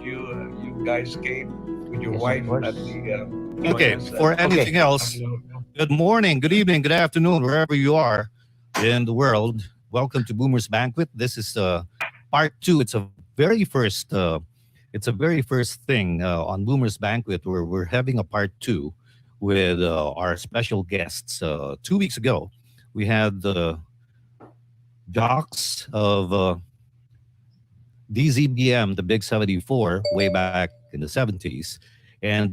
you guys came with your Yes, of wife course. at the. Okay, before anything else, good morning, good evening, good afternoon, wherever you are in the world. Welcome to Boomer's Banquet. This is part two. It's a very first thing on Boomer's Banquet where we're having a part two with our special guests. 2 weeks ago, we had the jocks of DZBM, the Big 74, way back in the 70s. And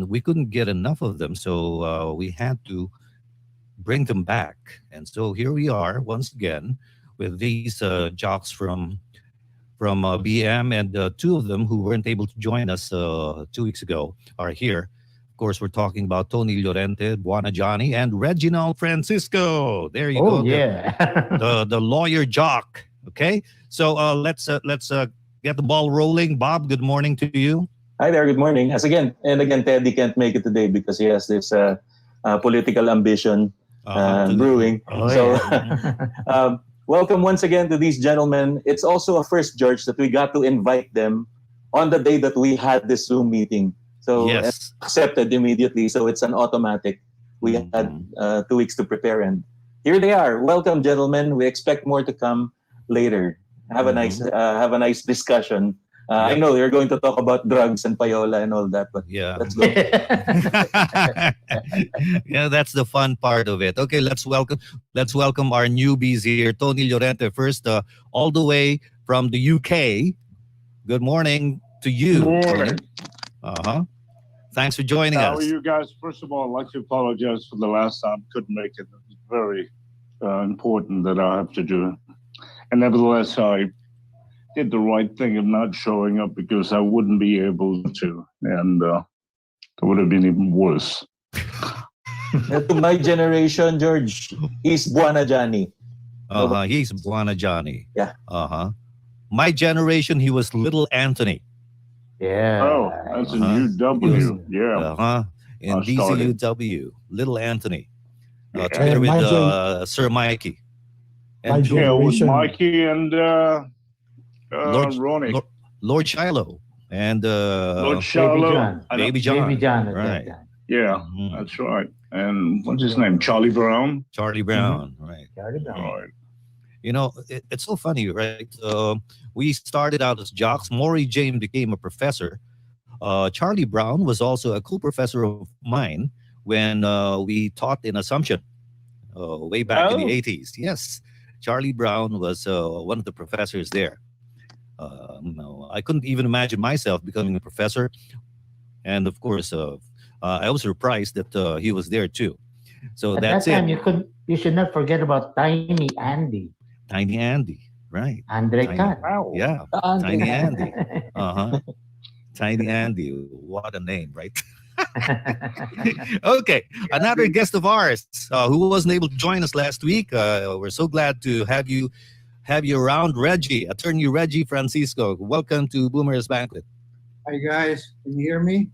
we couldn't get enough of them, so we had to bring them back. And so here we are once again with these jocks from BM, and two of them who weren't able to join us 2 weeks ago are here. Of course, we're talking about Tony Llorente, Bwana Johnny, and Reginald Francisco. There you go. Yeah. The lawyer jock. Okay, so let's get the ball rolling. Bob, good morning to you. Hi there, good morning. Again, Teddy can't make it today because he has this political ambition brewing. Welcome once again to these gentlemen. It's also a first, George, that we got to invite them on the day that we had this Zoom meeting. So yes, accepted immediately. So it's an automatic. We had 2 weeks to prepare, and here they are. Welcome, gentlemen. We expect more to come later. Have a nice discussion. I know you're going to talk about drugs and payola and all that, but yeah, let's go. yeah, that's the fun part of it. Okay, let's welcome our newbies here. Tony Llorente first, all the way from the UK. Good morning to you. Good morning. Thanks for joining How us. are you guys? First of all, I'd like to apologize for the last time. Couldn't make it. It's very important that I have to do. And nevertheless, I did the right thing of not showing up because I wouldn't be able to. And it would have been even worse. To my generation, George, he's Bwana Johnny. He's Bwana Johnny. Yeah. My generation, he was Little Anthony. Yeah. Oh, that's a UW. Yeah. In DZUW, Little Anthony. Yeah. Together with Sir Mikey. And Yeah, with Mikey and Lord, Ronnie. Lord Shiloh. And Lord Shiloh. Baby John. Baby John. Right. Yeah, that's right. And what's his name? Charlie Brown. Charlie Brown, right. Charlie Brown. Right. You know, it's so funny, right? We started out as jocks. Maury James became a professor. Charlie Brown was also a co-professor of mine when we taught in Assumption way back in the 80s. Yes, Charlie Brown was one of the professors there. No, I couldn't even imagine myself becoming a professor. And of course, I was surprised that he was there too. So At that's that time, it. you should not forget about Tiny Andy. Tiny Andy, right? Andre Tiny- Cat. Yeah, Tiny Andy. Tiny Andy. What a name, right? Okay, another guest of ours who wasn't able to join us last week. We're so glad to have you around, Reggie, Attorney Reggie Francisco. Welcome to Boomer's Banquet. Hi guys, can you hear me?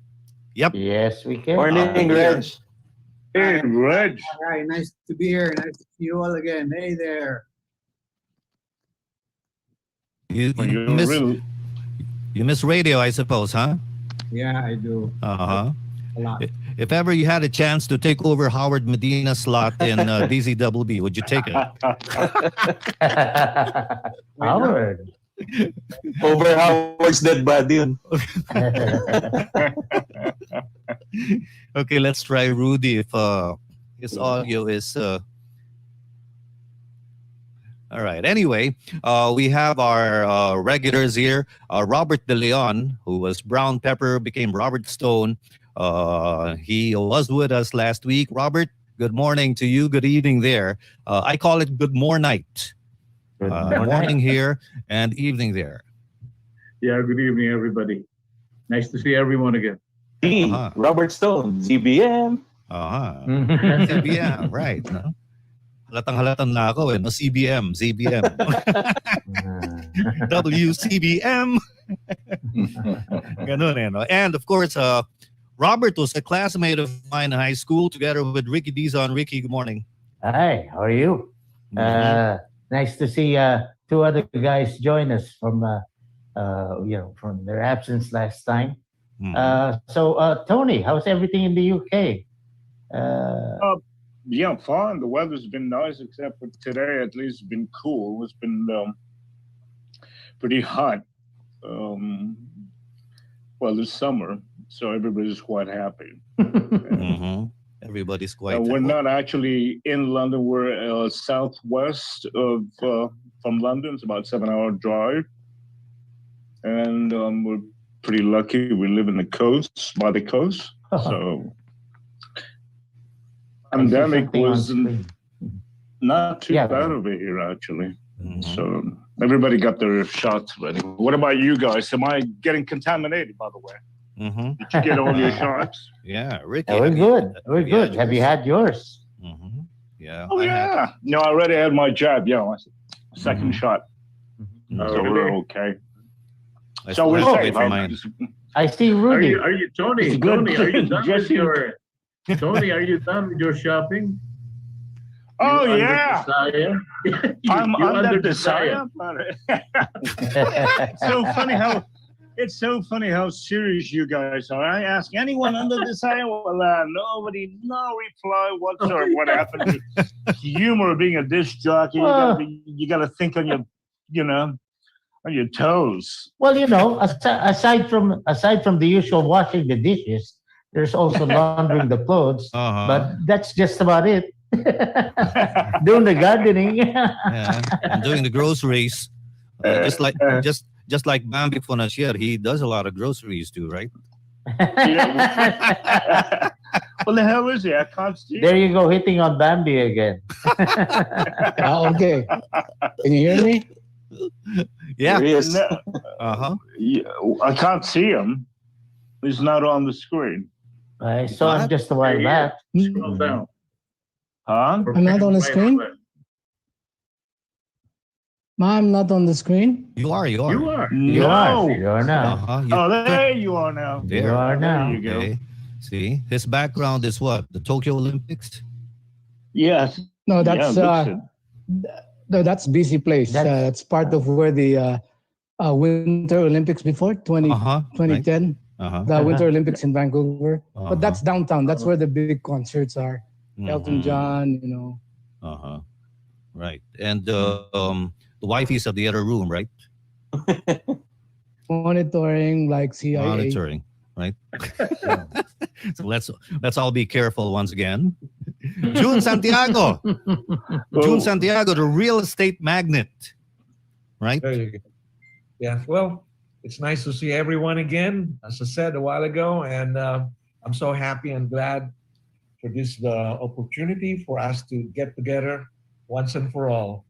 Yep. Yes, we can. Morning, Reg. Hey, Reg. Hi, nice to be here. Nice to see you all again. Hey there. You Really? miss radio, I suppose, huh? Yeah, I do. A lot. If ever you had a chance to take over Howard Medina's slot in DZBM, would you take it? Howard. Over Howard's dead body. Okay, let's try Rudy if his audio is all right. Anyway, we have our regulars here. Robert De Leon, who was Brown Pepper, became Robert Stone. He was with us last week. Robert, good morning to you. Good evening there. I call it good night. Good Morning here and evening there. Yeah, good evening, everybody. Nice to see everyone again. Robert Stone, ZBM. CBM, right. No? Halatang na ako no? CBM, ZBM. WCBM. Ganun no? And of course, Robert was a classmate of mine in high school together with Ricky Dizon. Ricky, good morning. Hi, how are you? Nice to see two other guys join us from from their absence last time. Mhm. So, Tony, how's everything in the UK? Uh, Yeah, fine. The weather's been nice, except for today. At least it's been cool. It's been pretty hot. Um, well, this summer, so everybody's quite happy. Mhm. Everybody's quite. We're not actually in London. We're southwest of from London. It's about 7 hour drive, and we're pretty lucky. We live in the coast, by the coast. So I see pandemic something on wasn't screen. not too Yeah. bad over here actually. Mhm. So everybody got their shots ready. What about you guys? Am I getting contaminated, by the way? Mhm. Did you get all your shots? Yeah, Ricky. Yeah, we're have you- good. We're have you had good. Have you yours? had yours? Mhm. Yeah. Oh I had- yeah. No, I already had my jab. Yeah, my second shot. Mhm. So we're okay. I So still we're have to safe. wait for mine. I see Are Rudy. you Tony? It's good. Tony, are you done with Jesse. your Tony? Are you done with your shopping? Oh You under yeah. desire? I'm You under desire. It's so funny how serious you guys are. I ask anyone under desire, well, nobody, no reply whatsoever. What happened to humor of being a disc jockey? You gotta think on your, on your toes. Well, aside from the usual washing the dishes, there's also laundering the clothes. Uh-huh. But that's just about it. Doing the gardening. Yeah, and doing the groceries, just like Bambi Fonacier, he does a lot of groceries too, right? What the hell is it? I can't see. There you go, hitting on Bambi again. Okay. Can you hear me? Yeah. Here he is. No, Uh-huh. yeah, I can't see him. He's not on the screen. I saw him What? just a while back. Scroll down. Huh? I'm not on the screen? I'm not on the screen. You are. You are. You No. are. You are now. Uh-huh. Oh, there you are now. There. You are now. There you go. Okay. See, his background is what? The Tokyo Olympics? Yes. No, that's yeah, no, that's busy place. That's- That's part of where the Winter Olympics before 20, Uh-huh. 2010, Uh-huh. the Winter Olympics in Vancouver. Uh-huh. But that's downtown. That's where the big concerts are. Elton Mhm. John, Uh-huh. Right. And the wife is at the other room, right? monitoring like CIA. Monitoring, right? So let's all be careful once again. Jun Santiago. Jun Santiago, the real estate magnate. Right? There you go. Yeah, well, it's nice to see everyone again, as I said a while ago, and I'm so happy and glad for this opportunity for us to get together once and for all.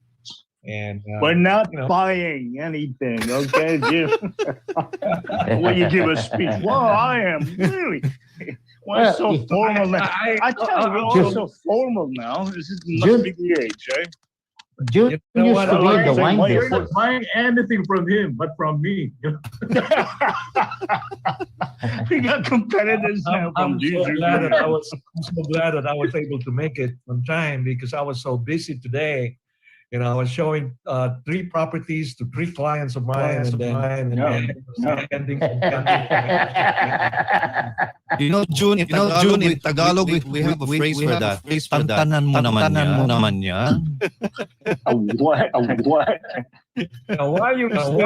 And We're not you know. buying anything, okay, Jim? When you give a speech, well, I am really. Why Well, so formal now? I tell you, we're all Jim- so formal now. This is Jim- must be the age, eh? June You know used what? to be in the Same wine way. You're business. not buying anything from him, but from me. We got competitors now I'm from so Jesus. glad that I'm so glad that I was able to make it on time because I was so busy today. I was showing 3 properties to 3 clients of mine, and then Yeah. ending. June, in Tagalog, we have a phrase for that. Tantanan mo naman yan. What? Why you still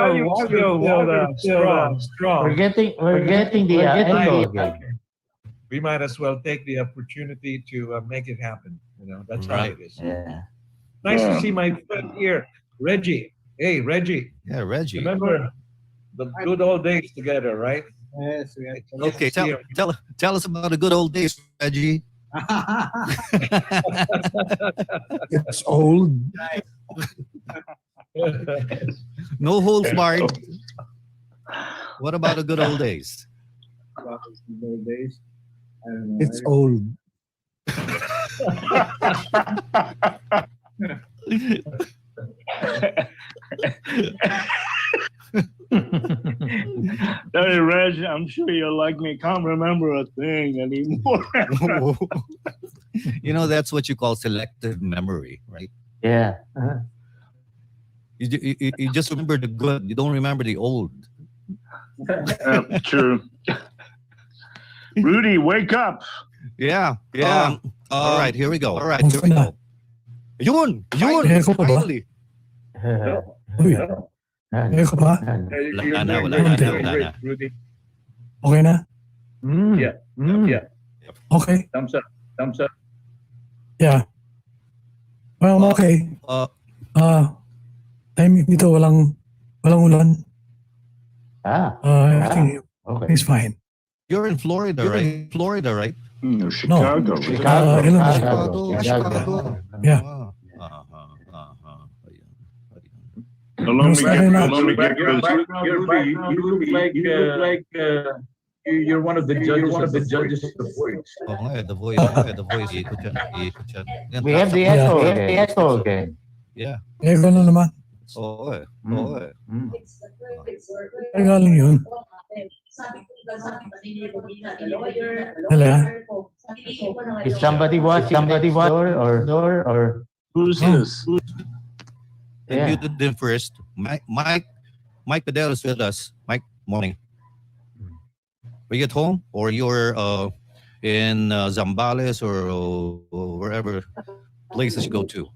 strong? We're getting the echo again. We might as well take the opportunity to make it happen. That's how Right. it is. Yeah. Nice Yeah. to see my friend here, Reggie. Hey, Reggie. Yeah, Reggie. Remember the good old days together, right? Yes, we are. Okay, tell us about the good old days, Reggie. It's old. No holds barred. What about the good old days? Those days. I don't know. It's old. Hey, Reg, I'm sure you're like me. Can't remember a thing anymore. That's what you call selective memory, right? Yeah. You just remember the good. You don't remember the old. True. Rudy, wake up. Yeah. All right, here we go. Yun! Echo pa ba? Finally. Uy, Yan. echo pa? Yan. Wala na. Rudy. Okay na? Mm. Yeah. Mm. Yeah. Okay. Thumbs up. Thumbs up. Yeah. Well, I'm okay. Time dito walang ulan. Everything Okay. is fine. You're in Florida, right? No, Chicago. Illinois. Chicago. Yeah. Allow me get Your background, Rudy, you look like you're one of the judges of the voice. The voice. Ikot yan. We have the echo again. Yeah. Echo na naman. Oo. Mm. Ay, galing yun. Hala. Is somebody watching door or Who's this? Yeah. Muted them first. Mike Pedero is with us. Mike, morning. Are you at home or you're in Zambales or wherever places you go to?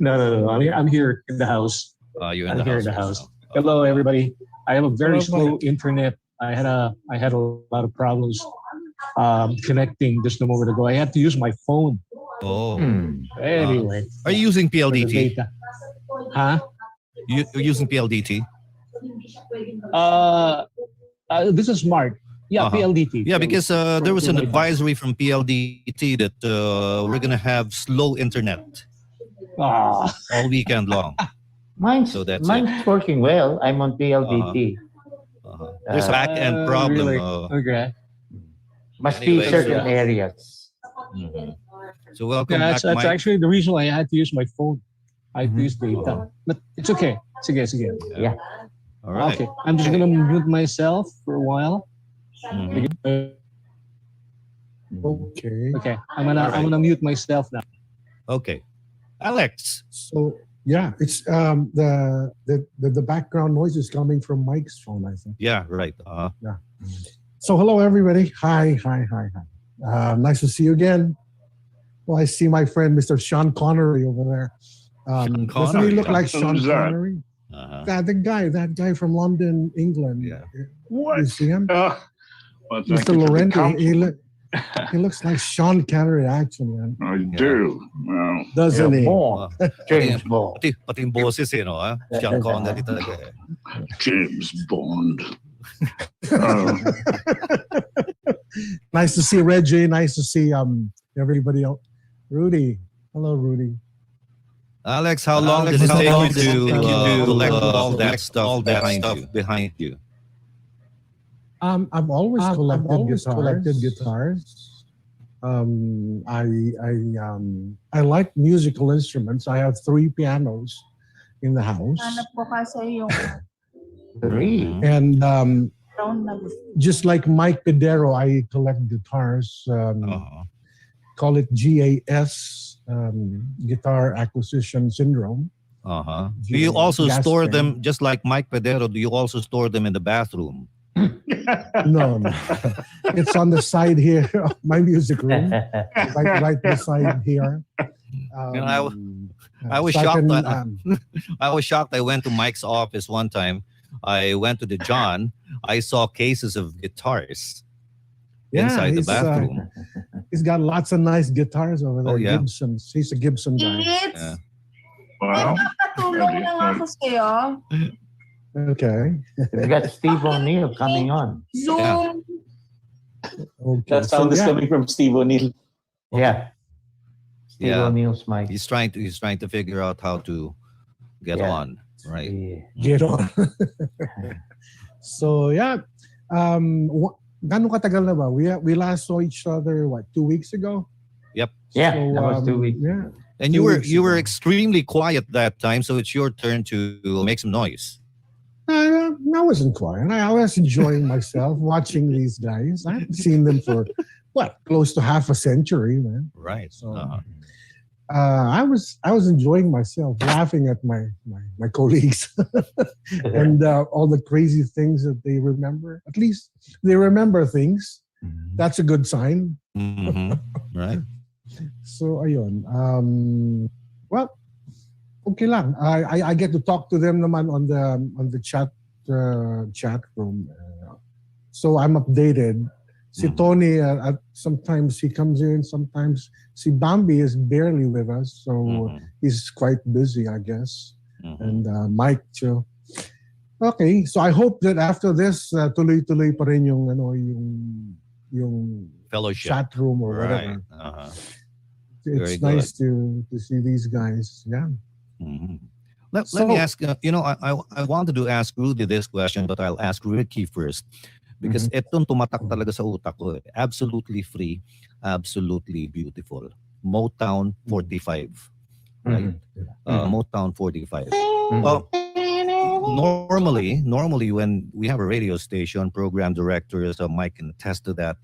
No. I'm here in the house. You're in I'm the here house. in the house. Hello, everybody. I have a very slow internet. I had a lot of problems connecting just a moment ago. I had to use my phone. Oh. Anyway, Are you using for the PLDT? data. Huh? You're using PLDT? This is smart. Yeah, Uh-huh. PLDT. Yeah, because there was an From- advisory from PLDT that we're gonna have slow internet Ah, all weekend long. mine's that's working well. I'm on PLDT. There's a back end problem. really? Okay. Must be Anyways, certain yeah. areas. Mhm. So welcome Yeah, back, that's Mike. actually the reason why I had to use my phone. I had to use data. But it's okay. It's okay. Yeah. All right. Okay. I'm just gonna mute myself for a while. Mhm. Okay. Okay. I'm gonna mute myself now. Okay. Alex. So yeah, it's the background noise is coming from Mike's phone, I think. Yeah, right. So hello everybody. Hi. Nice to see you again. Well, I see my friend Mr. Sean Connery over there. Sean Doesn't he Connery. look like Sean Who's that? Connery? Uh-huh. That guy from London, England. Yeah. You see him? Well, thank Mr. you for the Llorente. compliment. He looks like Sean Connery actually. I do. Well, Doesn't he? James Bond. Pati yung boses eh, no? Sean Connery talaga eh. James Bond. Nice to see Reggie. Nice to see everybody else. Rudy. Hello, Rudy. Alex, how long did it take you to collect all that stuff behind you? I've always collected guitars. I like musical instruments. I have 3 pianos in the house, Hanap ko kasi yung 3. and round na gusto. just like Mike Pedero, I collect guitars. Call it GAS, Guitar Acquisition Syndrome. Do you also Gas store tank. them, just like Mike Pedero, do you also store them in the bathroom? No. It's on the side here of my music room, right beside here. I was so shocked. can, I was shocked. I went to Mike's office one time. I went to the John. I saw cases of guitars inside the he's, bathroom. He's got lots of nice guitars over there. Oh, yeah? Gibsons. He's a Gibson guy. It's, Yeah. Wow. nakatulong na nga ako sa'yo. Okay. We got Steve O'Neill coming on. Zoom. Okay. That sound is coming from Steve O'Neill. Yeah. Steve Yeah. O'Neill's mic. He's trying to figure out how to get Yeah. on. Right. Yeah. Get on. So yeah, gano'ng katagal na ba? We last saw each other 2 weeks ago. Yep. Yeah, So, that was 2 weeks. Yeah. And 2 you weeks were ago. extremely quiet that time, so it's your turn to make some noise. I wasn't quiet. I was enjoying myself watching these guys. I haven't seen them for close to half a century, man. Right. So, I was enjoying myself, laughing at my colleagues, and all the crazy things that they remember. At least they remember things. That's a good sign. Right. So ayun. Well, okay lang. I get to talk to them naman on the chat room. So I'm updated. Si Tony, sometimes he comes in, sometimes si Bambi is barely with us, so he's quite busy, I guess. And Mike too. Okay, so I hope that after this, tuloy-tuloy pa rin yung yung Fellowship. chat room or Right. whatever. Very It's nice to see these guys. Yeah. Let me ask, I wanted to ask Rudy this question, but I'll ask Ricky first. Because itong tumatak talaga sa utak ko. Absolutely free, absolutely beautiful. Motown 45. Right? Motown 45. Normally when we have a radio station, program directors, Mike can attest to that,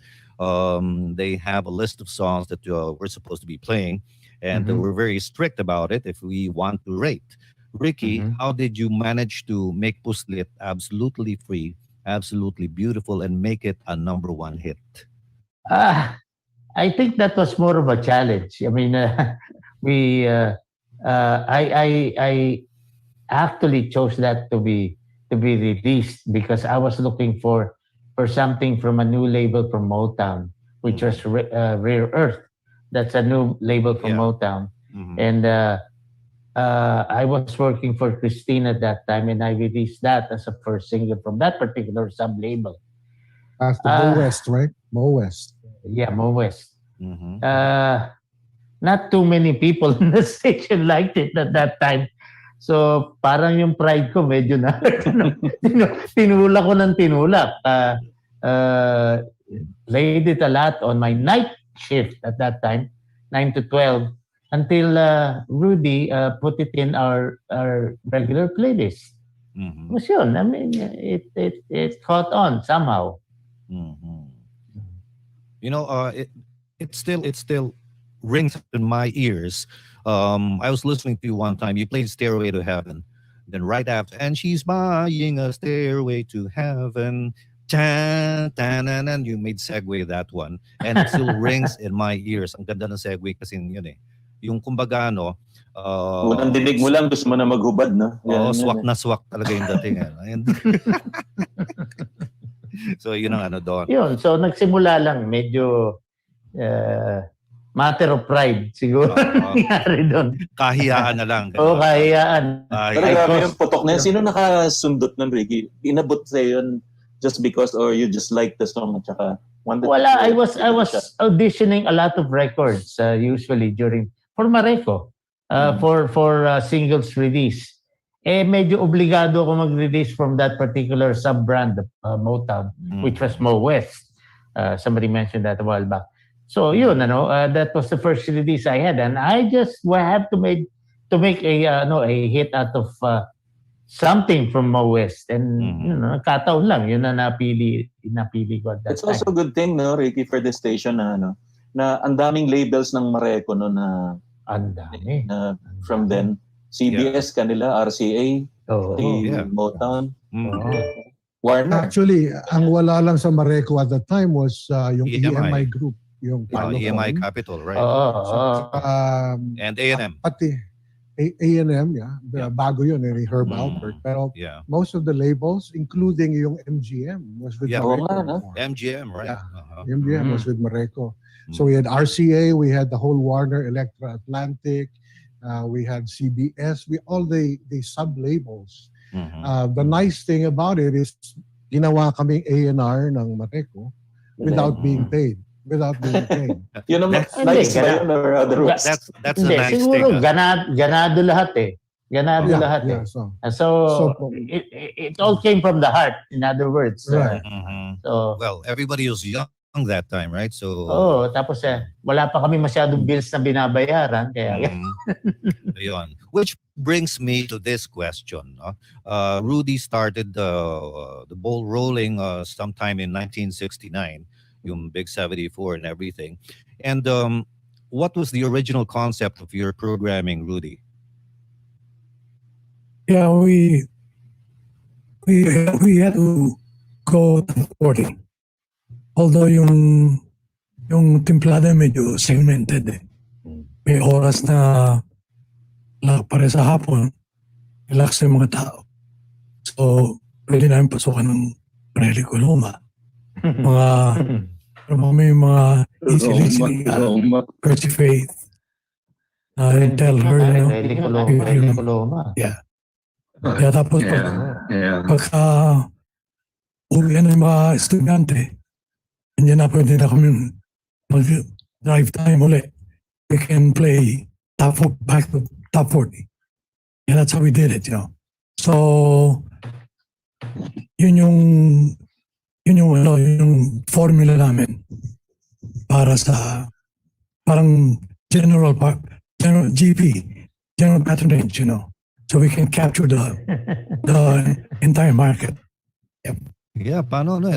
they have a list of songs that we're supposed to be playing, and we're very strict about it if we want to rate. Ricky, how did you manage to make Puslit absolutely free, absolutely beautiful, and make it a #1 hit? I think that was more of a challenge. I mean, I actually chose that to be released because I was looking for something from a new label from Motown, which was Rare Earth. That's a new label from Motown, and I was working for Christine at that time, and I released that as a first single from that particular sub-label. After Mo West, right? Mo West. Yeah, Mo West. Not too many people in the station liked it at that time. So parang yung pride ko medyo na tinulak ko ng tinulak. Played it a lot on my night shift at that time, 9 to 12. Until Rudy put it in our regular playlist. Was yun. I mean, it caught on somehow. It still rings in my ears. I was listening to you one time. You played "Stairway to Heaven," then right after, and she's buying a stairway to heaven. And you made segue that one, and it still rings in my ears. Ang ganda ng segue kasi yun eh. Yung kumbaga unang dinig mo lang, gusto mo na maghubad, no? Swak na swak talaga yung dating. So yun ang doon. Yun, so nagsimula lang medyo matter of pride siguro nangyari doon. Kahiyaan na lang. Kahiyaan. Pero grabe yung putok na yan. Sino nakasundot ng Ricky? Inabot sa'yo yun just because, or you just like the song at saka wala, I was auditioning a lot of records usually for Mareco, for singles release. Medyo obligado ako mag-release from that particular sub-brand of Motown, which was Mo West. Somebody mentioned that a while back. So yun, that was the first release I had, and I just have to make a hit out of something from Mo West, and kataon lang yun na napili ko at that It's also a good thing, no, Ricky, for the station na ang daming labels ng Mareco na andami from then. CBS kanila, RCA, Motown, Warner. Actually, ang wala lang sa Mareco at the time was yung EMI group, yung EMI Capital, right? And A&M. Pati A&M, bago yun, Herb Alpert. Pero most of the labels, including yung MGM, was with Mareco. MGM, right? MGM was with Mareco. So we had RCA, we had the whole Warner, Electra Atlantic, we had CBS, all the sub-labels. The nice thing about it is ginawa kaming A&R ng Mareco without being paid. Yun ang nice ba yun or otherwise? That's a nice siguro, thing. ganado lahat eh. Ganado lahat eh. So it all came from the heart, in other words. Right. So, well, everybody was young that time, right? So tapos wala pa kami masyadong bills na binabayaran kaya which brings me to this question. Rudy started the ball rolling sometime in 1969, yung Big 74 and everything. And what was the original concept of your programming, Rudy? Yeah, we had to go to 40. Although yung timplada medyo segmented eh. May oras na pare sa hapon, relax yung mga tao. So, pwede namin pasukan ng Relicoloma. May mga easy listening, Percy Faith, and tell her, Relicoloma. Yeah. Kaya tapos pagka uwi na yung mga estudyante, hindi na pwede na kami mag-drive time ulit. We can play back to top 40. Yeah, that's how we did it, you know. So, yun yung formula namin para sa parang general GP, general patronage, you know. So we can capture the entire market. Yep. Yeah, paano no?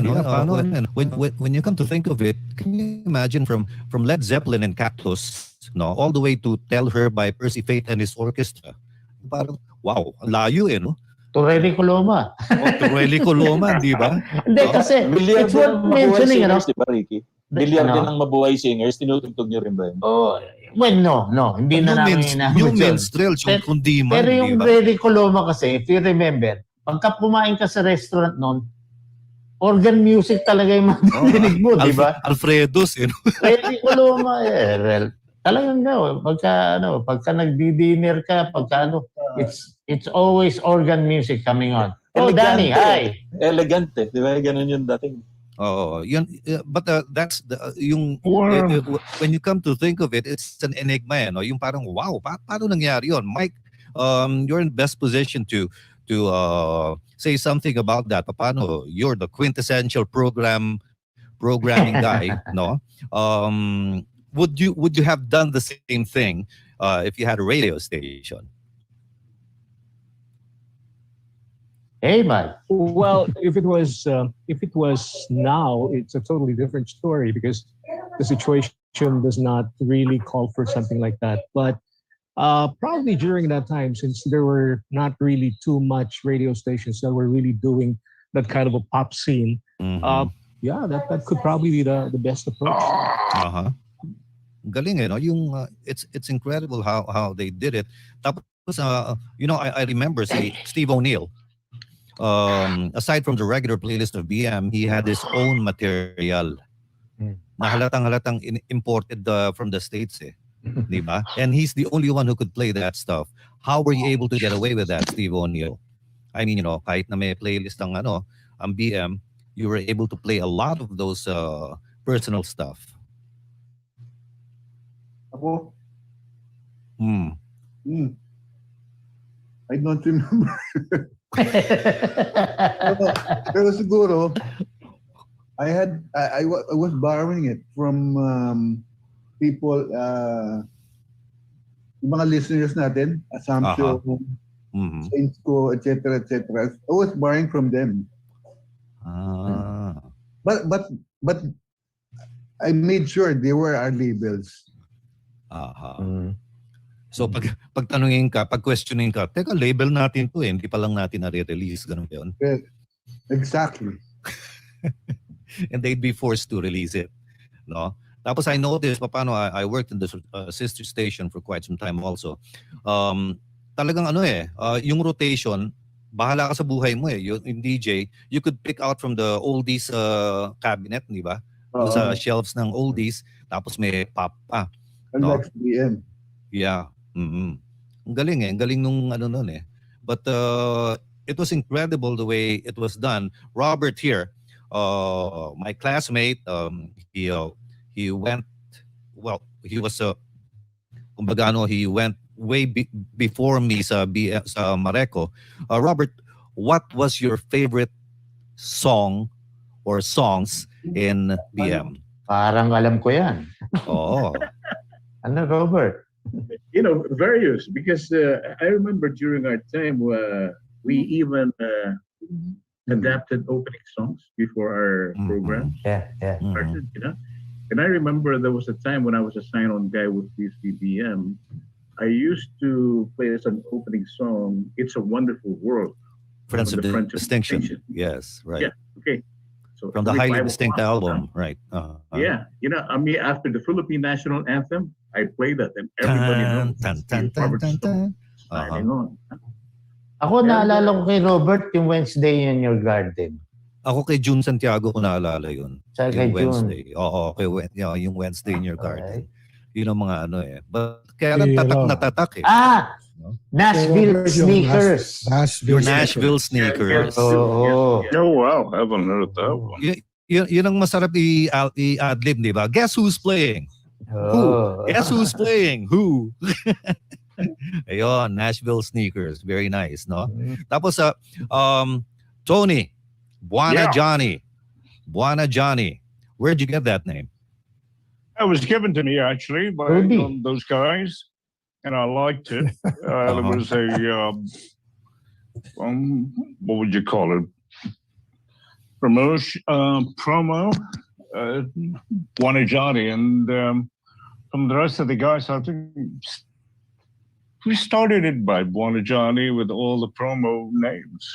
When you come to think of it, can you imagine from Led Zeppelin and Cactus, no, all the way to Tell Her by Percy Faith and his orchestra. Parang wow, layo no? To Relicoloma. To Relicoloma, di ba? Hindi kasi it's worth mentioning, ano? Di ba, Ricky? Bilyar din ng mabuhay singers, tinutugtog niyo rin ba yun? Oh, well, no. Hindi na namin inabot yung minstrels, yung kundiman. Pero yung Relicoloma kasi, if you remember, pagka pumain ka sa restaurant noon, organ music talaga yung madidinig mo, di ba? Alfredo's, Relicoloma, talagang pagka nagdi-dinner ka, it's always organ music coming on. Oh, Danee, hi! Elegante, di ba? Ganun yung dating. Oh, yun, but that's yung when you come to think of it, it's an enigma, no? Yung parang wow, paano nangyari yun? Mike, you're in best position to say something about that. Paano you're the quintessential programming guy, no? Would you have done the same thing if you had a radio station? Hey, Mike. Well, if it was now, it's a totally different story because the situation does not really call for something like that. But probably during that time, since there were not really too much radio stations that were really doing that kind of a pop scene, yeah, that could probably be the best approach. Galing, no? Yung it's incredible how they did it. Tapos I remember Steve O'Neal. Aside from the regular playlist of BM, he had his own material na halatang imported from the States, di ba? And he's the only one who could play that stuff. How were you able to get away with that, Steve O'Neal? I mean, kahit na may playlist ang BM, you were able to play a lot of those personal stuff. Ako? I don't remember. Pero siguro, I was borrowing it from people, yung mga listeners natin, Assumption, Saints ko, etc. I was borrowing from them. But I made sure they were our labels. So pag tanungin ka, pag questioning ka, teka, label natin to hindi pa lang natin na-release, ganun yun. Exactly. And they'd be forced to release it, no? Tapos I noticed, paano I worked in the sister station for quite some time also. Talagang yung rotation, bahala ka sa buhay mo yung DJ, you could pick out from the oldies cabinet, di ba? Sa shelves ng oldies, tapos may pop pa. No? BM. Yeah. Ang galing ang galing nung nun But it was incredible the way it was done. Robert here, my classmate, he went, well, he was he went way before me sa Mareco. Robert, what was your favorite song or songs in BM? Parang alam ko yan. Oh. Ano, Robert? Various, because I remember during our time we even adapted opening songs before our program Yeah. started, And I remember there was a time when I was a sign-on guy with DZBM. I used to play as an opening song, "It's a Wonderful World." Friends from of the Friends of Distinction. Distinction. Yes, right. Yeah, okay. So From the every highly 5 distinct o'clock, album, right? Yeah, I mean, after the Philippine national anthem, I play that, and everybody knows it's the Robert Stone signing on. Ako naalala ko kay Robert yung Wednesday in your garden. Ako kay Jun Santiago ko naalala yun. Sa kay Yung Jun. Wednesday. Oo, yung Wednesday in your garden. Yun ang mga ano eh. But kaya Eh, tatak ano? na tatak eh. Nashville Sneakers. Your Nashville Sneakers. Oo. Oh, wow. Haven't heard that one. Yun ang masarap i-adlib, di ba? Guess who's playing? Who? Guess who's playing? Who? Ayun, Nashville Sneakers. Very nice, no? Tapos, Tony, Bwana Johnny. Bwana Johnny. Where'd you get that name? It was given to me actually by those guys, and I liked it. It was a what would you call it? Promo. Bwana Johnny, and from the rest of the guys, I think we started it by Bwana Johnny with all the promo names.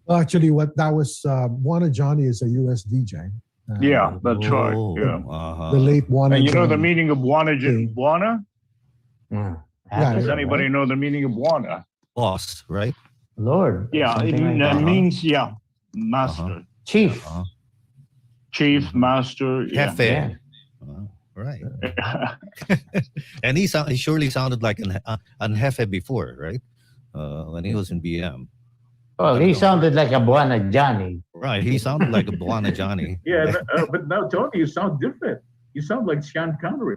Well, actually, that was Bwana Johnny is a U.S. DJ. Yeah, that's right. Yeah. The late Bwana. And you know the Johnny. meaning of Bwana? Yeah. Does anybody know the meaning of Bwana? Boss, right? Lord. Yeah, it means master. Chief. Chief, master. Yeah. Jefe. Right. And he surely sounded like an Jefe before, right? When he was in BM. Well, he sounded like a Bwana Johnny. Right, he sounded like a Bwana Johnny. Yeah, but now, Tony, you sound different. You sound like Sean Connery.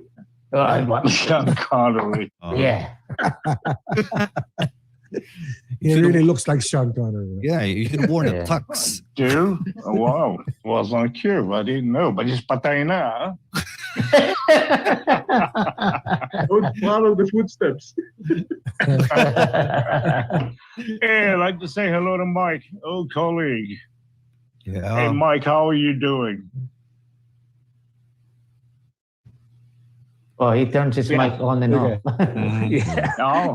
Sean Connery. Yeah. He really looks like Sean Connery. Yeah, you should have worn a tux. Dude, oh, wow. Was on cue. I didn't know, but he's patay na. Don't follow the footsteps. Hey, I'd like to say hello to Mike, old colleague. Yeah. Hey, Mike, how are you doing? Oh, he turns his mic on and off.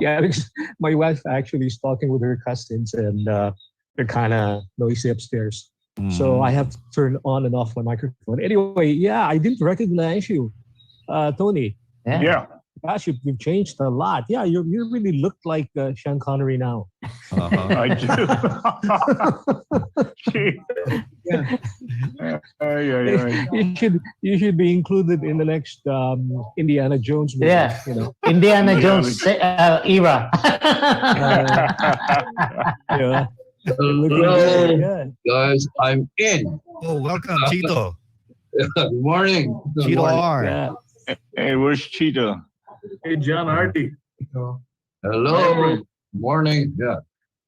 Yeah, because my wife actually is talking with her cousins, and they're kind of noisy upstairs. So I have to turn on and off my microphone. Anyway, yeah, I didn't recognize you, Tony. Yeah. Gosh, you've changed a lot. Yeah, you really look like Sean Connery now. I do. You should be included in the next Indiana Jones movie. Yeah, you know. Indiana Jones era. Yeah. Hello, guys. I'm in. Oh, welcome, Chito. Good morning. Chito R. Yeah. Hey, where's Chito? Hey, John Hardy. Hello. Morning. Yeah.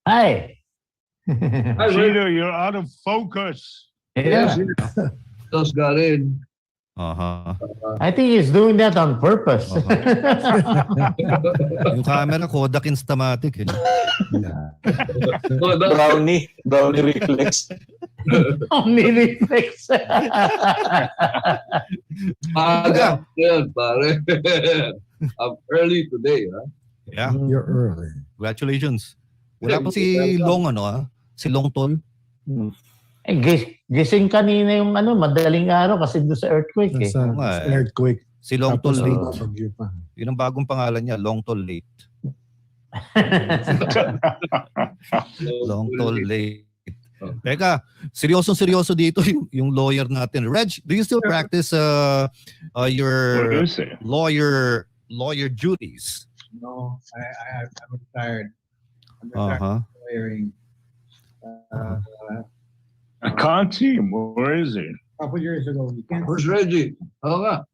Hi. Chito, you're out of focus. Yeah. Just got in. I think he's doing that on purpose. Yung camera ko, Dakin-stamatic. Brownie reflex. Brownie reflex. Aga. Yan, pare. I'm early today, huh? Yeah. You're early. Congratulations. Wala pa si Long, si Long Tol. Eh, gising kanina yung madaling araw kasi doon sa earthquake eh. Earthquake. Si Long Tol Late. Bagyo pa. Yun ang bagong pangalan niya, Long Tol Late. Long Tol Late. Teka, seryoso dito yung lawyer natin. Reg, do you still practice your lawyer duties? No, I'm retired. I'm retired from lawyering. I can't see him. Where is he? A couple years ago. You can't Where's Reggie? Oo nga.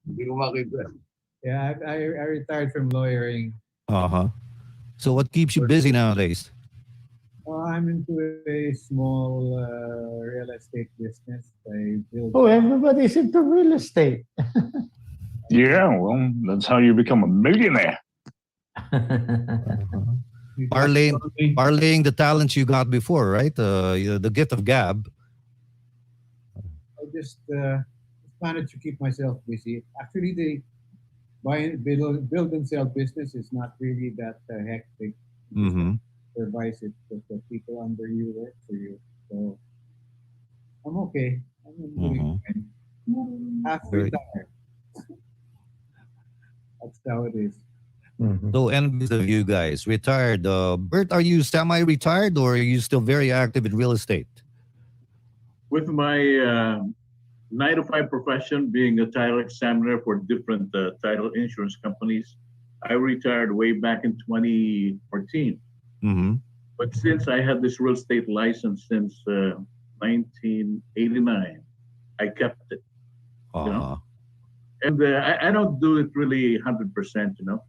Hindi ko makita. Yeah, I retired from lawyering. So what keeps you busy nowadays? I'm into a small real estate business. I build. Oh, everybody's into real estate. Yeah, well, that's how you become a millionaire. Parlaying the talents you got before, right? The gift of gab. I just managed to keep myself busy. Actually, the build and sell business is not really that hectic. Supervise it with the people under you work for you. So I'm okay. I'm doing fine. Half retired. That's how it is. So envious of you guys. Retired. Bert, are you semi-retired or are you still very active in real estate? With my 9 to 5 profession, being a title examiner for different title insurance companies, I retired way back in 2014. But since I had this real estate license since 1989, I kept it. You know? And I don't do it really 100%, you know.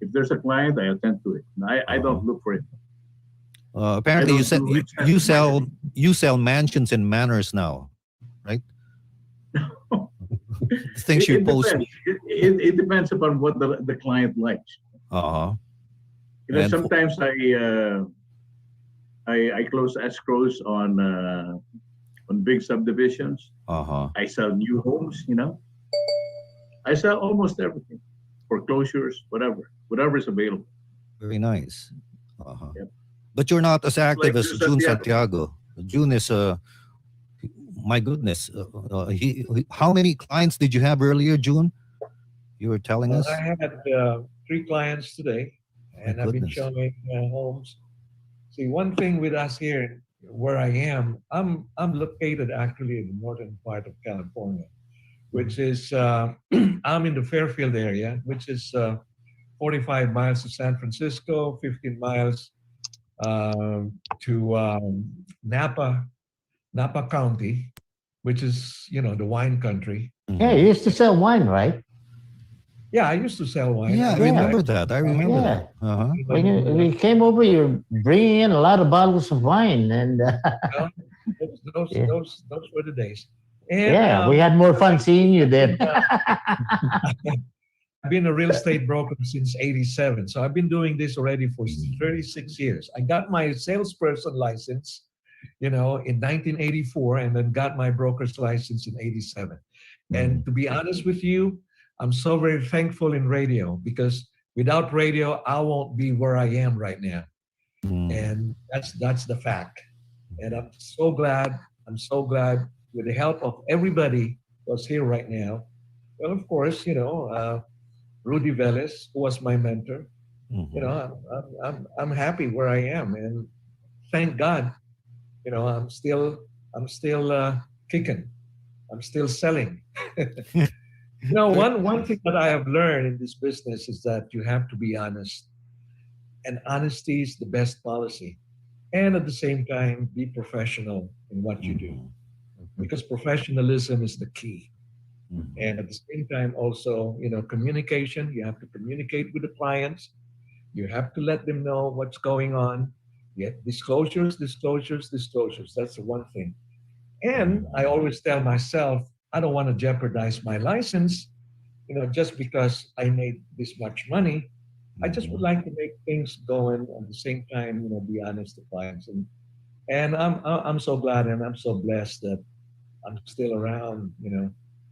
If there's a client, I attend to it. I don't look for it. Apparently, you sell mansions and manors now, right? Things you post. It depends upon what the client likes. You know, sometimes I close escrows on big subdivisions. I sell new homes. You know, I sell almost everything, foreclosures, whatever is available. Very nice. But you're not as active as Jun Santiago. Jun is my goodness. How many clients did you have earlier, Jun? You were telling us. I had 3 clients today, and I've been showing homes. See, one thing with us here, where I am, I'm located actually in the northern part of California, which is I'm in the Fairfield area, which is 45 miles to San Francisco, 15 miles to Napa County, which is, you know, the wine country. Yeah, you used to sell wine, right? Yeah, I used to sell wine. Yeah, I remember that. I remember that. When we came over, you're bringing in a lot of bottles of wine, and those were the days. And, yeah, we had more fun seeing you then. I've been a real estate broker since '87, so I've been doing this already for 36 years. I got my salesperson license, you know, in 1984, and then got my broker's license in '87. And to be honest with you, I'm so very thankful in radio, because without radio, I won't be where I am right now. And that's the fact. And I'm so glad with the help of everybody who's here right now. Well, of course, you know, Rudy Velez, who was my mentor. You know, I'm happy where I am, and thank God, you know, I'm still kicking. I'm still selling. You know, one thing that I have learned in this business is that you have to be honest, and honesty is the best policy. And at the same time, be professional in what you do, because professionalism is the key. And at the same time, also, you know, communication. You have to communicate with the clients. You have to let them know what's going on. Yet disclosures. That's the one thing. And I always tell myself, I don't want to jeopardize my license, you know, just because I made this much money. I just would like to make things going at the same time, you know, be honest to clients. And I'm so glad, and I'm so blessed that I'm still around, you know,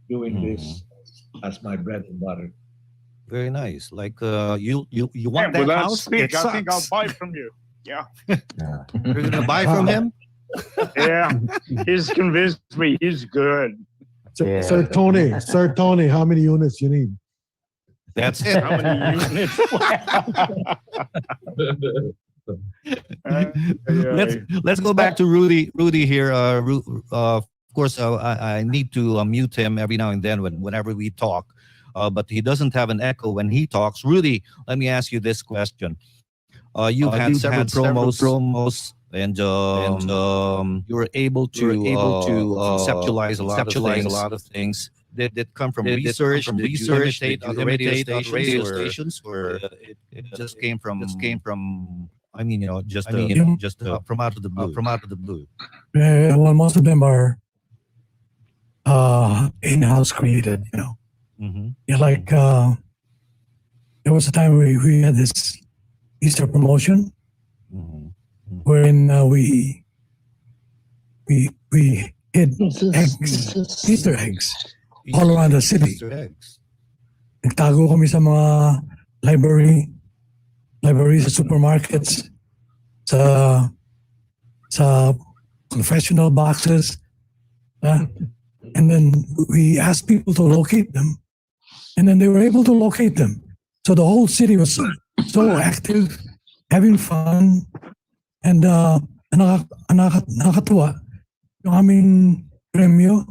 doing this as my bread and butter. Very nice. Like you want that house? It I think I'll sucks. buy from you. Yeah. You're gonna buy from him? Yeah. He's convinced me. He's good. Sir Tony, how many units you need? That's it. How many units? Let's go back to Rudy. Rudy here. Of course, I need to mute him every now and then whenever we talk, but he doesn't have an echo when he talks. Rudy, let me ask you this question. You've had several promos, and you were able to conceptualize a lot of things. Did it come from research? Did you imitate other radio stations, or it just came from? I mean, you know, just from out of the blue. Well, most of them are in-house created. You know, yeah, like there was a time we had this Easter promotion, wherein we hid eggs, Easter eggs, all around the city. Easter eggs. Nagtago kami sa mga library sa supermarkets, sa confessional boxes. And then we asked people to locate them. And then they were able to locate them. So the whole city was so active, having fun. And nakakatuwa, yung aming premyo,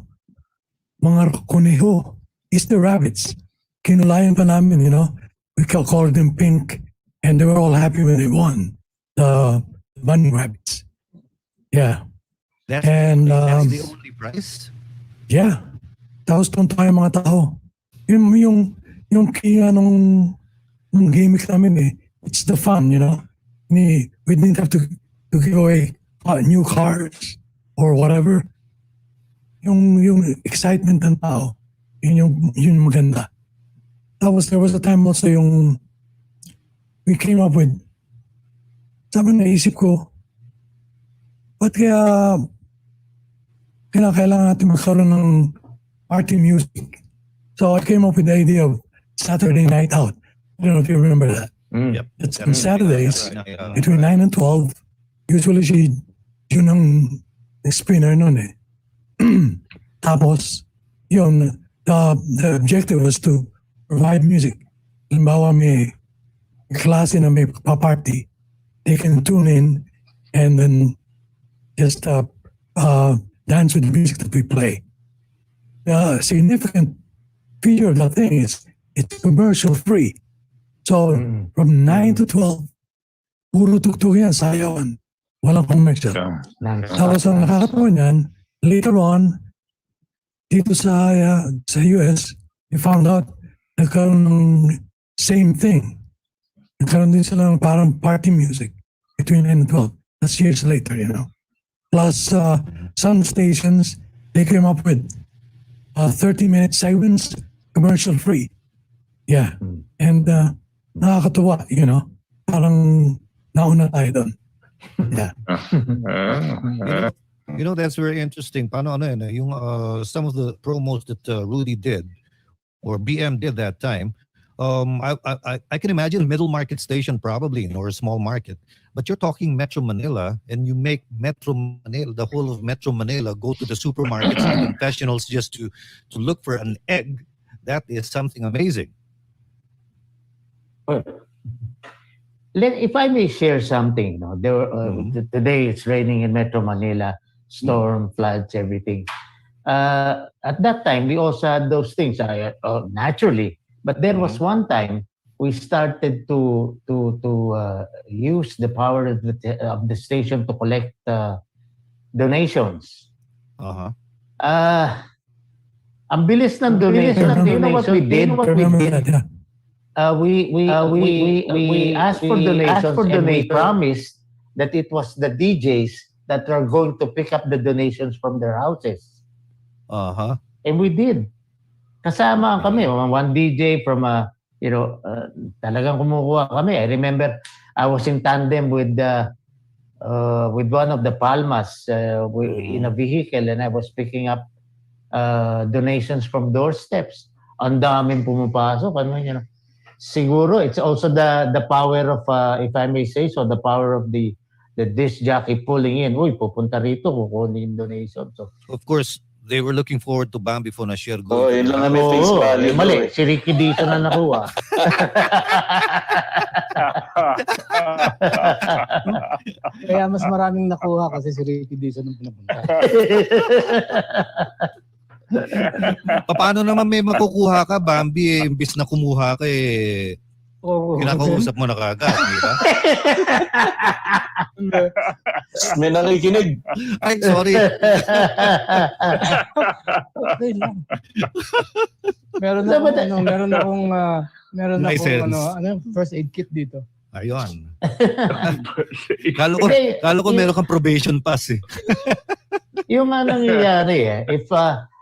mga kuneho, Easter rabbits. Kinulayan pa namin, you know. We called them pink. And they were all happy when they won the bunny rabbits. Yeah. That's the only prize? Yeah. Tapos tuntua yung mga tao. Yung kaya nung gimmick namin eh, it's the fun, you know. We didn't have to give away new cars or whatever. Yung excitement ng tao, yun yung maganda. There was a time also we came up with, sabi naisip ko, ba't kaya kailangan natin magkaroon ng party music? So I came up with the idea of Saturday Night Out. I don't know if you remember that. Yep. It's on Saturdays, between 9 and 12. Usually, yun ang spinner nun eh. Tapos, yun, the objective was to provide music. Halimbawa may klase na may pa-party, they can tune in and then just dance with the music that we play. The significant feature of the thing is it's commercial free. So from 9 to 12, puro tugtog yan, sayawan. Walang commercial. Tapos ang nakakatawa niyan, later on, dito sa US, we found out nagkaroon ng same thing. Nagkaroon din sila ng parang party music between 9 and 12. That's years later, you know. Plus, some stations, they came up with 30-minute segments, commercial free. Yeah. And nakakatuwa, you know. Parang nauna tayo doon. Yeah. You know, that's very interesting. Paano yung some of the promos that Rudy did or BM did that time, I can imagine a middle market station probably or a small market. But you're talking Metro Manila and you make Metro Manila, the whole of Metro Manila, go to the supermarkets and confessionals just to look for an egg. That is something amazing. If I may share something, no, there were, today it's raining in Metro Manila, storm, floods, everything. At that time, we also had those things, naturally. But there was one time we started to use the power of the station to collect donations. Ang bilis ng donation. You know what we did? We asked for donations and we promised that it was the DJs that are going to pick up the donations from their houses. And we did. Kasama kami, one DJ from talagang kumukuha kami. I remember I was in tandem with one of the Palmas in a vehicle and I was picking up donations from doorsteps. Ang daming pumapasok. Siguro it's also the power of, if I may say so, the power of the disc jockey pulling in. Uy, pupunta rito, kukunin donation. So, of course, they were looking forward to Bambi Fonacier. Yun lang kami face value. Mali, si Ricky Dizon na nakuha. Kaya mas maraming nakuha kasi si Ricky Dizon ang pinapunta. Paano naman may makukuha ka, Bambi, imbis na kumuha ka kinakausap mo na kagad, di ba? May nakikinig. Ay, sorry. Okay lang. Meron akong first aid kit dito. Ayun. Kalo ko meron kang probation pass eh. Yung nangyayari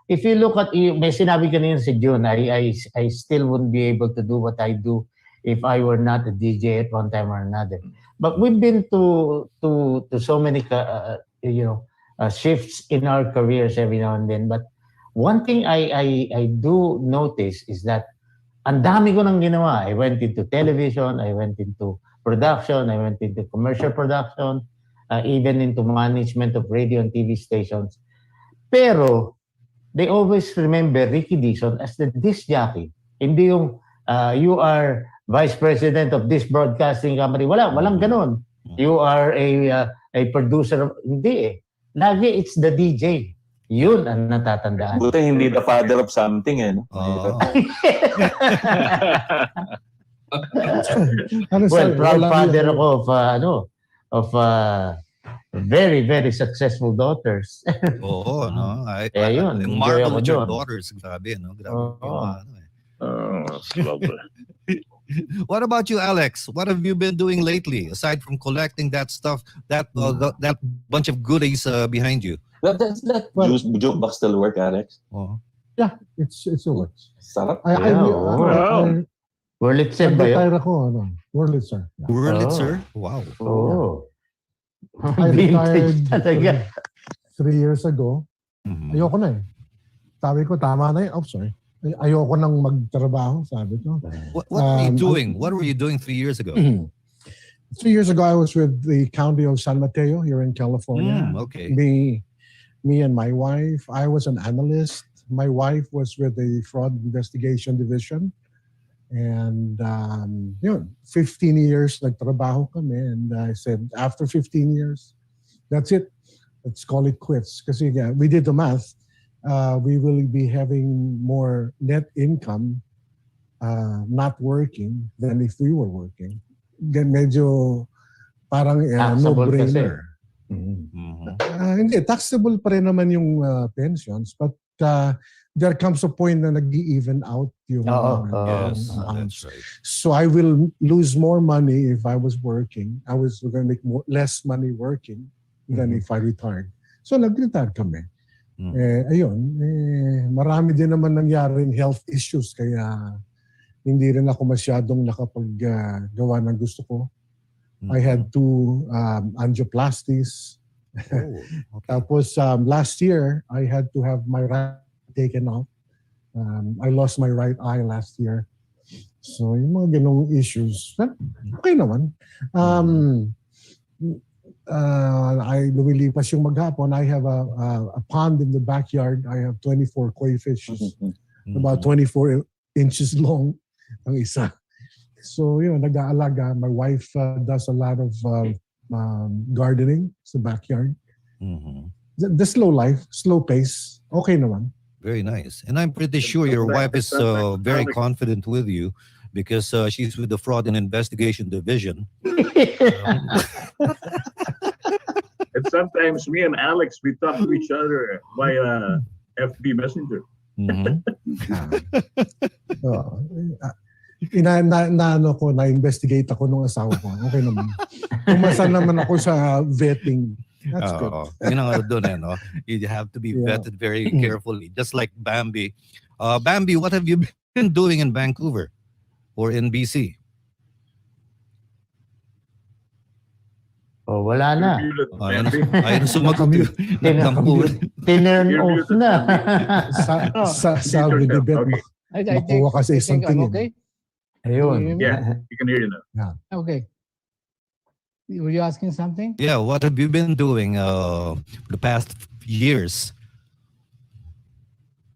if you look at, may sinabi kanina si Jun, I still wouldn't be able to do what I do if I were not a DJ at one time or another. But we've been to so many shifts in our careers every now and then. But one thing I do notice is that ang dami ko nang ginawa. I went into television, I went into production, I went into commercial production, even into management of radio and TV stations. Pero, they always remember Ricky Dizon as the disc jockey. Hindi yung, you are vice president of this broadcasting company. Walang ganon. You are a producer. Hindi eh. Lagi it's the DJ. Yun ang natatandaan. Buti hindi the father of something eh. No? Well, proud father ako of very, very successful daughters. Oo, no? Yun. Yung marvel with your daughters, grabe, no? Grabe. Lovely. What about you, Alex? What have you been doing lately, aside from collecting that stuff, that bunch of goodies behind you? Does that jukebox still work, Alex? Oh. Yeah, it still works. Sarap. Wurlitzer ba yun? Wurlitzer. Wurlitzer? Wow. Oh. I retired 3 years ago. Ayoko na eh. Sabi ko, tama na yun. Oh, sorry. Ayoko nang magtrabaho, sabi ko. What were you doing? What were you doing 3 years ago? 3 years ago, I was with the county of San Mateo here in California. Okay. Me and my wife. I was an analyst. My wife was with the fraud investigation division. And 15 years nagtrabaho kami. And I said, after 15 years, that's it. Let's call it quits. Kasi we did the math. We will be having more net income not working than if we were working. Then medyo parang no-brainer. Hindi, taxable pa rin naman yung pensions, but there comes a point na nag-even out yung yes, that's right. So I will lose more money if I was working. I was going to make less money working than if I retired. So nag-retire kami. Marami din naman nangyaring health issues kaya hindi rin ako masyadong nakapaggawa ng gusto ko. I had 2 angioplasties. Tapos last year, I had to have my right taken off. I lost my right eye last year. So yung mga ganong issues, okay naman. I lumilipas yung maghapon. I have a pond in the backyard. I have 24 koi fishes, about 24 inches long ang isa. So nag-aalaga. My wife does a lot of gardening sa backyard. The slow life, slow pace, okay naman. Very nice. And I'm pretty sure your wife is very confident with you because she's with the Fraud and Investigation Division. And sometimes me and Alex, we talk to each other via FB Messenger. Na-investigate ako nung asawa ko. Okay naman. Umasa naman ako sa vetting. That's good. No? You have to be vetted very carefully, just like Bambi. Bambi, what have you been doing in Vancouver or in BC? Oh, wala na. Ayun sumagot. Tinurn off na. Sa with the bet, makuha ka sa isang tingin. Okay? Ayun. Yeah, you can hear you now. Yeah. Okay. Were you asking something? Yeah, what have you been doing the past years?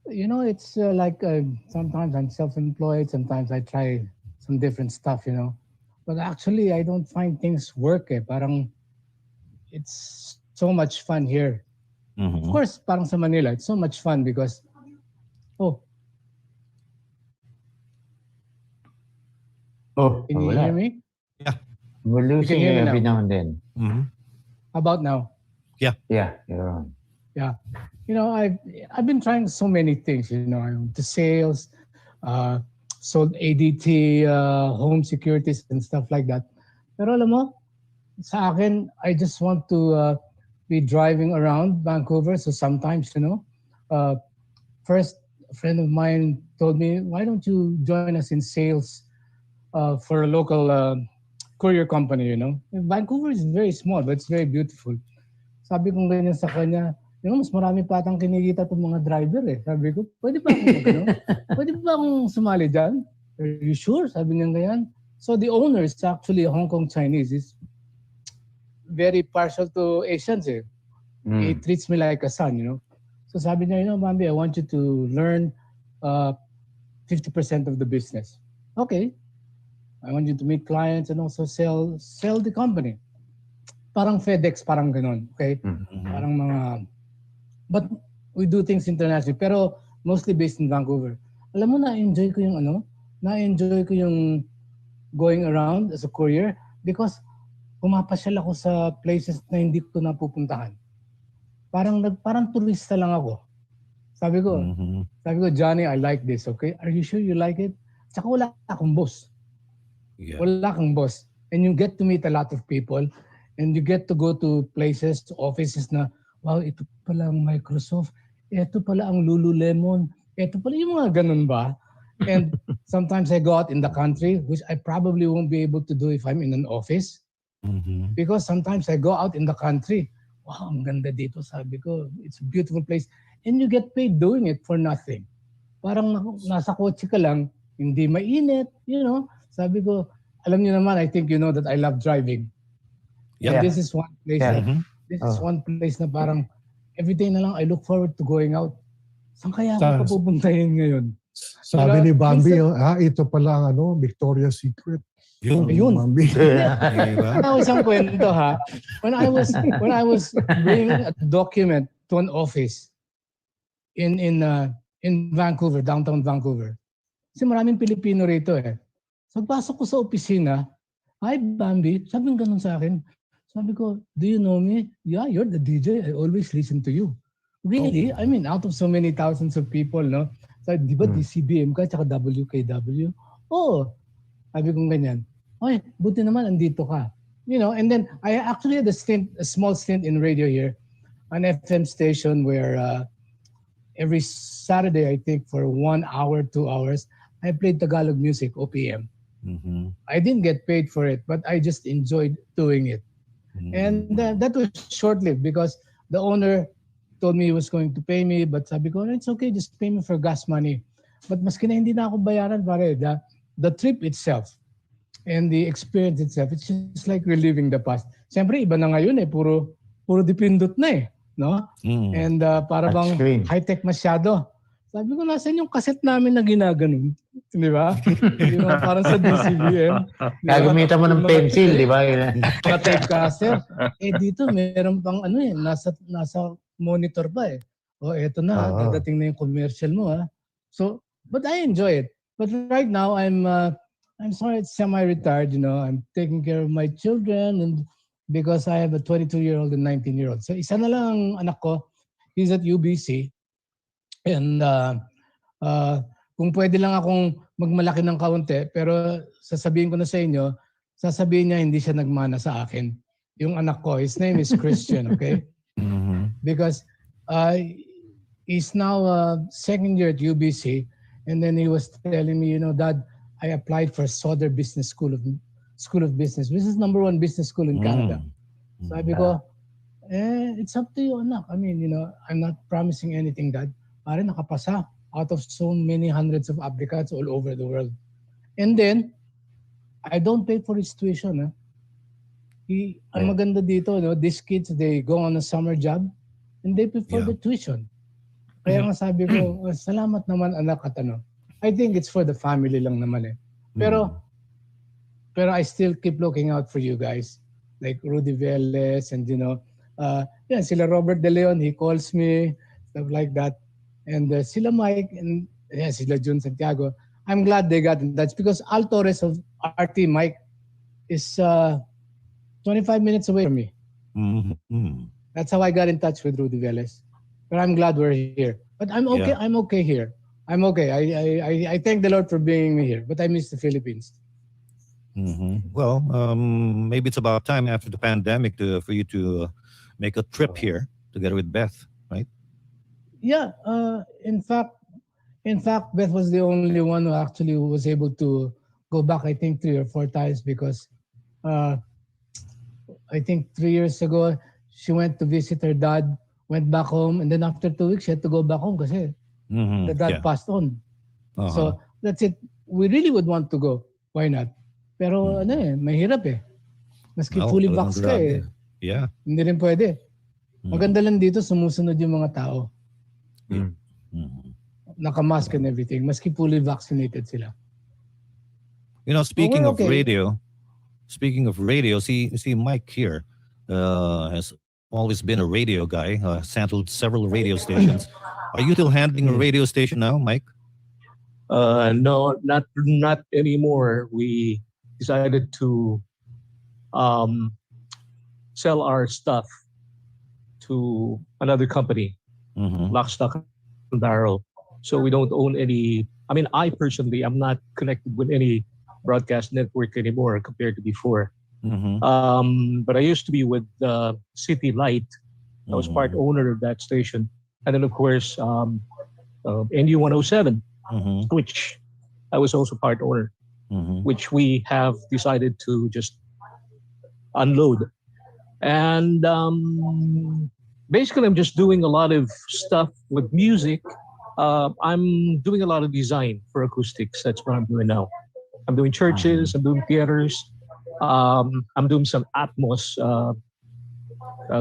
It's like sometimes I'm self-employed, sometimes I try some different stuff, But actually, I don't find things work. Parang it's so much fun here. Of course, parang sa Manila, it's so much fun because, can you hear me? Yeah. We're losing you every now and then. How about now? Yeah. Yeah, you're on. Yeah. I've been trying so many things, the sales, sold ADT, home securities and stuff like that. Pero alam mo, sa akin, I just want to be driving around Vancouver. So sometimes, first a friend of mine told me, why don't you join us in sales for a local courier company, Vancouver is very small, but it's very beautiful. Sabi ko ganyan sa kanya, mas marami pa atang kinikita itong mga driver eh. Sabi ko, pwede ba akong pwede ba akong sumali dyan? Are you sure? Sabi niya ganyan. So the owner is actually a Hong Kong Chinese. He's very partial to Asians eh. He treats me like a son, So sabi niya, Bambi, I want you to learn 50% of the business. Okay. I want you to meet clients and also sell the company. Parang FedEx, parang ganon. Okay? Parang mga... But we do things internationally. Pero mostly based in Vancouver. Alam mo, na-enjoy ko yung going around as a courier because pumapasyal ako sa places na hindi ko napupuntahan. Parang turista lang ako. Sabi ko, Johnny, I like this, okay? Are you sure you like it? Tsaka wala akong boss. Yeah. Wala kang boss. And you get to meet a lot of people and you get to go to places, to offices na, wow, ito pala ang Microsoft, ito pala ang Lululemon, ito pala yung mga ganun ba? And sometimes I go out in the country, which I probably won't be able to do if I'm in an office. Because sometimes I go out in the country, wow, ang ganda dito, sabi ko, it's a beautiful place. And you get paid doing it for nothing. Parang nasa kotse ka lang, hindi mainit, Sabi ko, alam niyo naman, I think you know that I love driving. Yeah. And this is one place is one place na parang every day na lang I look forward to going out. Saan kaya ako pupuntahin ngayon? Sabi ni Bambi, ito pala ang Victoria's Secret. Yun. Bambi. Isang kwento ha. When I was bringing a document to an office in Vancouver, downtown Vancouver. Kasi maraming Filipino rito eh. So pasok ko sa opisina, hi Bambi, sabi ganun sa akin. Sabi ko, do you know me? Yeah, you're the DJ. I always listen to you. Really? I mean, out of so many thousands of people, no? Sabi, di ba DZBM ka, tsaka WKW? Oo. Sabi kong ganyan. Oy, buti naman, andito ka. And then I actually had a small stint in radio here, an FM station where every Saturday, I think, for 1 hour, 2 hours, I played Tagalog music, OPM. I didn't get paid for it, but I just enjoyed doing it. And that was short-lived because the owner told me he was going to pay me, but sabi ko, it's okay, just pay me for gas money. But maski na hindi na ako bayaran, pare, the trip itself and the experience itself, it's just like reliving the past. Siyempre, iba na ngayon puro dipindot na no? And para bang high-tech masyado. Sabi ko, nasan yung cassette namin na ginaganon? Di ba? Parang sa DZBM. Gagamitan mo ng pencil, di ba? Mga typecaster. Dito, meron pang nasa monitor pa eto na, dadating na yung commercial mo So, but I enjoy it. But right now, I'm semi-retired, I'm taking care of my children and because I have a 22-year-old and 19-year-old. So, isa na lang ang anak ko. He's at UBC. And kung pwede lang akong magmalaki ng kaunti, pero sasabihin ko na sa inyo, sasabihin niya hindi siya nagmana sa akin. Yung anak ko, his name is Christian, okay? Because he's now second year at UBC, and then he was telling me, Dad, I applied for Soder Business School of Business. This is #1 business school in Canada. Sabi ko, it's up to you, anak. I mean, I'm not promising anything, Dad. Pare, nakapasa out of so many hundreds of applicants all over the world. And then, I don't pay for his tuition. Ang maganda dito, these kids, they go on a summer job and they pay for the tuition. Kaya nga sabi ko, salamat naman anak at I think it's for the family lang naman Pero I still keep looking out for you guys. Like Rudy Velez and sila Robert De Leon, he calls me, stuff like that. And sila Mike and sila Jun Santiago. I'm glad they got in touch because Al Torres of RT Mike is 25 minutes away from me. That's how I got in touch with Rudy Velez. But I'm glad we're here. But I'm okay. I'm okay here. I'm okay. I thank the Lord for bringing me here. But I miss the Philippines. Well, maybe it's about time after the pandemic for you to make a trip here together with Beth, right? Yeah. In fact, Beth was the only one who actually was able to go back, I think, 3 or 4 times because I think 3 years ago, she went to visit her dad went back home, and then after 2 weeks, she had to go back home kasi the dad passed on. So that's it. We really would want to go. Why not? Pero ano eh, mahirap eh. Maski fully vax ka eh. Yeah. Hindi rin pwede. Maganda lang dito, sumusunod yung mga tao. Naka-mask and everything. Maski fully vaccinated sila. You know, speaking of radio, see Mike here has always been a radio guy, handled several radio stations. Are you still handling a radio station now, Mike? No, not anymore. We decided to sell our stuff to another company, Lock, Stock, and Barrel. So we don't own any. I mean, I personally, I'm not connected with any broadcast network anymore compared to before. But I used to be with City Light. I was part owner of that station. And then, of course, NU 107, which I was also part owner, which we have decided to just unload. And basically, I'm just doing a lot of stuff with music. I'm doing a lot of design for acoustics. That's what I'm doing now. I'm doing churches, I'm doing theaters, I'm doing some Atmos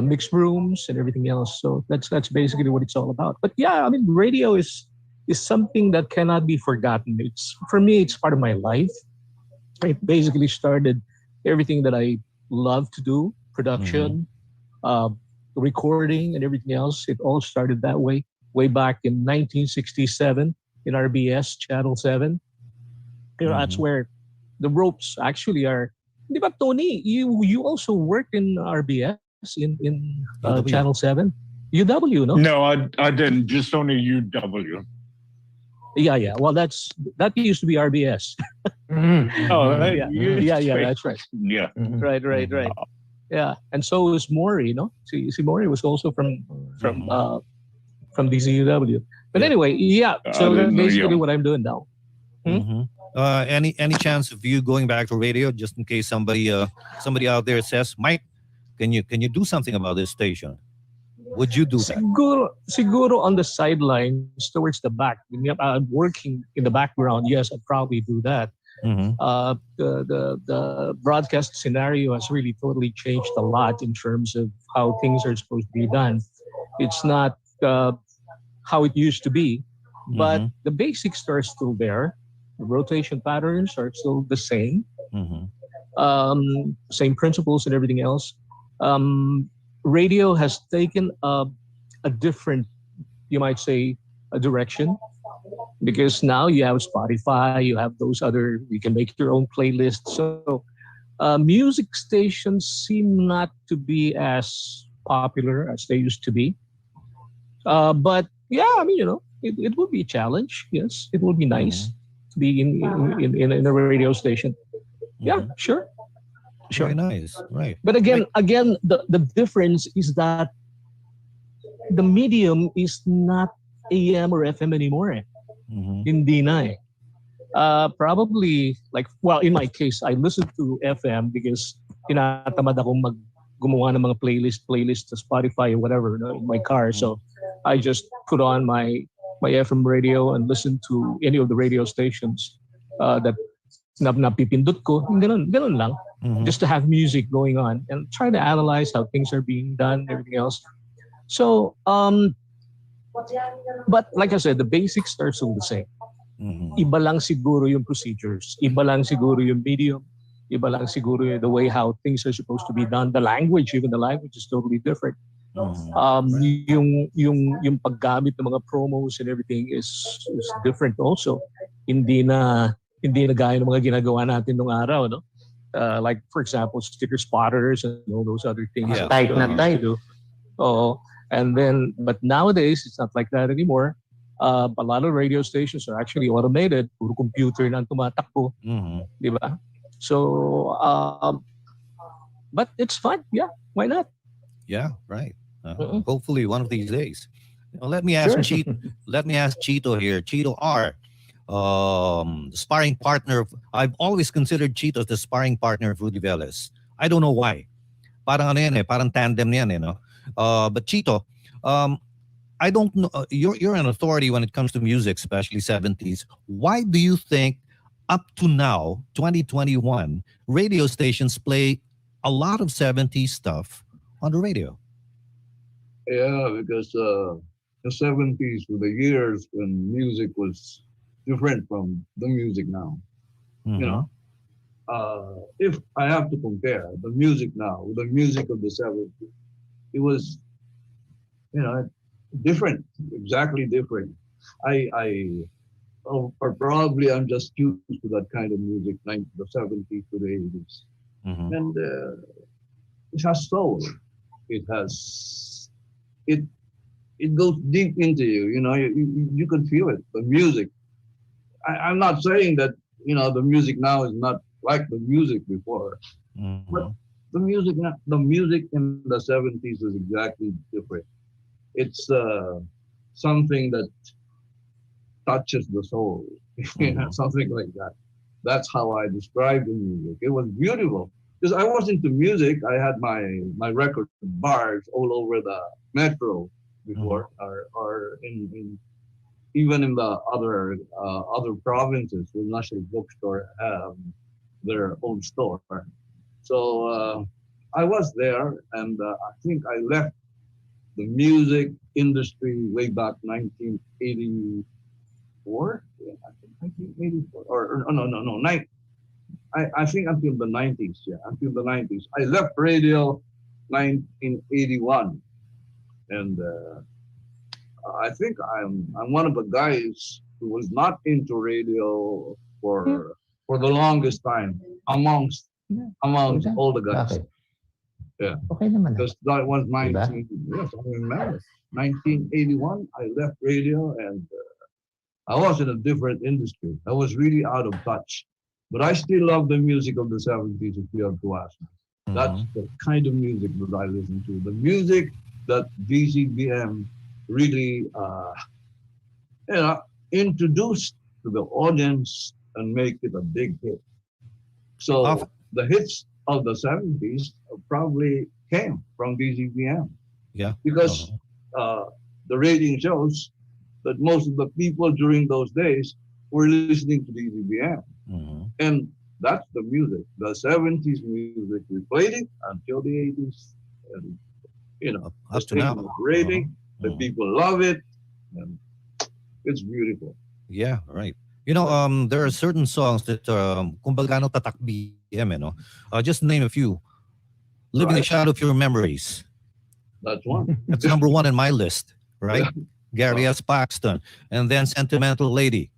mixed rooms and everything else. So that's basically what it's all about. But yeah, I mean, radio is something that cannot be forgotten. It's, for me, it's part of my life. It basically started everything that I love to do, production, recording and everything else. It all started that way back in 1967 in RBS Channel 7. You know, that's where the ropes actually are. Di ba, Tony, you also worked in RBS in Channel 7? UW, no? No, I didn't. Just only UW. Yeah. Well, that used to be RBS. Yeah, that's right. Yeah. Right. Yeah, and so was Maury, no? See, Maury was also from DZUW. But anyway, yeah. So that's basically what I'm doing now. Any chance of you going back to radio, just in case somebody out there says, Mike, can you do something about this station? Would you do that? Siguro on the sidelines towards the back. I'm working in the background. Yes, I'd probably do that. The broadcast scenario has really totally changed a lot in terms of how things are supposed to be done. It's not how it used to be, but the basics are still there. The rotation patterns are still the same. Same principles and everything else. Radio has taken a different, you might say, a direction, because now you have Spotify, you have those other, you can make your own playlists. So music stations seem not to be as popular as they used to be. But yeah, I mean, you know, it would be a challenge. Yes, it would be nice to be in a radio station. Yeah, sure. Very nice, right? But again, the difference is that the medium is not AM or FM anymore. Hindi na eh. Probably like, well, in my case, I listen to FM because tinatamad akong gumawa ng mga playlist to Spotify or whatever, no, in my car. So I just put on my FM radio and listen to any of the radio stations that napipindot ko. Ganun lang. Just to have music going on and try to analyze how things are being done and everything else. So, but like I said, the basics are still the same. Iba lang siguro yung procedures. Iba lang siguro yung medium. Iba lang siguro the way how things are supposed to be done. The language, even the language is totally different. Yung paggamit ng mga promos and everything is different also. Hindi na gaya ng mga ginagawa natin nung araw, no? Like, for example, sticker spotters and all those other things. Yeah. Tight na tight. And then, but nowadays, it's not like that anymore. A lot of radio stations are actually automated. Puro computer na tumatakbo. Di ba? So, but it's fun. Yeah, why not? Yeah, right. Hopefully one of these days. Now, let me ask Chito here. Chito R. Sparring partner. I've always considered Chito the sparring partner of Rudy Velez. I don't know why. Parang ano yan eh, parang tandem yan eh, no? But Chito, I don't know. You're an authority when it comes to music, especially 70s. Why do you think up to now, 2021, radio stations play a lot of 70s stuff on the radio? Yeah, because the 70s were the years when music was different from the music now. You know, if I have to compare the music now with the music of the 70s, it was, different, exactly different. Or probably I'm just used to that kind of music, like the 70s to the 80s. And it has soul. It has, it goes deep into you, you can feel it, the music. I'm not saying that, the music now is not like the music before, but the music in the 70s is exactly different. It's something that touches the soul, something like that. That's how I describe the music. It was beautiful because I was into music. I had my record bars all over the metro before, or in even in the other provinces, the National Bookstore have their own store. So I was there, and I think I left the music industry way back 1984. Yeah, I think 1984 or no. I think until the 90s. Yeah, until the 90s. I left radio 1981, and I think I'm one of the guys who was not into radio for the longest time amongst all the guys. Yeah. Okay naman. Because that was 1981. I left radio and I was in a different industry. I was really out of touch. But I still love the music of the 70s, if you have to ask me. That's the kind of music that I listen to. The music that DZBM really introduced to the audience and make it a big hit. So the hits of the 70s probably came from DZBM. Yeah. Because the rating shows that most of the people during those days were listening to DZBM. And that's the music. The 70s music, we played it until the 80s. And, up to now. Rating, the people love it. And it's beautiful. Yeah, right. There are certain songs that kumbaga tatak BM, just name a few. Living the Shadow of Your Memories. That's one. That's number one in my list, right? Gary S. Paxton. And then Sentimental Lady.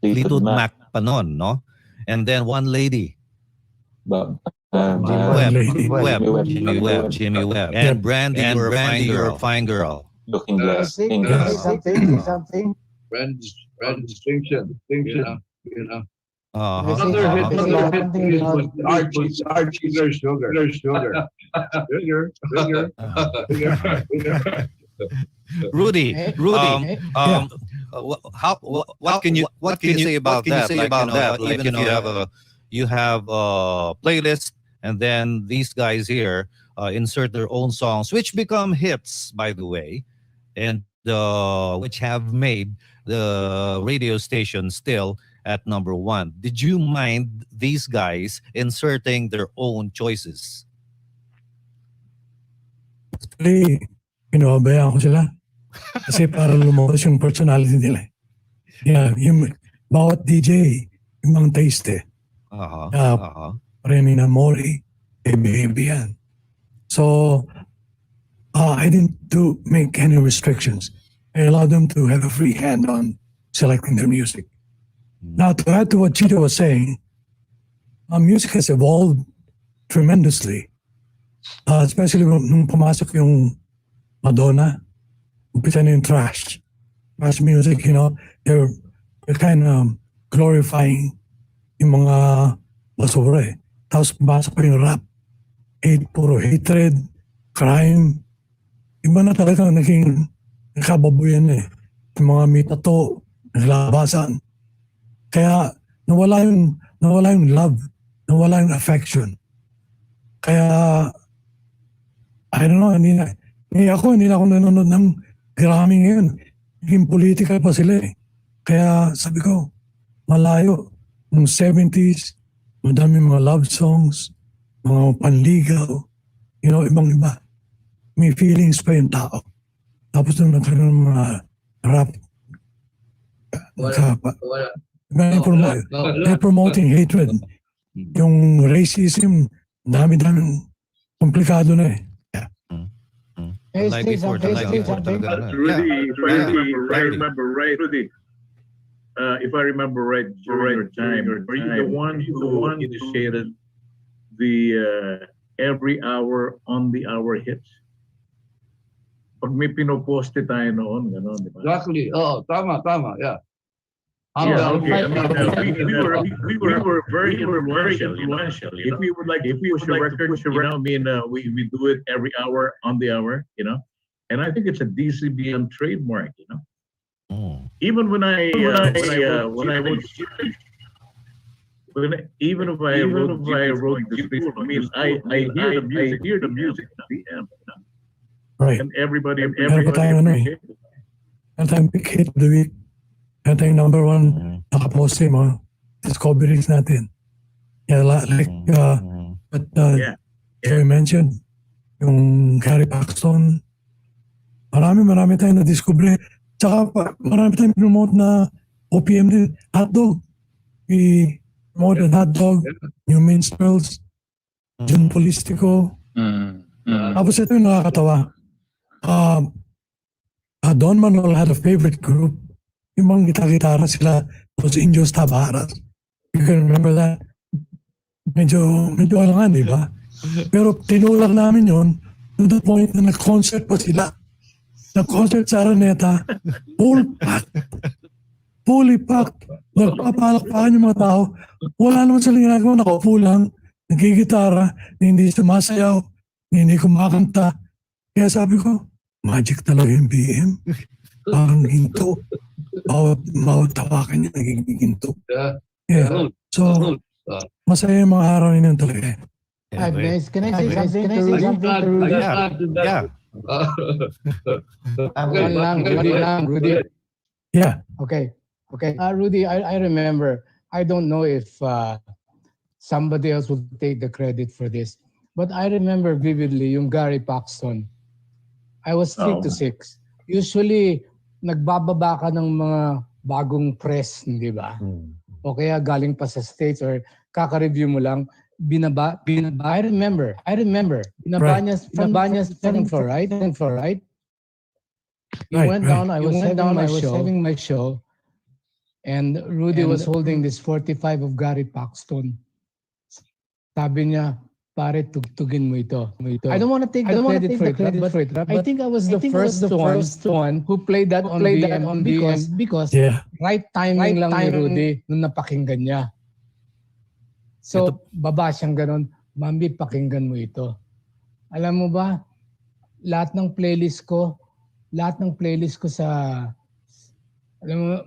Fleetwood Mac Panon, no? And then One Lady. Jimmy Webb. And Brandy, You're a Fine Girl. Looking Glass. Something. Friends, distinction. Another hit was Archie's Sugar. Rudy, what can you say about that? Even if you have a playlist, and then these guys here insert their own songs, which become hits, by the way, and which have made the radio station still at number one. Did you mind these guys inserting their own choices? Actually, pinababayaan ko sila. Kasi para lumabas yung personality nila. Yeah, yung bawat DJ, yung mga taste. Paremi na Mori, baby yan. So, I didn't make any restrictions. I allowed them to have a free hand on selecting their music. Now, to add to what Chito was saying, music has evolved tremendously. Especially nung pumasok yung Madonna, umpisa na yung trash music, they're kind of glorifying yung mga basura eh. Tapos pumasok pa yung rap, puro hatred, crime. Iba na talaga naging nakababuyan eh. Yung mga may tato, naglabasan. Kaya nawala yung love, nawala yung affection. Kaya I don't know, hindi na ako nanonood ng Grammy ngayon. Naging political pa sila eh. Kaya sabi ko, malayo. Noong 70s, madami mga love songs, mga panligaw, ibang iba. May feelings pa yung tao. Tapos nung nagkaroon ng mga rap, they're promoting hatred. Yung racism, dami-daming komplikado na eh. Like before, Rudy, if I remember right, Rudy, if I remember right, during your time, were you the one who initiated the every hour on the hour hits? Pag may pinoposte tayo noon, gano'n, di ba? Exactly. Tama, yeah. Yeah, okay. We were very influential. If we would like push a record, we do it every hour on the hour, And I think it's a DZBM trademark, Even when I wrote even if I wrote the script, I hear the music at the end. Right. And everybody appreciated it. Meron tayong pick hit of the week. Meron tayong number one nakaposte mga discoveries natin. Yeah, Joey mentioned, yung Gary Paxton, marami tayong na-discover. Tsaka marami tayong promote na OPM din. Hotdog. We promoted Hotdog, New Minstrels, Jun Polistico. Tapos ito yung nakakatawa. Don Manuel had a favorite group. Yung mga gitara sila, Los Indios Tabaras. You can remember that? Medyo alangan, di ba? Pero tinulak namin yun to the point na nag-concert pa sila. Nag-concert sa Araneta, fully packed. Nagpapalakpakan yung mga tao. Wala naman silang ginagawa, nakaupo lang, nagigitara, hindi sumasayaw, hindi kumakanta. Kaya sabi ko, magic talaga yung BM. Parang ginto. Bawat tawakan niya nagiging ginto. Yeah. So, masaya yung mga araw yun talaga. Hi, guys. Can I say something to Rudy? Yeah. Rudy. Yeah. Okay. Rudy, I remember. I don't know if somebody else would take the credit for this, but I remember vividly yung Gary Paxton. I was 3 to 6. Usually, nagbababa ka ng mga bagong press, di ba? O kaya galing pa sa States or kaka-review mo lang, binaba. I remember. Binaba niya second floor, right? He went down, I was having my show, and Rudy was holding this 45 of Gary Paxton. Sabi niya, pare, tugtugin mo ito. I don't want to take the credit for it, but I think I was the first one who played that on BM because right timing lang ni Rudy nung napakinggan niya. So, baba siyang ganun, Bambi, pakinggan mo ito. Alam mo ba, lahat ng playlist ko sa, alam mo,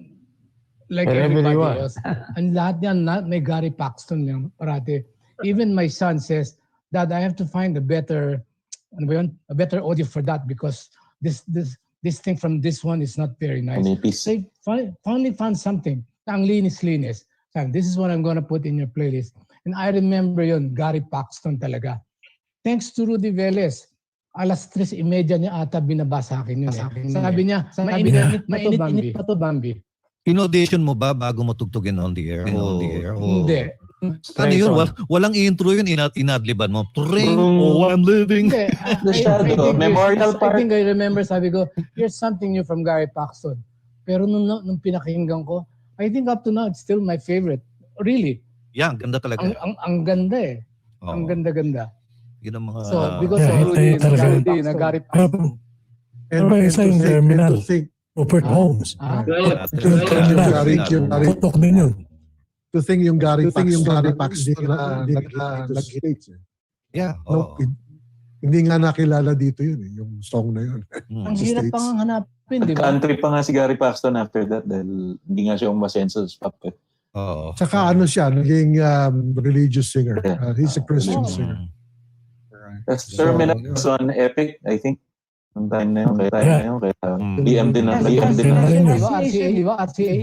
like everybody else, ang lahat yan, may Gary Paxton lang parati. Even my son says, Dad, I have to find a better audio for that because this thing from this one is not very nice. They finally found something. Ang linis. This is what I'm gonna put in your playlist. And I remember yun, Gary Paxton talaga. Thanks to Rudy Velez. 3:30 niya ata binaba sa akin yun. Sabi niya, mainit pa to, Bambi. In-audition mo ba bago mo tugtugin on the air? Hindi. Ano yun? Walang intro yun, inadliban mo. I'm living. The shadow, memorial part. I think I remember, sabi ko, here's something new from Gary Paxton. Pero nung pinakinggan ko, I think up to now, it's still my favorite. Really. Yeah, ang ganda talaga. Ang ganda eh. Ang ganda-ganda. Yun ang mga... So, because of Rudy, Gary Paxton. Pero isa yung terminal. Rupert Holmes. Putok din yun. To think yung Gary Paxton nag-States. Yeah. Hindi nga nakilala dito yun yung song na yun. Ang hirap pang hanapin, di ba? Country pa nga si Gary Paxton after that dahil hindi nga siya umasenso sa pop. Tsaka siya, naging religious singer. He's a Christian singer. That's Terminus on Epic, I think. Ang time na yun, Yeah. BM din na, Yes, BM din na. RCA, di ba? RCA?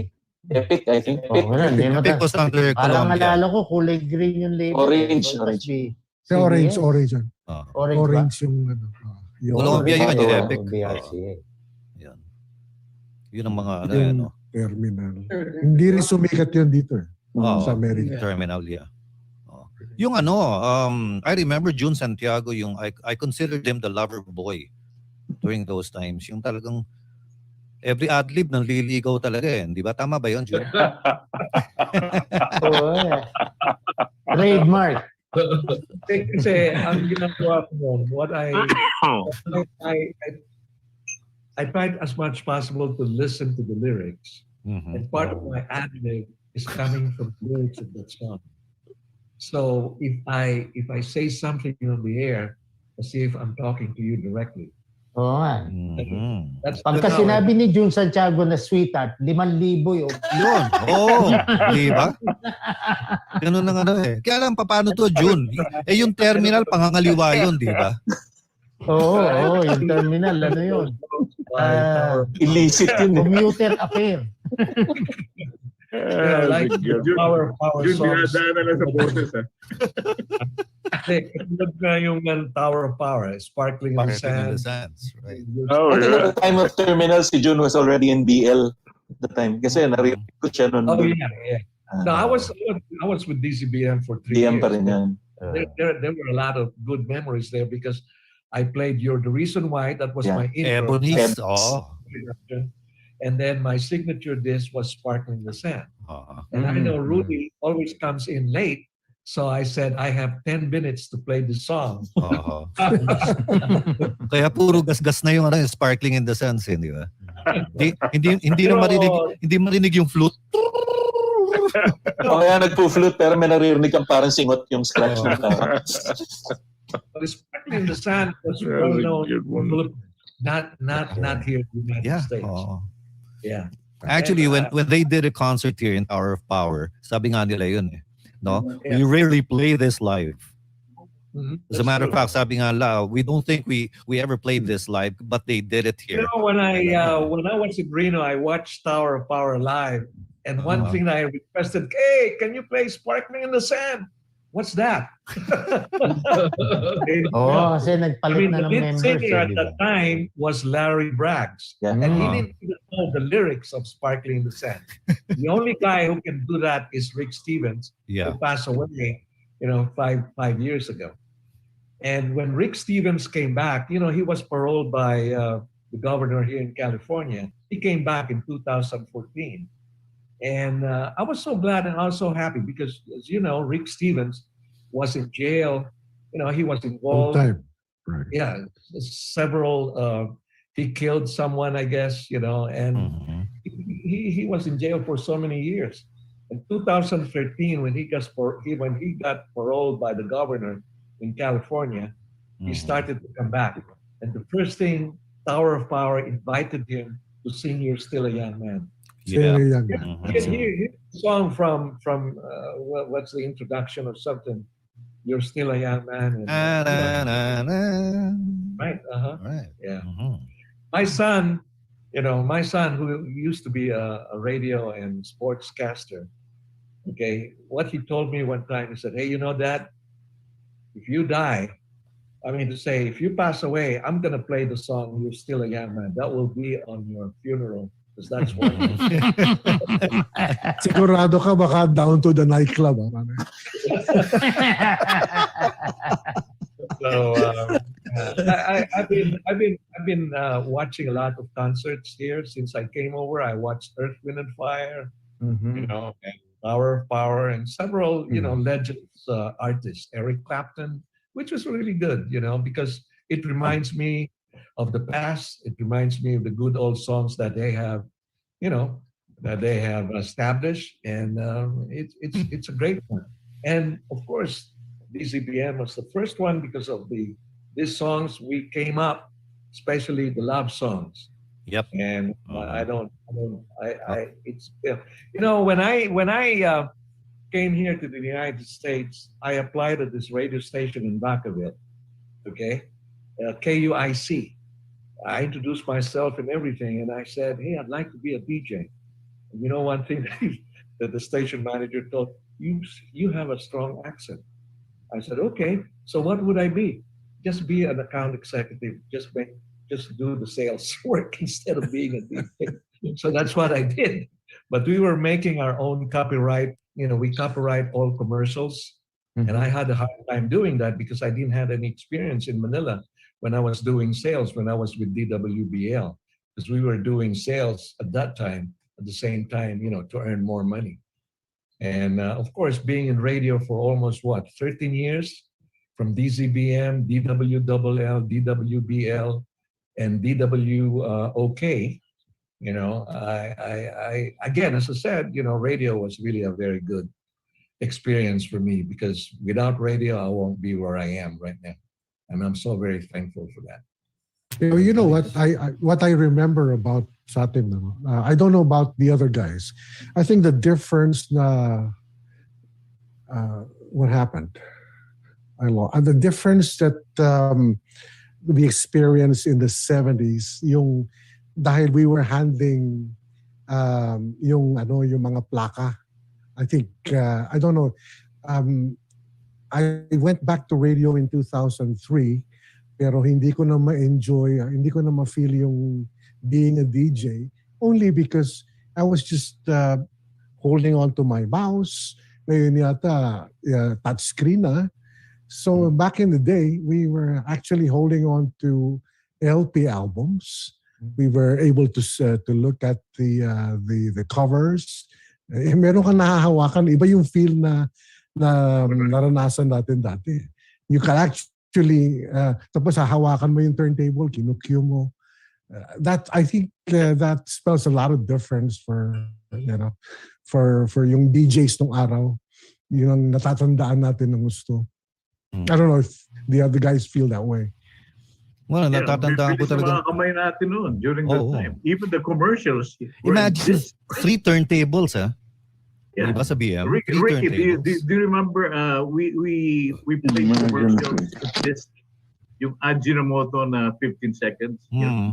Epic, I think. Oh, wala, hindi mo Epic was under Parang Colombia. alala ko, kulay green yung label. Orange, So, orange. Sa orange, orange. Orange yung ano. Yung Colombia yun, yung Oh, Epic. BRCA. Yan. Yun ang mga ano, yung ano. terminal. Hindi rin sumikat yun dito sa America. Terminal, yeah. Yung ano, I remember Jun Santiago, yung I considered him the lover boy during those times. Yung talagang every ad-lib nanliligaw talaga eh. Di ba? Tama ba yun, Jun? Trademark. Kasi ang ginagawa ko noon, I tried as much possible to listen to the lyrics. And part of my ad-lib is coming from the lyrics of that song. So if I say something on the air, I'll see if I'm talking to you directly. Oo nga. how Pagka sinabi ni Jun Santiago na sweetheart, 5,000 yun. Yun. Oo. Di ba? Ganun na ano eh. Kaya lang, paano to, Jun? Eh, yung terminal, pangangaliwa yun, di ba? Oo, yung terminal, ano yun? Illicit yun. Commuter affair. Like power Yun, songs. dinadaanan na sa boses. Katulad na yung Tower of Power, Sparkling in the Sands. Right. I think at the time of Terminal, si Jun was already in BL at the time. Kasi narinig ko siya nun. Oh, yeah. No, I was with DZBM for 3 DM years. pa rin yan. There were a lot of good memories there because I played You're the Reason Why. That was my intro. Ebony's, oh. And then my signature disc was Sparkling the Sand. And I know Rudy always comes in late. So I said, I have 10 minutes to play the song. Kaya puro gas-gas na yung ano, Sparkling in the Sands, di ba? Hindi marinig yung flute. O kaya nagpo-flute pero may naririnig kang parang singot yung scratch ng tao. But Sparkling in the Sand was well known. Not here in the United States. Yeah. Actually, when they did a concert here in Tower of Power, sabi nga nila yun eh. No? We rarely play this live. As a matter of fact, sabi nga la, we don't think we ever played this live, but they did it here. You know, when I was in Reno, I watched Tower of Power live, and one thing that I requested, hey, can you play Sparkling in the Sand? What's that? Kasi nagpalit na ng the lead members. singer at that time was Larry Braggs, and he didn't even know the lyrics of Sparkling in the Sand. The only guy who can do that is Rick Stevens, who passed away, 5 years ago. And when Rick Stevens came back, he was paroled by the governor here in California. He came back in 2014. And I was so glad and I was so happy because, as you know, Rick Stevens was in jail. He was involved. Right. Yeah, several. He killed someone, I guess. And he was in jail for so many years. In 2013, when he got paroled by the governor in California, he started to come back. And the first thing, Tower of Power invited him to sing "You're Still a Young Man." Yeah. Here's a song from what's the introduction or something? You're Still a Young Man. Right. Right. Yeah. My son, who used to be a radio and sportscaster. Okay, what he told me one time, he said, "Hey, Dad, if you die, if you pass away, I'm gonna play the song "You're Still a Young Man." That will be on your funeral." Because that's what sigurado ka baka down to the nightclub. So I've been watching a lot of concerts here since I came over. I watched Earth, Wind and Fire, and Tower of Power, and several legends artists. Eric Clapton, which was really good, because it reminds me of the past. It reminds me of the good old songs that they have, that they have established, and it's a great one. And of course, DZBM was the first one because of these songs we came up, especially the love songs. Yep. And it's when I came here to the United States, I applied at this radio station in Vacaville, okay, KUIC. I introduced myself and everything, and I said, "Hey, I'd like to be a DJ." And you know, one thing that the station manager thought, you have a strong accent. I said, "Okay, so what would I be? Just be an account executive. Just do the sales work instead of being a DJ." So that's what I did. But we were making our own copyright. You know, we copyright all commercials. And I had a hard time doing that because I didn't have any experience in Manila when I was doing sales, when I was with DWBL, because we were doing sales at that time, at the same time, you know, to earn more money. And of course, being in radio for almost 13 years, from DZBM, DWLL, DWBL, and DWOK, you know, I again, as I said, you know, radio was really a very good experience for me because without radio, I won't be where I am right now. And I'm so very thankful for that. You know what I remember about Satim, I don't know about the other guys. I think the difference what happened? The difference that we experienced in the 70s, yung dahil we were handling yung mga plaka. I think I don't know. I went back to radio in 2003, pero hindi ko na ma-enjoy, hindi ko na ma-feel yung being a DJ, only because I was just holding on to my mouse. Ngayon yata touch screen na. So back in the day, we were actually holding on to LP albums. We were able to look at the covers. Meron kang nahahawakan, iba yung feel na naranasan natin dati. You can actually, tapos hahawakan mo yung turntable, kinukyu mo. I think that spells a lot of difference for, you know, for yung DJs nung araw. Yun ang natatandaan natin ng gusto. I don't know if the other guys feel that way. Well, natatandaan ko talaga. Mga kamay natin noon during that time. Even the commercials. Imagine 3 turntables, huh? Yeah. Diba sa BM? Ricky, do you remember we played commercials with this, yung Ajinomoto na 15 seconds? Yeah.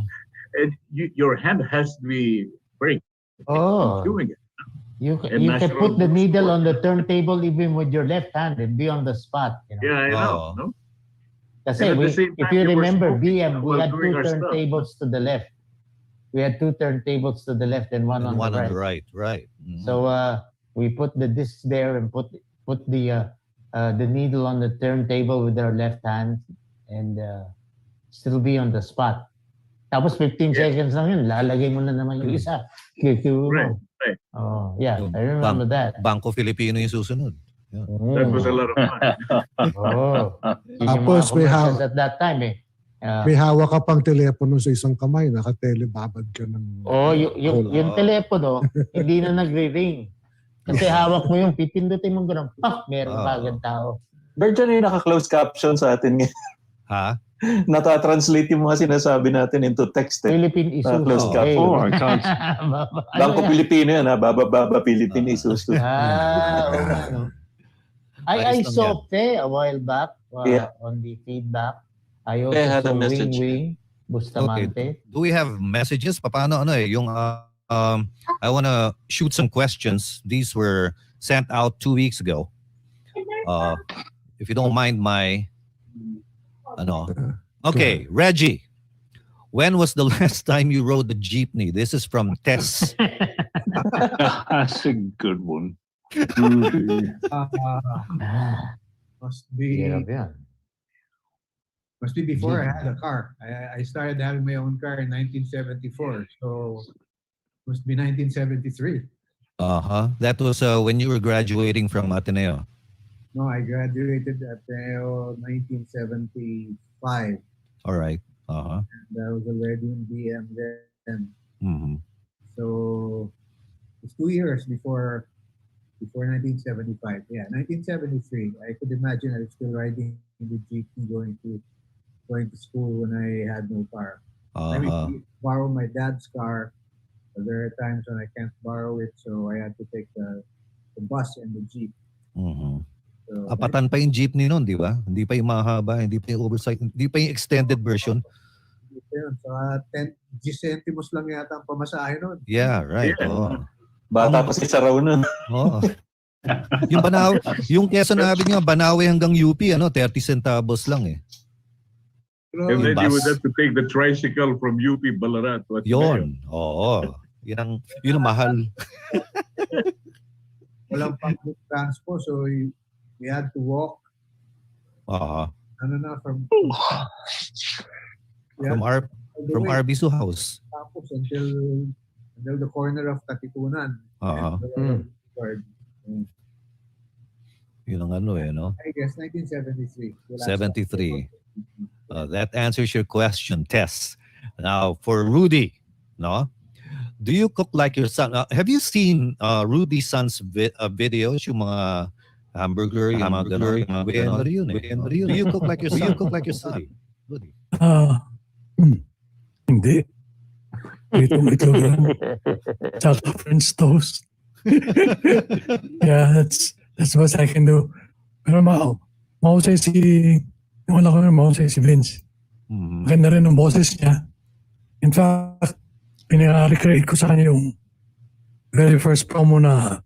And your hand has to be very doing it. You can put the needle on the turntable even with your left hand and be on the spot. You know? Yeah, I know. No? Kasi if you remember, BM, we had 2 turntables to the left. We had 2 turntables to the left and one on the right. Right. Mm-hmm. So we put the disc there and put the needle on the turntable with our left hand and still be on the spot. Tapos 15 seconds lang yun, lalagay mo na naman yung isa. Right. Oh, yeah, I remember that. Banco Filipino yung susunod. Yeah. That was a lot of fun. Tapos at that time may hawak ka pang telepono sa isang kamay, naka-telebabad ka ng... yung telepono, hindi na nagre-ring. Kasi hawak mo yung pipindutin mo gano'n, meron pa agad tao. Berjan yung naka-close caption sa atin ngayon. Ha? Nata-translate yung mga sinasabi natin into text. Philippine Isuzu. Close caption. Banco Filipino yan, ha? Baba Philippine Isuzu. I saw Pe a while back on the feedback. I also saw Wing Bustamante. Do we have messages? Paano yung I want to shoot some questions. These were sent out 2 weeks ago. If you don't mind my Okay, Reggie. When was the last time you rode the jeepney? This is from Tess. That's a good one. Must be before I had a car. I started having my own car in 1974, so must be 1973. That was when you were graduating from Ateneo. No, I graduated at Ateneo 1975. All right. And I was already in BM then. Mm-hmm. So it's 2 years before 1975. Yeah, 1973. I could imagine I was still riding in the jeepney going to school when I had no car. I mean, borrow my dad's car. But there are times when I can't borrow it, so I had to take the bus and the jeep. Mm-hmm. So, apatan pa yung jeepney noon, di ba? Hindi pa yung mahaba, hindi pa yung oversized, hindi pa yung extended version. Yun, saka 10 centimos lang yata ang pamasahe nun. Yeah, right. Yeah. Oo. Bata pa si Saraw nun. Oo. Yung yung Quezon Avenue nga, Banawe hanggang UP, 30 centavos lang eh. And then you Bus. would have to take the tricycle from UP Ballarat. Yon. Oo. Yun ang mahal. Walang public transport, so we had to walk. Oo. From From Arbizu House. Tapos until the corner of Katipunan. Oo. Yun ang no? I guess 1973. 73. That answers your question, Tess. Now, for Rudy, no? Do you cook like your son? Have you seen Rudy's son's videos, yung mga hamburger, yung mga gano'n? Do you cook like your son? Do you cook like your son? Rudy? Hindi. Ito lang. Tsaka French toast. Yeah, that's what I can do. Pero mahusay si Vince. Maganda rin ang boses niya. In fact, pinaka-recreate ko sa kanya yung very first promo na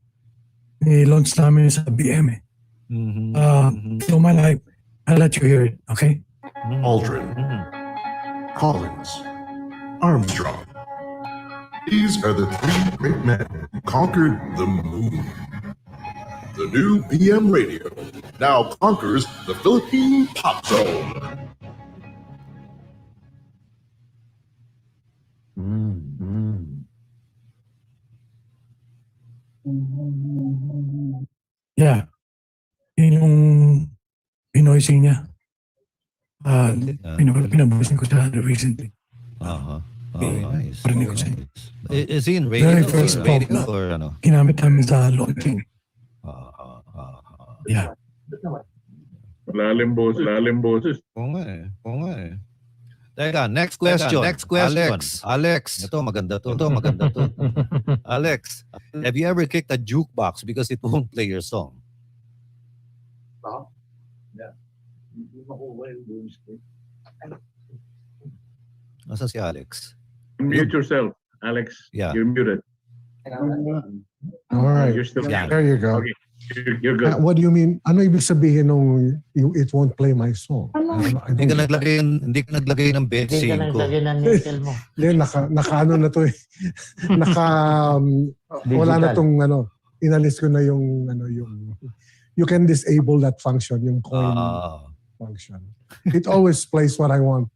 ni-launch namin sa BM. So my life, I'll let you hear it, okay? Aldrin, Collins, Armstrong. These are the three great men who conquered the moon. The new BM Radio now conquers the Philippine pop zone. Yeah. Yun yung pinoising niya. Pinabusin ko sa recently. Nice. Parinig ko siya. Is he in radio? Very first pop na ginamit namin sa launching. Yeah. Lalim boses. Oo nga eh. Teka, next question. Alex. Ito, maganda to. Alex, have you ever kicked a jukebox because it won't play your song? Yeah. Nasaan si Alex? Mute yourself, Alex. Yeah. You're muted. All right. You're still There you go. Okay. You're good. What do you mean? Ano ibig sabihin nung it won't play my song? Hindi ka naglagay ng bed Hindi ka scene ko. naglagay ng nickel mo. Hindi, naka na to eh. Wala na tong inalis ko na yung you can disable that function, yung coin function. It always plays what I want.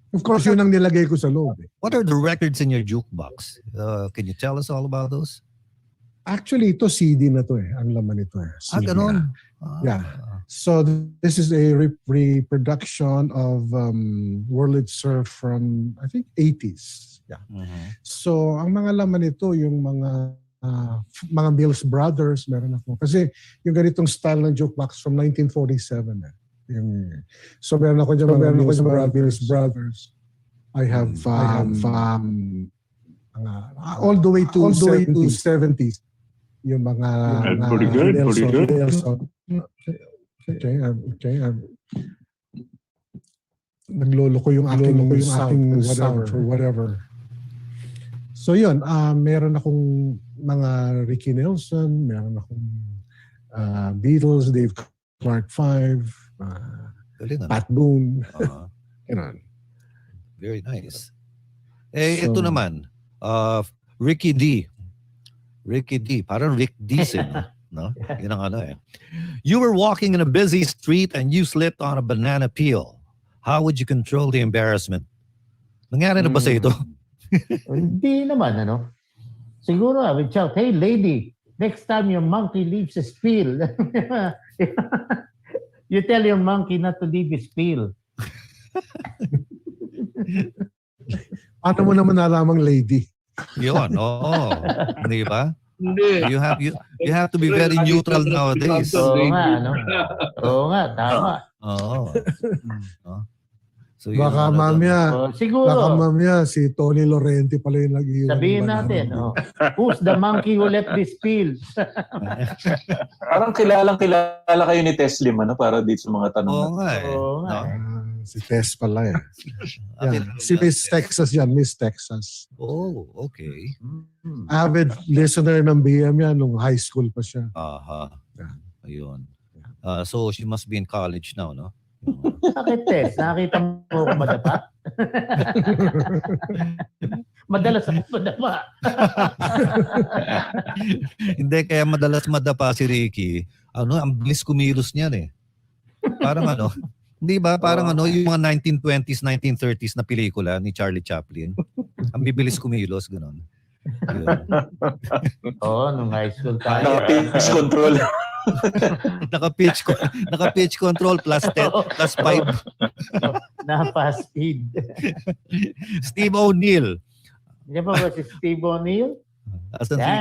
Of course, yun ang nilagay ko sa loob. What are the records in your jukebox? Can you tell us all about those? Actually, ito CD na to eh. Ang laman nito eh. CD Ganon. Yeah. So this is a reproduction of World Surf from, I think, 80s. Yeah. So ang mga laman nito, yung mga Mills Brothers, meron ako. Kasi yung ganitong style ng jukebox from 1947 eh. So meron ako dyan mga Mills Brothers. I have all the way to 70s. Yung mga pretty good. Naglolo ko yung aking sound or whatever. So yun, meron akong mga Ricky Nelson, meron akong Beatles, Dave Clark 5, Pat Boone. Very nice. Ito naman, Ricky D, parang Rick Dizon, no? Yun ang eh. You were walking in a busy street and you slipped on a banana peel. How would you control the embarrassment? Nangyari na ba sa ito? Hindi naman, Siguro, I would shout, hey lady, next time your monkey leaves a spill. You tell your monkey not to leave his spill. Paano mo naman nalamang lady? Yun, oo. Hindi ba? You have to be very neutral nowadays. Oo nga, Oo nga, tama. Oo. So, baka mamaya, si Tony Llorente pala yung nag-iwan. Sabihin natin, who's the monkey who left this field? Parang kilala kayo ni Teslim, para dito sa mga tanong. Oo nga eh. Oo nga. Si Tess pala eh. Okay. Yeah. Si Miss Texas yan, Miss Texas. Oh, okay. Avid listener ng BM yan nung high school pa siya. Aha. Ayun. So she must be in college now, no? Bakit, Tess? Nakita mo ako madapa? Madalas ako madapa. Hindi, kaya madalas madapa si Ricky. Ang bilis kumilos niyan eh. Parang hindi ba? Parang yung mga 1920s, 1930s na pelikula ni Charlie Chaplin. Ang bibilis kumilos, gano'n. Oo, nung high school tayo. Pitch control. Naka-pitch control plus 10, plus 5. Na-fast speed. Steve O'Neil. Hindi ba si Steve O'Neil?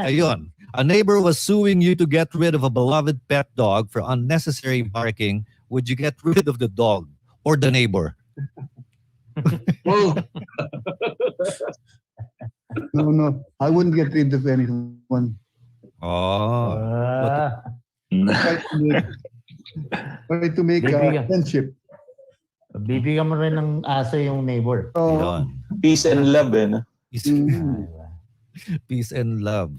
Ayun. A neighbor was suing you to get rid of a beloved pet dog for unnecessary barking. Would you get rid of the dog or the neighbor? No. I wouldn't get rid of anyone. Oh. Try to make a friendship. Bibigyan mo rin ng aso yung neighbor. Peace and love, eh. Peace and love.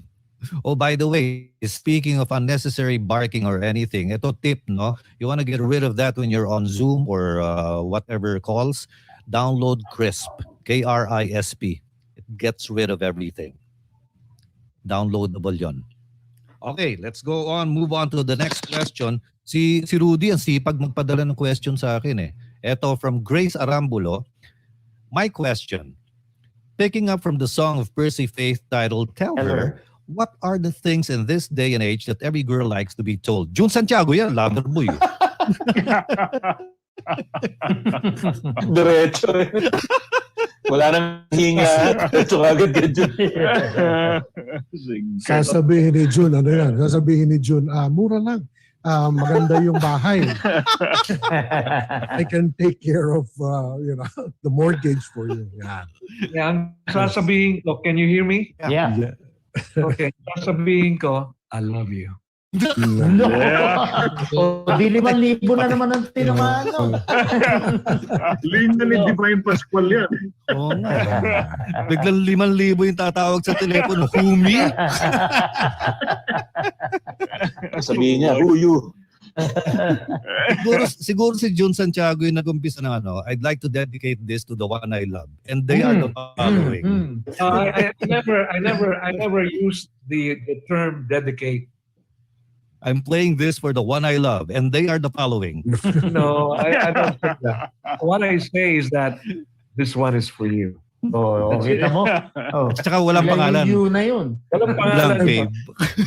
Oh, by the way, speaking of unnecessary barking or anything, ito tip, no? You want to get rid of that when you're on Zoom or whatever calls, download Crisp, KRISP. It gets rid of everything. Downloadable yon. Okay, let's go on. Move on to the next question. Si Rudy, ang sipag magpadala ng question sa akin eh. Ito from Grace Arambulo. My question, picking up from the song of Percy Faith titled Tell Her, what are the things in this day and age that every girl likes to be told? Jun Santiago yan, lover boy. Diretso eh. Wala nang hinga. Ito agad Jun. Sasabihin ni Jun, Sasabihin ni Jun, mura lang. Maganda yung bahay. I can take care of the mortgage for you. Yeah, ang sasabihin ko, can you hear me? Yeah. Okay, sasabihin ko, I love you. No. Di 5,000 na naman ang tinamaan. Linya ni Divine Pascual yan. Oo nga. Biglang 5,000 yung tatawag sa telepono. Humi? Sabihin niya, who you? siguro si Jun Santiago yung nag-umpisa na I'd like to dedicate this to the one I love. And they are the following. I never used the term dedicate. I'm playing this for the one I love, and they are the following. No, I don't think that. What I say is that this one is for you. Kita mo? Tsaka walang pangalan. You na yun. Walang pangalan.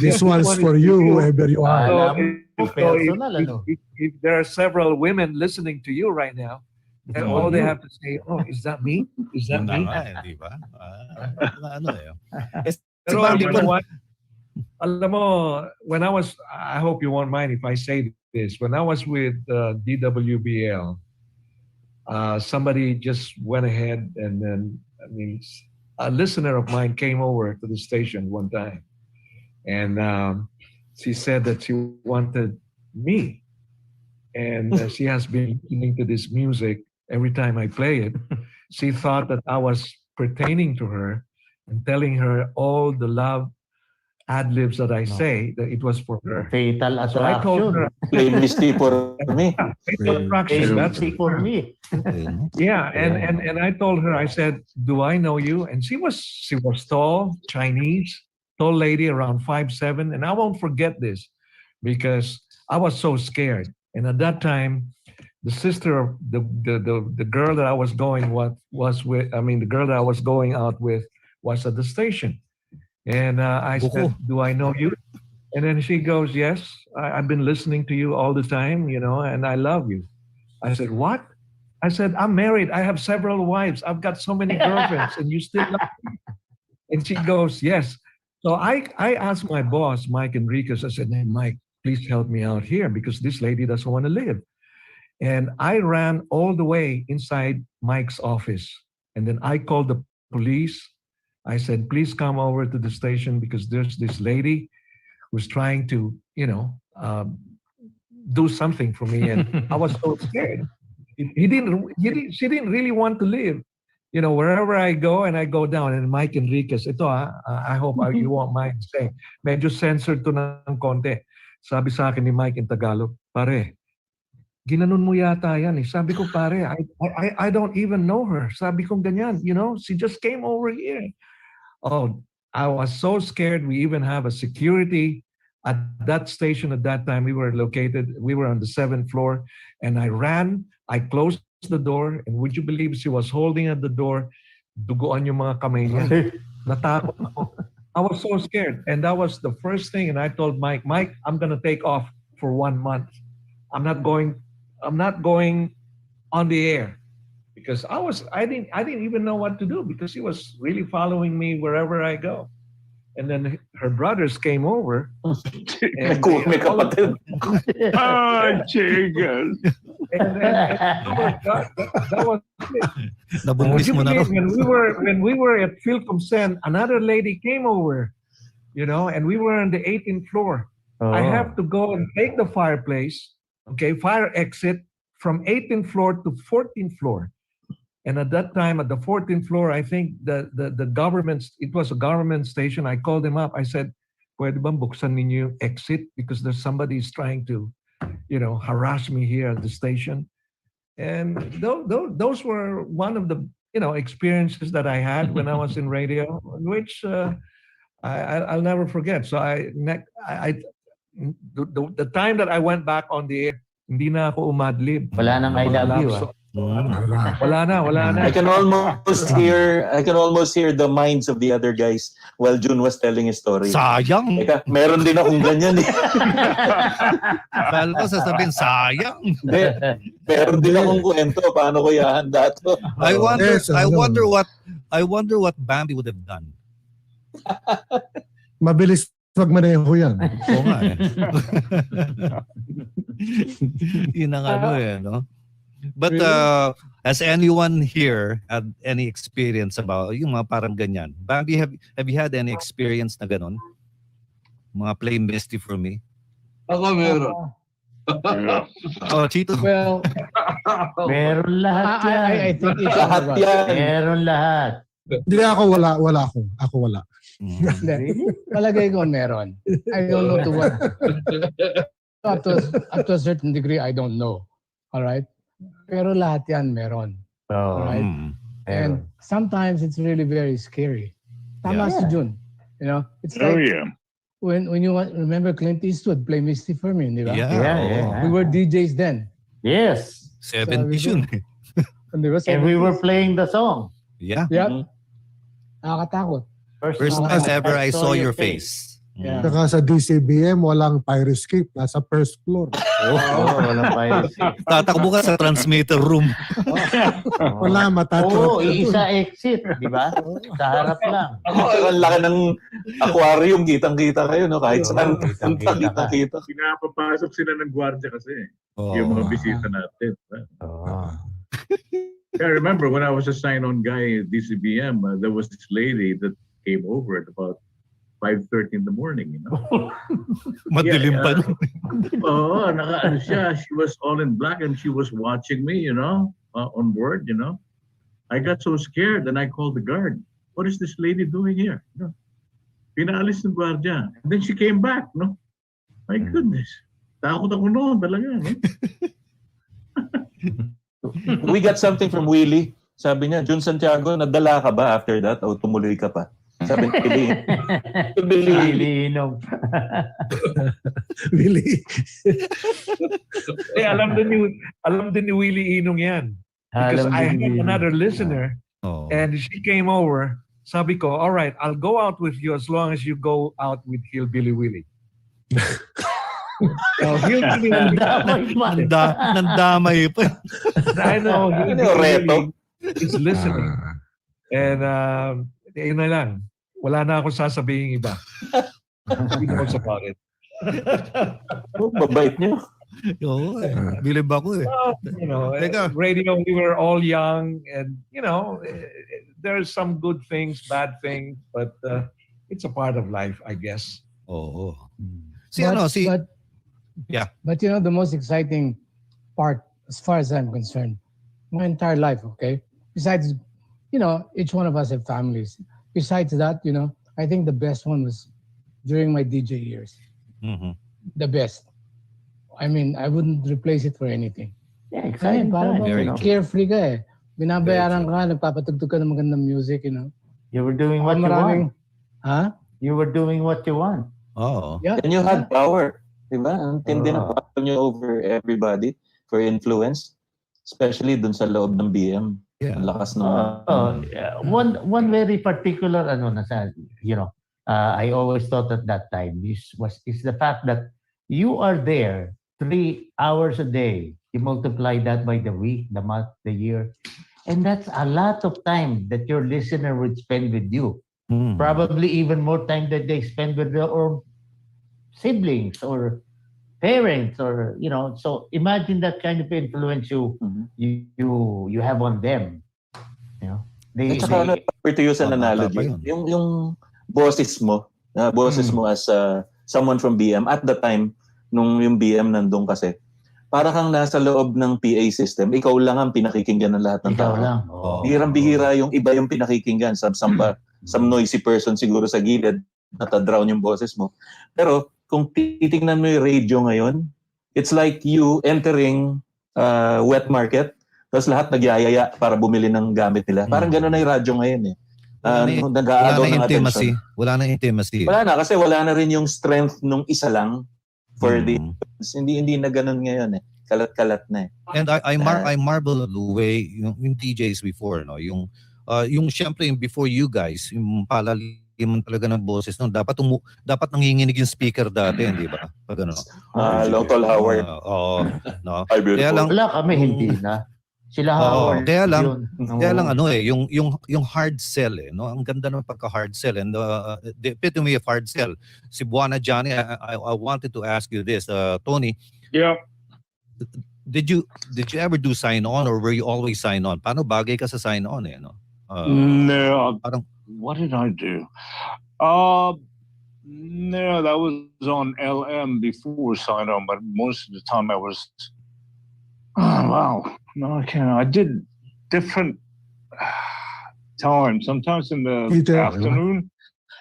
This one's for you, whoever you are. If there are several women listening to you right now, and all they have to say, is that me? Is that me? Di ba? Pero you know what? Alam mo, when I hope you won't mind if I say this, when I was with DWBL, somebody just went ahead and then, a listener of mine came over to the station one time, and she said that she wanted me, and she has been listening to this music every time I play it. She thought that I was pertaining to her and telling her all the love ad-libs that I say, that it was for her. Fatal attraction. So I told her, play Misty for me. Fatal attraction. That's for me. Yeah, and I told her, I said, do I know you? And she was tall, Chinese, tall lady, around 5'7", and I won't forget this because I was so scared. And at that time, the sister of the girl that I was going the girl that I was going out with was at the station. And I said, do I know you? And then she goes, yes, I've been listening to you all the time, and I love you. I said, what? I said, I'm married. I have several wives. I've got so many girlfriends, and you still love me. And she goes, yes. So I asked my boss, Mike Enriquez, I said, hey, Mike, please help me out here because this lady doesn't want to live. And I ran all the way inside Mike's office. And then I called the police. I said, please come over to the station because there's this lady who's trying to, do something for me. And I was so scared. She didn't really want to live. You know, wherever I go and I go down, and Mike Enriquez, ito I hope you won't mind saying, medyo censored to ng konti. Sabi sa akin ni Mike in Tagalog, pare, ginanon mo yata yan eh. Sabi ko, pare, I don't even know her. Sabi ko ganyan, you know, she just came over here. Oh, I was so scared. We even have a security at that station at that time. We were on the 7th floor, and I ran, I closed the door, and would you believe she was holding at the door, duguan yung mga kamay niya. Natakot ako. I was so scared, and that was the first thing, and I told Mike, I'm gonna take off for 1 month. I'm not going on the air, because I didn't even know what to do, because she was really following me wherever I go. And then her brothers came over. And may kapatid. Chicken. That was it. When we were at Philcomsen, another lady came over, you know, and we were on the 18th floor. I have to go and take the fireplace, fire exit from 18th floor to 14th floor. And at that time, at the 14th floor, I think the government, it was a government station. I called them up. I said, pwede bang buksan ninyo yung exit? Because there's somebody's trying to, you know, harass me here at the station. And those were one of the, you know, experiences that I had when I was in radio, which I'll never forget. So the time that I went back on the air, hindi na ako umadlib. Wala nang I love you. Wala na. I can almost hear the minds of the other guys while Jun was telling his story. Sayang. Teka, meron din akong ganyan eh. Akala ko sasabihin, sayang. Meron din akong kwento. Paano ko ihahanda to? I wonder what Bambi would have done. Mabilis magmaneho yan. Oo nga eh. Yun ang ano eh, no? But has anyone here had any experience about yung mga parang ganyan? Bambi, have you had any experience na ganon? Mga play Misty for me? Ako meron. Oh, Chito. Well, meron lahat yan. I think it's lahat yan. Meron lahat. Hindi ako wala ako. Ako wala. Palagay ko meron. I don't know to what. Up to a certain degree, I don't know. All right? Pero lahat yan meron. Right? And sometimes it's really very scary. Tama si Jun. You know, it's like when you remember Clint Eastwood play Misty for me, di ba? Yeah. We were DJs then. Yes. 70s yun. And we were playing the song. Yeah. Yep. Nakakatakot. First time ever I saw your face. Yeah. Saka sa DZBM, walang fire escape. Nasa first floor. Walang fire escape. Tatakbo ka sa transmitter room. Wala, matatrap. Isa exit, di ba? Sa harap lang. Ang laki ng aquarium, kitang-kita kayo, no? Kahit saan, kitang-kita. Pinapapasok sila ng gwardiya kasi. Yung mga bisita natin. I remember when I was a sign-on guy at DZBM, there was this lady that came over at about 5:30 in the morning, you know. Madilim pa. Naka-ano siya. She was all in black and she was watching me, you know, on board, you know. I got so scared and I called the guard. What is this lady doing here? You know, pinaalis ng gwardiya. And then she came back, no. My goodness. Takot ako noon talaga, no. We got something from Willie. Sabi niya, Jun Santiago, nadala ka ba after that o tumuloy ka pa? Sabi niya, Willie inom. Willie. Alam din ni Willie Inong yan. Because I had another listener and she came over. Sabi ko, all right, I'll go out with you as long as you go out with Hillbilly Willie. Hillbilly Willie. Nandamay pa. I know Hillbilly Willie is listening. And yun na lang. Wala na akong sasabihin iba. He knows about it. Mabait niyo. Oo, bilib ako eh. You know, radio, we were all young and, you know, there's some good things, bad things, but it's a part of life, I guess. Oo. But you know, the most exciting part, as far as I'm concerned, my entire life, okay? Besides, each one of us have families. Besides that, I think the best one was during my DJ years. The best. I mean, I wouldn't replace it for anything. Yeah, exciting Parang time. carefree ka eh. Binabayaran ka, nagpapatugtog ka ng magandang music, You were doing what you want. Huh? You were doing what you want. Oh. Yeah. And you had power. Diba? Ang tindi ng power nyo over everybody for influence. Especially dun sa loob ng BM. Yeah. Ang lakas ng... One very particular, I always thought at that time is the fact that you are there 3 hours a day. You multiply that by the week, the month, the year. And that's a lot of time that your listener would spend with you. Probably even more time that they spend with their own siblings or parents or, so imagine that kind of influence you have on them. At saka, to use an analogy, yung bosses mo as someone from BM, at the time, nung yung BM nandun kasi, para kang nasa loob ng PA system, ikaw lang ang pinakikinggan ng lahat ng tao. Bihirang-bihira yung iba yung pinakikinggan. Some noisy person siguro sa gilid, natadrown yung boses mo. Pero kung titignan mo yung radio ngayon, it's like you entering wet market, tapos lahat nagyayaya para bumili ng gamit nila. Parang gano'n na yung radyo ngayon eh. Nag-aagaw ng attention. Wala na intimacy. Wala na kasi wala na rin yung strength nung isa lang for the hindi na gano'n ngayon eh. Kalat-kalat na eh. And I marvel at the way yung DJs before, no, yung syempre yung before you guys, yung palaliman talaga ng boses, no, dapat nanginginig yung speaker dati, di ba? Pag ano. Local Howard. No. Kaya lang wala kami hindi na. Sila Howard. Kaya lang yung hard sell eh, no? Ang ganda ng pagka-hard sell, and the epitome of hard sell. Si Bwana Johnny, I wanted to ask you this, Tony. Yeah. Did you ever do sign on, or were you always sign on? Paano bagay ka sa sign on eh, no? No. What did I do? No, that was on LM before sign on, but most of the time I was. Oh, wow. No, I can't. I did different times. Sometimes in the afternoon,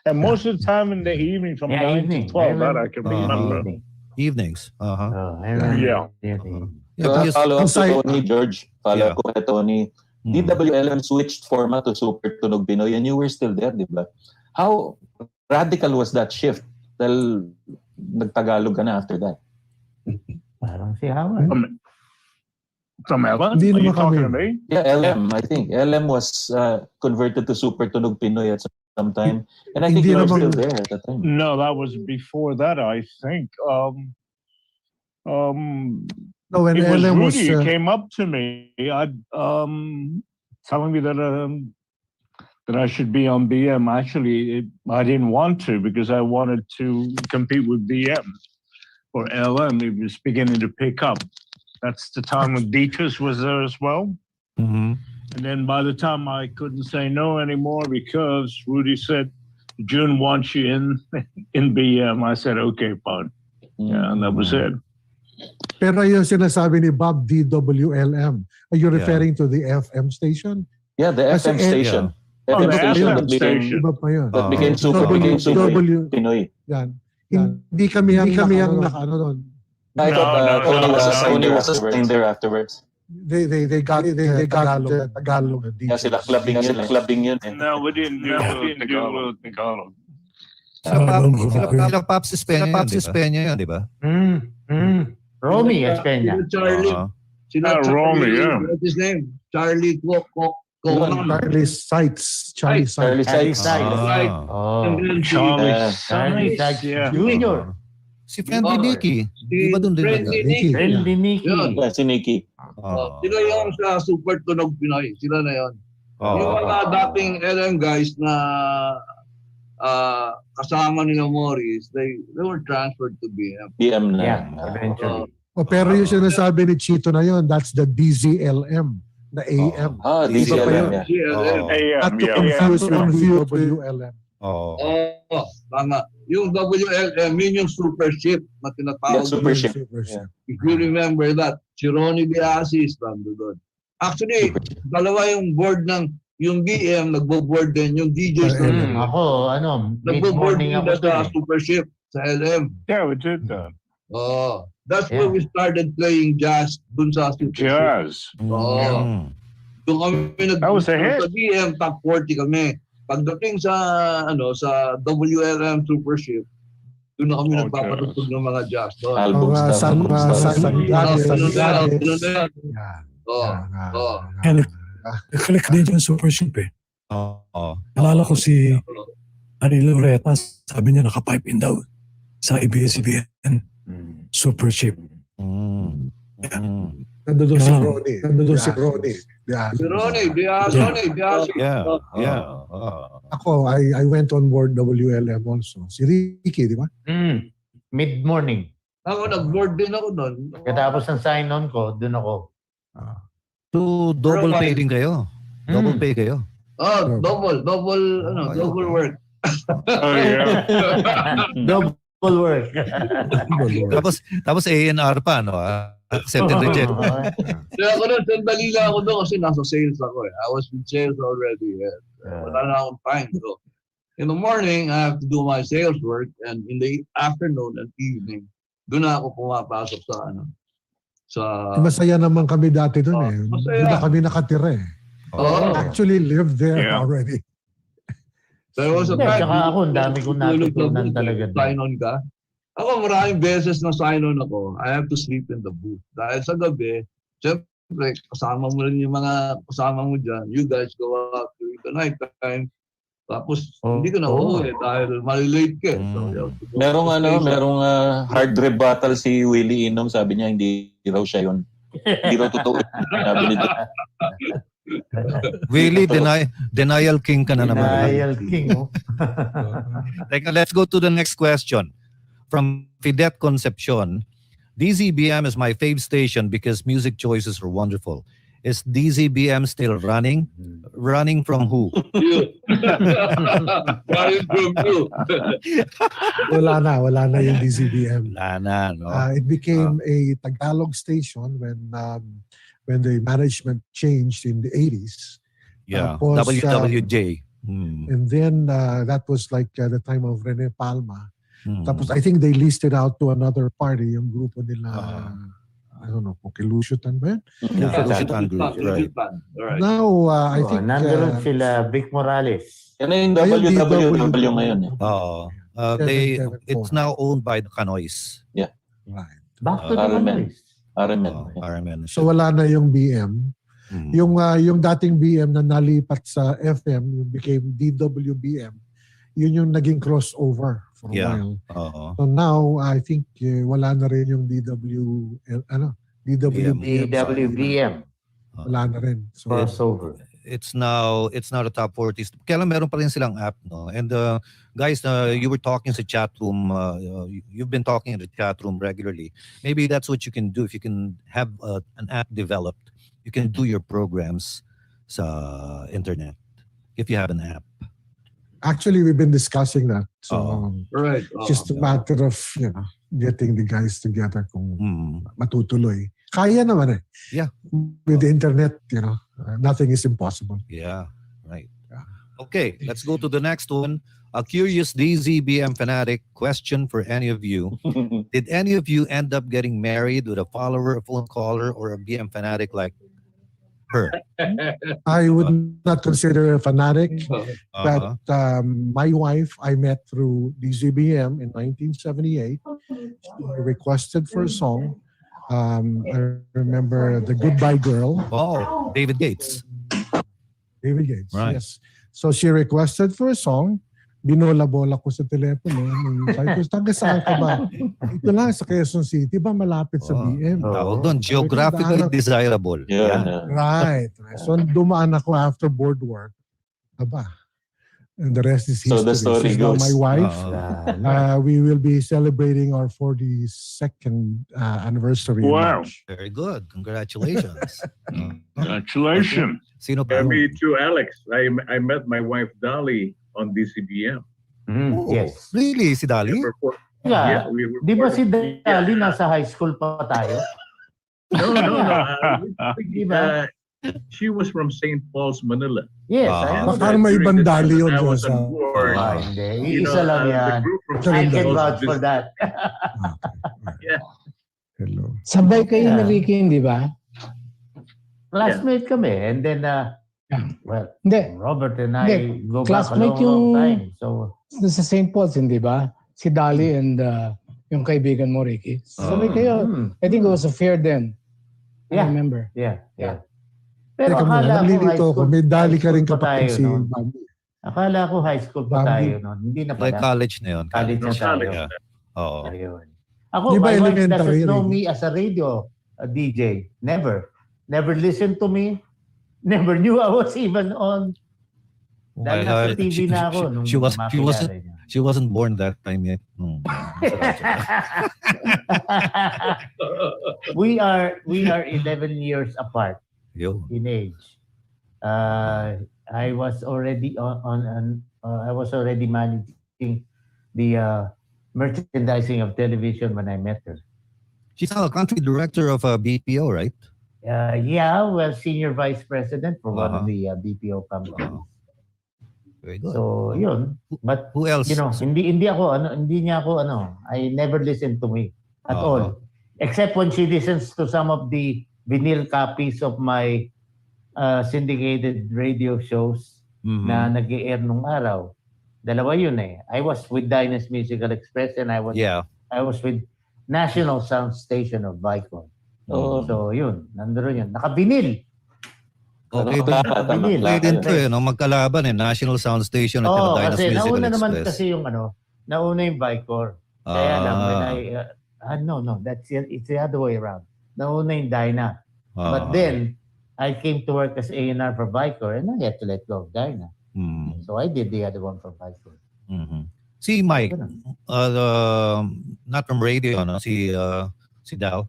and most of the time in the evening from 9 to 12. That I can remember. Evenings. Yeah. Follow up to Tony, George. Follow up to Tony. DWLM switched format to Super Tunog Pinoy, and you were still there, di ba? How radical was that shift? Dahil nagtagalog ka na after that. Parang si Howard. From LM? Are you talking to me? Yeah, LM. I think LM was converted to Super Tunog Pinoy at some time, and I think you were still there at that time. No, that was before that. I think. No, when it was LM Rudy was, came up to me, telling me that I should be on BM. Actually, I didn't want to because I wanted to compete with BM or LM. It was beginning to pick up. That's the time when Dietrich was there as well. And then by the time I couldn't say no anymore because Rudy said, Jun wants you in BM. I said, okay, fine. Yeah, and that was it. Pero yung sinasabi ni Bob, DWLM, are you referring to the FM station? Yeah, the FM station. FM station that became Super Pinoy. Yan. Hindi kami ang ano doon. I thought Tony was assigned there afterwards. They got Tagalog. Yeah, sila clubbing yun. No, we didn't do Tagalog. Sila Pops Espanya yun, di ba? Romy Espanya. Romy, yeah. What's his name? Charlie Charlie Sites. Charlie Sites. Charlie Sites. Junior. Si Friendly Nicky. Di ba doon din? Friendly Nicky. Si Nicky. Sila yung sa Super Tunog Pinoy. Sila na yun. Yung mga dating LM guys na kasama nila Morris, they were transferred to BM. BM na. Yeah, eventually. Pero yung sinasabi ni Chito na yun, that's the DZLM, the AM. DZLM. Not to confuse WLM. Tama. Yung WLM, yun yung super ship na tinatawag. Yeah, super ship. If you remember that, si Ronnie Biasis nando doon. Actually, dalawa yung board ng yung BM, nagbo-board din yung DJs. Ako, Nagbo-board mid-morning din ako sa dun Super Ship sa LM. Yeah, we did that. Oh, that's where we started playing jazz dun sa Super Ship. Jazz. Oh. Doon kami That was a hit. sa BM top 40 kami. Pagdating sa sa WLM Super Ship, doon na kami nagpapatugtog ng mga jazz doon. Album stuff. Nag-click din yung Super Ship eh. Alala ko si Ari Loretta, sabi niya naka-pipe in daw sa ABS-CBN Super Ship. Nandun si Rudy. Si Rudy. Ako, I went on board WLM also. Si Ricky, di ba? Mid-morning. Ako, nag-board din ako doon. Katapos ng sign-on ko, dun ako. So, double pay din kayo. Double pay kayo. Oh, double work. Oh, yeah. Double work. Tapos A&R pa, no? Accept and reject. Kaya ako na, sandali lang ako doon kasi nasa sales ako eh. I was in sales already. Wala na akong time. So, in the morning, I have to do my sales work, and in the afternoon and evening, doon na ako pumapasok sa Masaya naman kami dati doon eh. Masaya. Doon na kami nakatira eh. Actually lived there already. There was a time, Tsaka ako, ang dami kong natutunan talaga. Sign-on ka? Ako, maraming beses na sign-on ako, I have to sleep in the booth. Dahil sa gabi, siyempre, kasama mo rin yung mga kasama mo dyan. You guys go out during the night time. Tapos, hindi ko na uuwi dahil malilate ka. So, merong hard rebuttal si Willie Inom. Sabi niya, hindi raw siya yun. Hindi raw totoo. Sabi nito. Willie, denial king ka na naman. Denial king, oh. Let's go to the next question. From Fidet Concepcion, DZBM is my fave station because music choices are wonderful. Is DZBM still running? Running from who? Running from you. Wala na yung DZBM. Wala na, no? It became a Tagalog station when the management changed in the 80s. Yeah, WWJ. And then that was like the time of Rene Palma. Tapos I think they leased it out to another party, yung grupo nila, I don't know, Lushutan ba yun? Lushutan group, right. Now, I think... Nandun sila Vic Morales. Yan na yung WWW ngayon. It's now owned by the Canoys. Yeah. Right. Back to the Canoys. RMN. So wala na yung BM. Yung dating BM na nalipat sa FM, yung became DWBM, yun yung naging crossover for a while. So now, I think wala na rin yung DWBM. Wala na rin. So, crossover. It's now the top 40s. Kaya lang meron pa rin silang app, no? And guys, you were talking sa chat room. You've been talking in the chat room regularly. Maybe that's what you can do. If you can have an app developed, you can do your programs sa internet. If you have an app. Actually, we've been discussing that. So, right. Just a matter of, getting the guys together kung matutuloy. Kaya naman eh. Yeah. With the internet, nothing is impossible. Yeah, right. Okay, let's go to the next one. A curious DZBM fanatic question for any of you. Did any of you end up getting married with a follower, a phone caller, or a BM fanatic like her? I would not consider a fanatic, but my wife I met through DZBM in 1978. She requested for a song. I remember The Goodbye Girl. Oh, David Gates. David Gates, right. Yes. So she requested for a song. Binola-bola ko sa telepono. Sabi ko, taga saan ka ba? Ito lang sa Quezon City. Ba malapit sa BM? Tawag doon, geographically desirable. Yeah. Right. So dumaan ako after boardwork. Aba. And the rest is history. So the story She's goes. now my wife. We will be celebrating our 42nd anniversary. Wow. Very good. Congratulations. Congratulations. Sino pa? Me too, Alex. I met my wife Dolly on DCBM. Yes. Really, si Dali? Yeah. we were Di ba part si of Dali nasa high school pa tayo? No. Diba? She was from St. Paul's, Manila. Yes, I know Baka that. may ibang dali yun I dyan was sa... on board. Hindi. You know, Isa lang the yan. group from I St. can Paul's vouch for just- that. Yeah. Hello. Sabay kayo Yeah. na Ricky, di ba? Classmate kami. And then, well, Hindi. Robert and I Hindi. go back a Classmate long yung- time. So, Sa St. Paul's, hindi ba? Si Dali and yung kaibigan mo, Ricky. Sabay kayo. I think it was a fair then. I Yeah. remember. yeah. Pero Teka muna, akala ko high nalilito ako. school. May dali high ka rin school pa kapatid tayo si noon. Bambi. Akala ko high school pa Bambi. tayo noon. Hindi na Like pala. college na yun. College na tayo. Yeah. Oo. Ayun. Ako, Di ba my wife elementary doesn't know rin? me as a radio DJ. Never. Never listened to me. Never knew I was even on. Dahil nasa TV na ako nung makilala niya. She wasn't born that time yet. we are 11 years apart Yo. in age. I was already I was already managing the merchandising of television when I met her. She's now a country director of a BPO, right? Yeah, well, senior vice president for one of the BPO companies. Very good. So, yun. But, who else? you know, hindi niya ako, I never listened to me at all. Except when she listens to some of the vinyl copies of my syndicated radio shows na nag-i-air nung araw. Dalawa yun eh. I was with Danee's Musical Express and I was with National Sound Station of Vicon. So, yun. Nandoon yun. Naka-vinyl. Okay, pwede din to eh, no? Magkalaban eh, National Sound Station at Oo, Danee's kasi Musical nauna naman Express. kasi yung nauna yung Vicor. Kaya lang, when no, it's the other way around. Nauna yung Dyna. But then, I came to work as A&R for Vicor and I had to let go of Dyna. So I did the other one for Vicor. Si Mike, not from radio, no? Si Dao.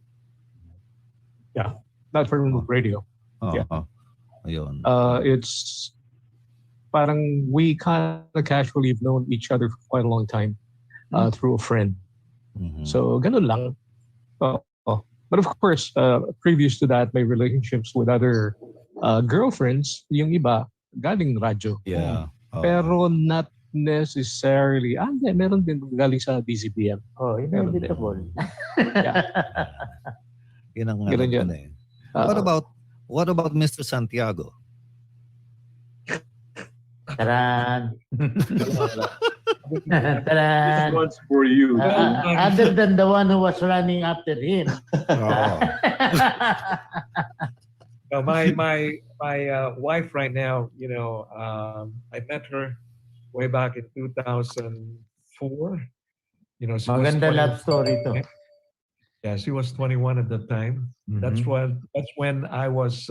Yeah, not from radio. Yeah. Ayun. It's parang we kind of casually have known each other for quite a long time through a friend. So ganun lang. But of course, previous to that, my relationships with other girlfriends, yung iba, galing radyo. Yeah. Pero not necessarily. Meron din galing sa DZBM. Inevitable. Yun ang Ganun yan. eh. What about Mr. Santiago? Taran! Taran! This one's for you. Other than the one who was running after him. No, my wife right now, you know, I met her way back in 2004. You know, she was Maganda 20 love story to. Yeah, she was 21 at that time. That's when I was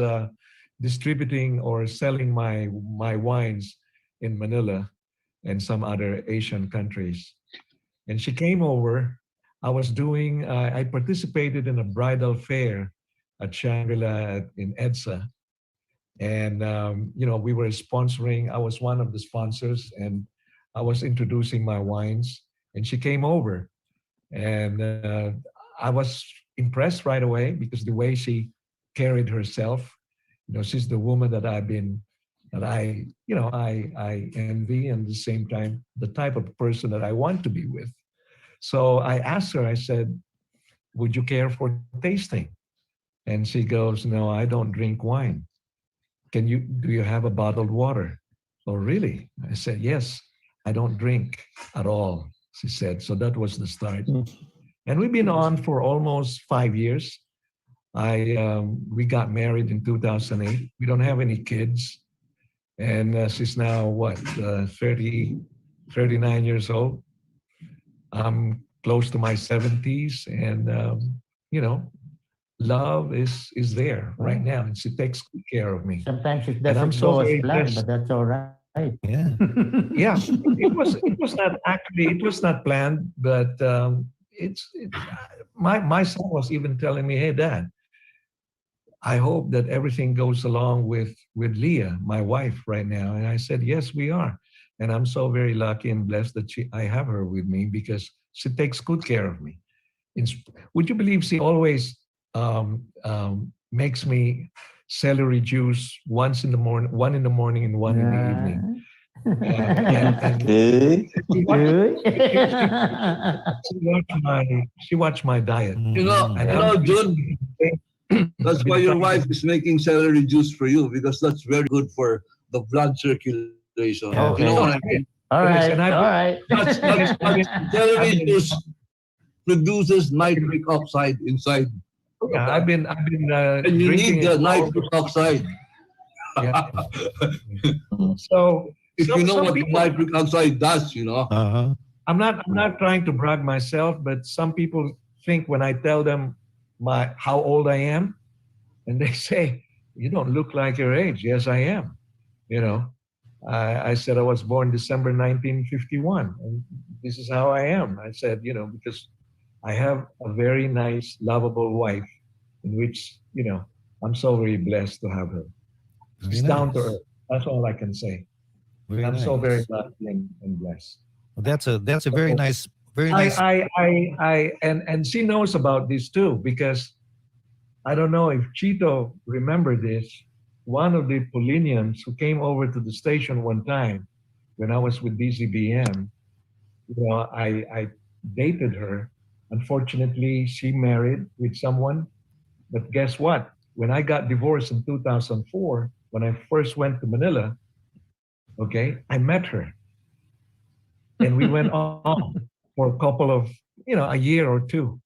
distributing or selling my wines in Manila and some other Asian countries. And she came over. I participated in a bridal fair at Shangri-La in EDSA. And, you know, we were sponsoring, I was one of the sponsors and I was introducing my wines and she came over. And I was impressed right away because the way she carried herself, you know, she's the woman that I envy, and at the same time, the type of person that I want to be with. So I asked her, I said, would you care for tasting? And she goes, no, I don't drink wine. Do you have a bottled water? Oh, really? I said, yes, I don't drink at all, she said. So that was the start. And we've been on for almost 5 years. We got married in 2008. We don't have any kids. And she's now, 39 years old. I'm close to my 70s. And, you know, love is there right now. And she takes good care of me. Sometimes it And I'm doesn't so go as very planned, blessed. but that's all right. Yeah. Yeah, it was not planned, but my son was even telling me, hey, Dad, I hope that everything goes along with Leah, my wife right now. And I said, yes, we are. And I'm so very lucky and blessed that I have her with me because she takes good care of me. Would you believe she always makes me celery juice once in the morning, one in the morning and one in the evening. She watched my diet. You know, Jun, that's why your wife is making celery juice for you, because that's very good for the blood circulation. Okay. You know what I mean? All right. That's celery juice produces nitric oxide inside. Yeah, I've been and you drinking need the it nitric oxide. Yeah. So if you know some what people, nitric oxide does, I'm not trying to brag myself, but some people think when I tell them how old I am, and they say, "You don't look like your age." Yes, I am. I said I was born December 1951, and this is how I am. I said, because I have a very nice, lovable wife, in which I'm so very blessed to have her. She's down to earth. That's all I can say. I'm so very lucky and blessed. Well, that's a very nice, very nice. And she knows about this too, because I don't know if Chito remember this. One of the Polinians who came over to the station one time when I was with DZBM, I dated her. Unfortunately, she married with someone. But guess what? When I got divorced in 2004, when I first went to Manila, I met her. And we went on for a couple of, a year or two.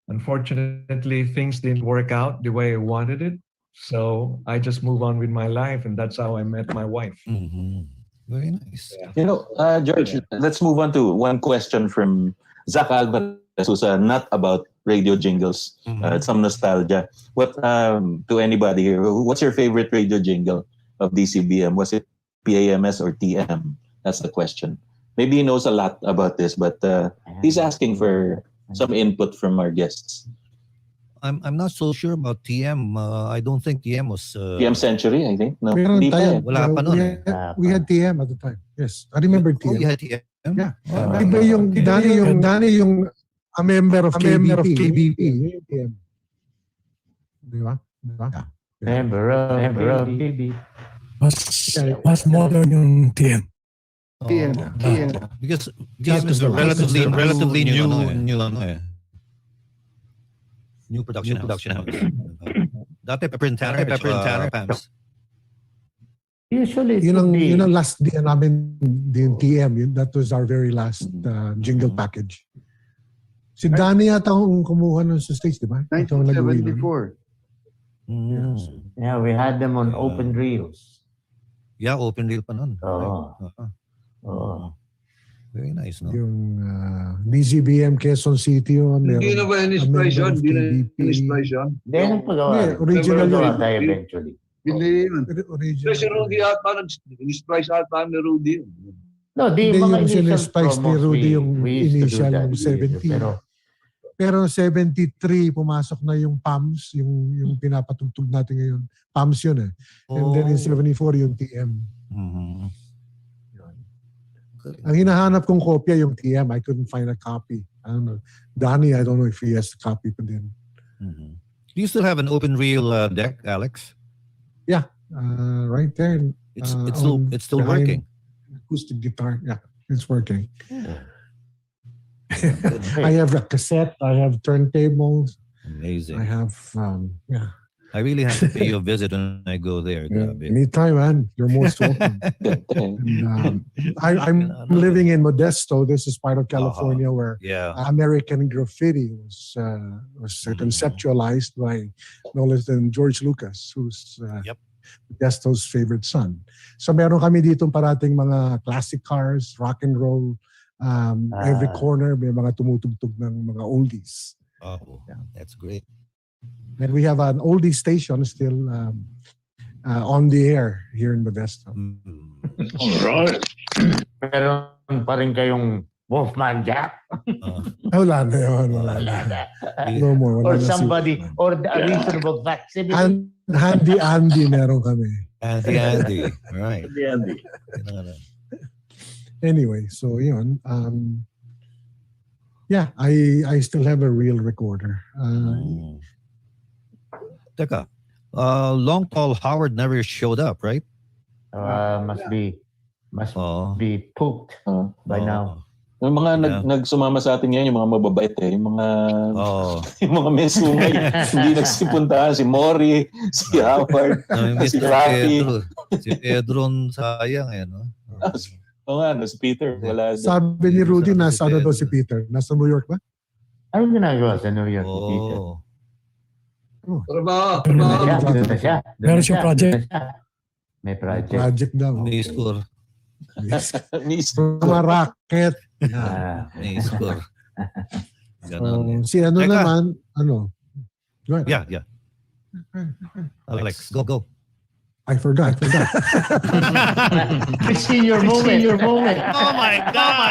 Unfortunately, things didn't work out the way I wanted it. So I just move on with my life, and that's how I met my wife. Mm-hmm. Very nice. Yeah. George, let's move on to one question from Zach Alvarez, who's not about radio jingles, some nostalgia. What to anybody here? What's your favorite radio jingle of DCBM? Was it PAMS or TM? That's the question. Maybe he knows a lot about this, but he's asking for some input from our guests. I'm not so sure about TM. I don't think TM was... TM Century, I think. No, Meron tayo. Wala pa nun eh. We had TM at the time. Yes, I remember TM. Oh, you had TM? Yeah. Oh, Iba yung Danee yung a member of KBP. TM. Di ba? Member of KBP. Mas modern yung TM. Because TM is a relatively new production house. Dati Pepper and Tanner Pams. Usually, yun ang last day namin din TM. That was our very last jingle package. Si Danee yata ang kumuha nun sa stage, di ba? 1974. Yeah, we had them on open reels. Yeah, open reel pa nun. Very nice, no? Yung DZBM Quezon City yun. Hindi na ba in-splice yun? Hindi na in-splice yun? Hindi, nagpagawa. Original yun eventually. Hindi yun. Si Rudy ata, in-splice ata ni Rudy. No, di Hindi mga yung initial sinispice ni promos, Rudy yung initial that, yung 70. Pero 73, pumasok na yung PAMS, yung pinapatugtog natin ngayon. PAMS yun eh. And then in 74, yung TM. Ang hinahanap kong kopya yung TM. I couldn't find a copy. I don't know. Danee, I don't know if he has a copy pa din. Do you still have an open reel deck, Alex? Yeah, right there. It's still working. Acoustic guitar. Yeah, it's working. I have a cassette. I have turntables. Amazing. I have I really have to pay you a visit when I go there. Anytime, man. You're most welcome. And, I'm living in Modesto. This is part of California where American Graffiti was conceptualized by no less than George Lucas, who's Modesto's favorite son. So meron kami ditong parating mga classic cars, rock and roll. Every corner may mga tumutugtog ng mga oldies. Oh, that's great. And we have an oldie station still on the air here in Modesto. Alright. Pero pa rin kayong Wolfman Jack. Wala na yun. No more. Or somebody, or a reasonable facsimile. Handy Andy meron kami. Andy. Right. Andy. Anyway, so yun. Yeah, I still have a real recorder. Teka, long tall Howard never showed up, right? Must be pooped by now. Yung mga nagsumama sa atin ngayon, yung mga mababait yung mga yung mga mesungay, hindi nagsipuntahan si Mori, si Howard, si Rafi. Si Pedro sayang no? Oo nga, si Peter. Wala. Sabi ni Rudy, nasa ano daw si Peter? Nasa New York ba? Ano ginagawa sa New York si Peter? Trabaho. Doon na siya. Meron siyang project. May project. Project daw. May score. Mga racket. May score. Si ano naman, ano? Yeah. Alex, go. I forgot. I see your moment. Oh my God.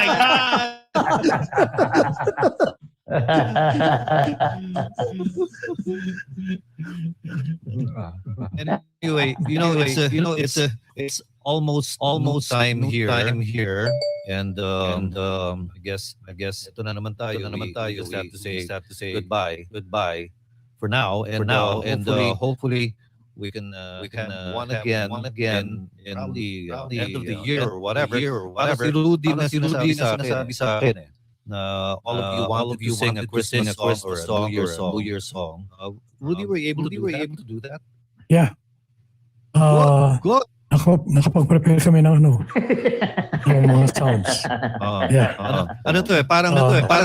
Anyway, it's almost time here, and I guess ito na naman tayo. We just have to say goodbye for now, and hopefully we can one again in the end of the year or whatever. Si Rudy na sinasabi sa akin na all of you sing a Christmas song or a New Year song. Rudy, were you able to do that? Yeah. Good. Nakapag-prepare kami ng ng mga sounds. Yeah. Ano to parang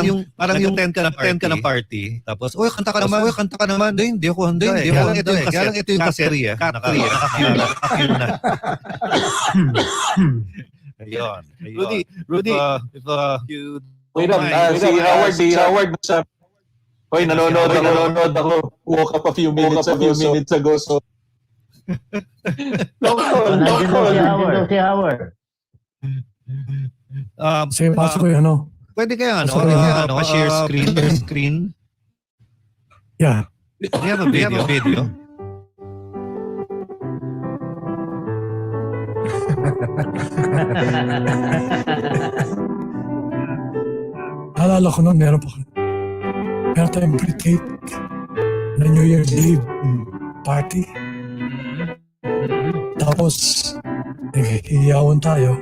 yung 10 ka ng party, tapos kanta ka naman. Hindi ako handa. Kaya lang ito yung kaserya. Naka-cue na. Ayun. Rudy, if you wait up, si Howard sa Hoy, nanonood ako. Woke up a few minutes ago, so Si Howard. Sige, pasok ko yung Pwede kaya share screen. Yeah. Do you have a video? Alala ko noon, meron tayong pre-tape na New Year's Eve party. Tapos, hiyawan tayo.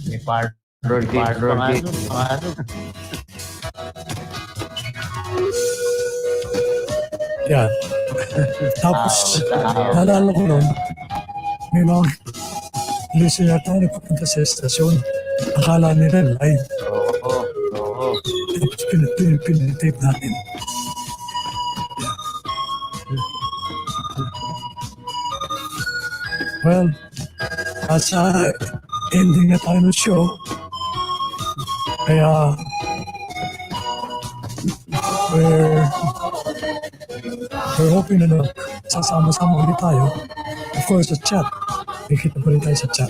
May parlor game. Yan. Tapos, alala ko noon, may mga listener tayo nagpapunta sa estasyon. Akala nila live. Oo. Tapos pinitape natin. Well, nasa ending na tayo ng show. Kaya, we're hoping na sasama-sama ulit tayo. Of course, sa chat. Nakikita pa rin tayo sa chat.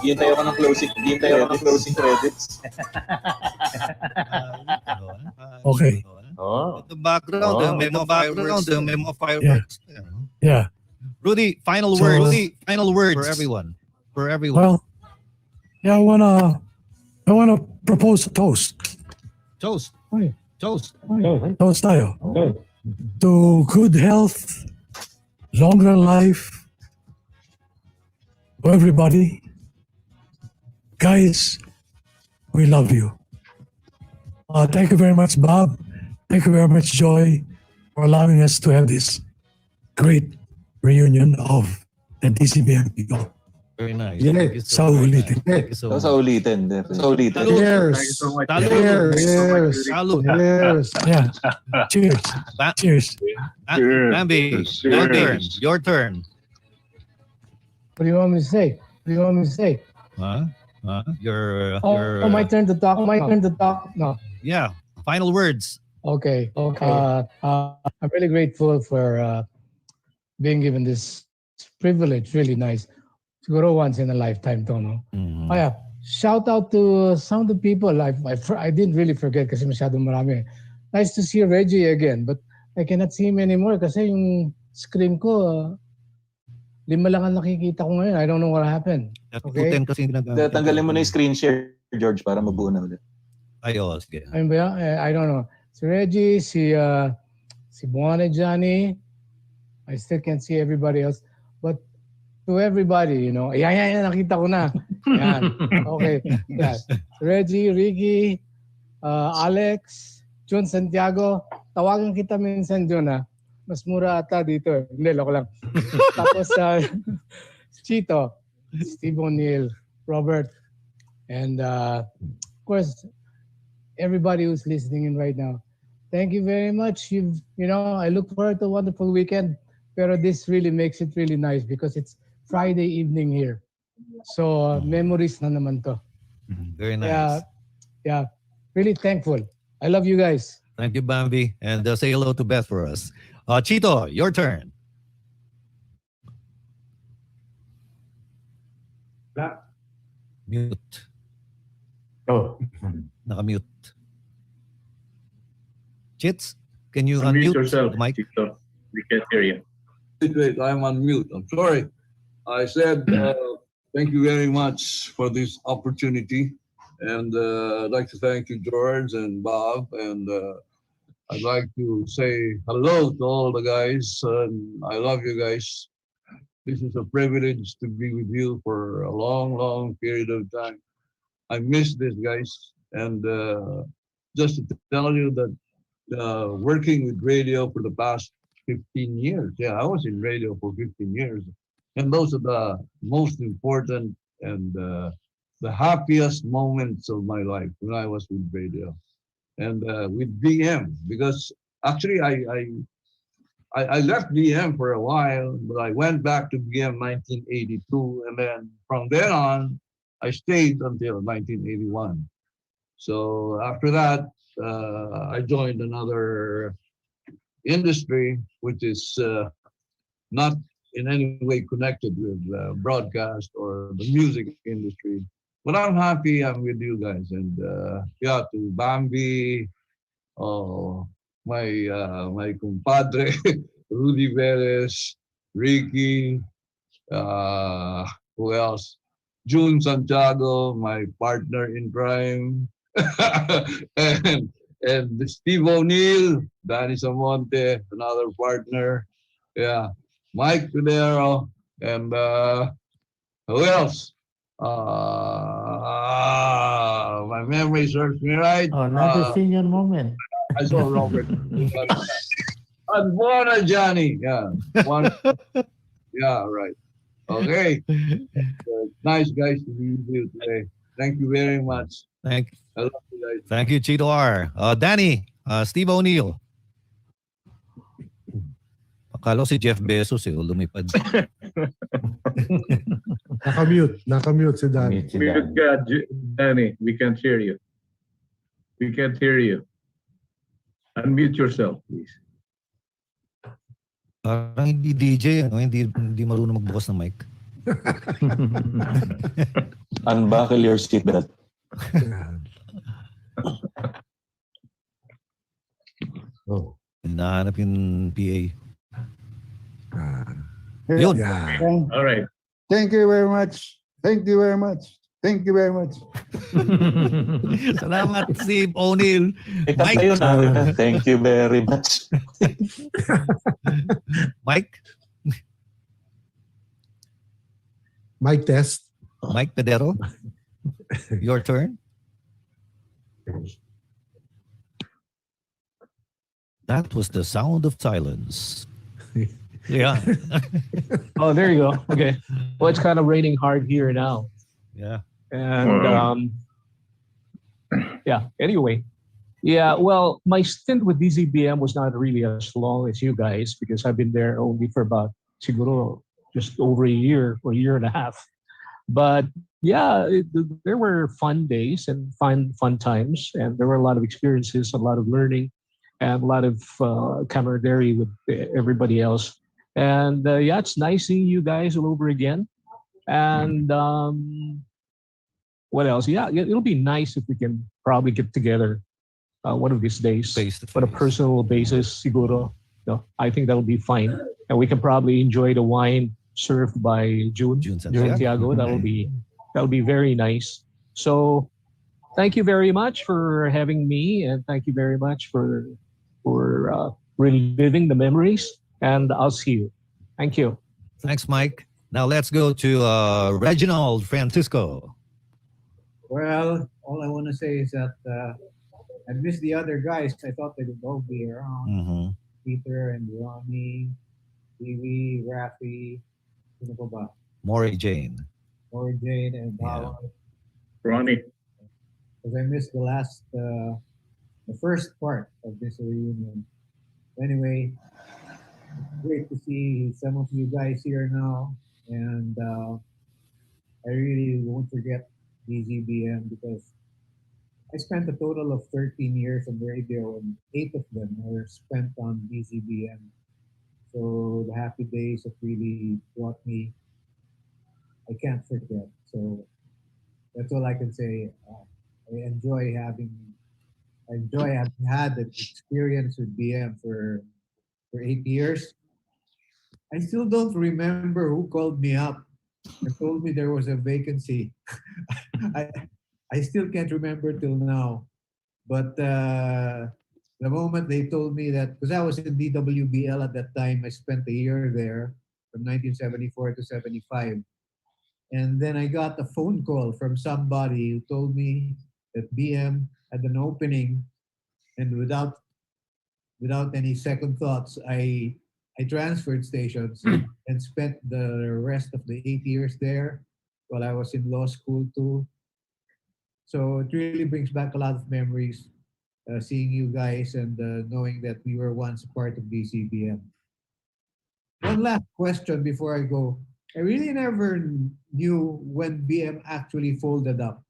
Hintay ako ng closing credits. Okay. The background, may mga fireworks. Yeah. Rudy, final words for everyone. Well, yeah, I wanna propose a toast. Toast tayo. To good health, longer life, to everybody. Guys, we love you. Thank you very much, Bob. Thank you very much, Joy, for allowing us to have this great reunion of the DZBM people. Very nice. Yeah. Sa ulitin. Sa ulitin. Cheers. Thank you so much. Salud. Cheers. Yeah. Cheers. Cheers. Bambi, your turn. What do you want me to say? Huh? My turn to talk. No. Yeah. Final words. Okay. I'm really grateful for being given this privilege. Really nice. Siguro once in a lifetime to, no? Mm-hmm. Oh yeah. shout out to some of the people. I didn't really forget kasi masyadong marami. Nice to see Reggie again, but I cannot see him anymore kasi yung screen ko, 5 lang ang nakikita ko ngayon. I don't know what happened. Okay? Tanggalin mo na yung screen share, George, para mabuo na ulit. Sige. Ayun ba yan? I don't know. Si Reggie, si Bwana, Danee. I still can't see everybody else. But to everybody, you know, yan, nakita ko na. Yan. Okay. Yeah. Reggie, Ricky, Alex, Jun Santiago. Tawagan kita minsan, Jun, ha? Mas mura ata dito. Hindi, loko lang. Tapos, Chito, Steve O'Neal, Robert, and of course, everybody who's listening in right now. Thank you very much. You know, I look forward to a wonderful weekend. Pero this really makes it really nice because it's Friday evening here. So, memories na naman to. Very nice. Yeah, really thankful. I love you guys. Thank you, Bambi. And say hello to Beth for us. Chito, your turn. Mute. Oh. Naka-mute. Chits, can you Unmute unmute yourself, the mic? Chito. We can't hear you. Wait, I'm on mute. I'm sorry. I said thank you very much for this opportunity. And I'd like to thank you, George and Bob. And I'd like to say hello to all the guys. I love you guys. This is a privilege to be with you for a long, long period of time. I miss this, guys. And just to tell you that working with radio for the past 15 years. Yeah, I was in radio for 15 years. And those are the most important and the happiest moments of my life when I was with radio. And with BM, because actually I left BM for a while, but I went back to BM 1982. And then from then on, I stayed until 1981. So after that, I joined another industry, which is not in any way connected with broadcast or the music industry. But I'm happy I'm with you guys. And yeah, to Bambi, my compadre, Rudy Velez, Ricky, who else? Jun Santiago, my partner in crime. and Steve O'Neal, Danee Samonte, another partner. Yeah, Mike Pedero, and who else? My memory serves me right. Oh, not a senior moment. I saw Robert. And Bwana Johnny. Yeah. One. Yeah, right. Okay. Nice guys to be with you today. Thank you very much. I love you guys. Thank you, Chito R. Danee, Steve O'Neal. Akala ko si Jeff Bezos lumipad. Nakamute si Danee. Mute ka, Danee. We can't hear you. We can't hear you. Unmute yourself, please. Parang hindi DJ, hindi marunong magbukas ng mic. Unbuckle your seatbelt. Nahanap yung PA. Yun. All right. Thank you very much. Thank you very much. Thank you very much. Salamat, Steve O'Neal. Mike. Thank you very much. Mike? Mike test. Mike Pedero? Your turn. That was the sound of silence. Yeah. Oh, there you go. Okay. Well, it's kind of raining hard here now. Yeah. And yeah, anyway. Yeah, well, my stint with DZBM was not really as long as you guys because I've been there only for about siguro just over a year or a year and a half. But yeah, there were fun days and fun times, and there were a lot of experiences, a lot of learning, and a lot of camaraderie with everybody else. And yeah, it's nice seeing you guys all over again. And what else? Yeah, it'll be nice if we can probably get together one of these days on a personal basis. Siguro, no, I think that'll be fine, and we can probably enjoy the wine served by Jun Santiago. That'll be very nice. So, thank you very much for having me, and thank you very much for reliving the memories. And I'll see you. Thank you. Thanks, Mike. Now let's go to Reginald Francisco. Well, all I want to say is that I miss the other guys. I thought they would all be around. Peter and Ronnie, Vivi, Rafi, sino pa ba? Maury Jane. Maury Jane and Howard. Ronnie. Because I missed the first part of this reunion. Anyway, great to see some of you guys here now, and I really won't forget DZBM because I spent a total of 13 years on radio, and 8 of them were spent on DZBM. So the happy days that really brought me, I can't forget. So that's all I can say. I enjoy having had the experience with BM for 8 years. I still don't remember who called me up and told me there was a vacancy. I still can't remember till now. But the moment they told me that, because I was in DWBL at that time, I spent a year there from 1974 to 75. And then I got a phone call from somebody who told me that BM had an opening, and without any second thoughts, I transferred stations and spent the rest of the 8 years there while I was in law school too. So it really brings back a lot of memories, seeing you guys and knowing that we were once part of DZBM. One last question before I go. I really never knew when BM actually folded up,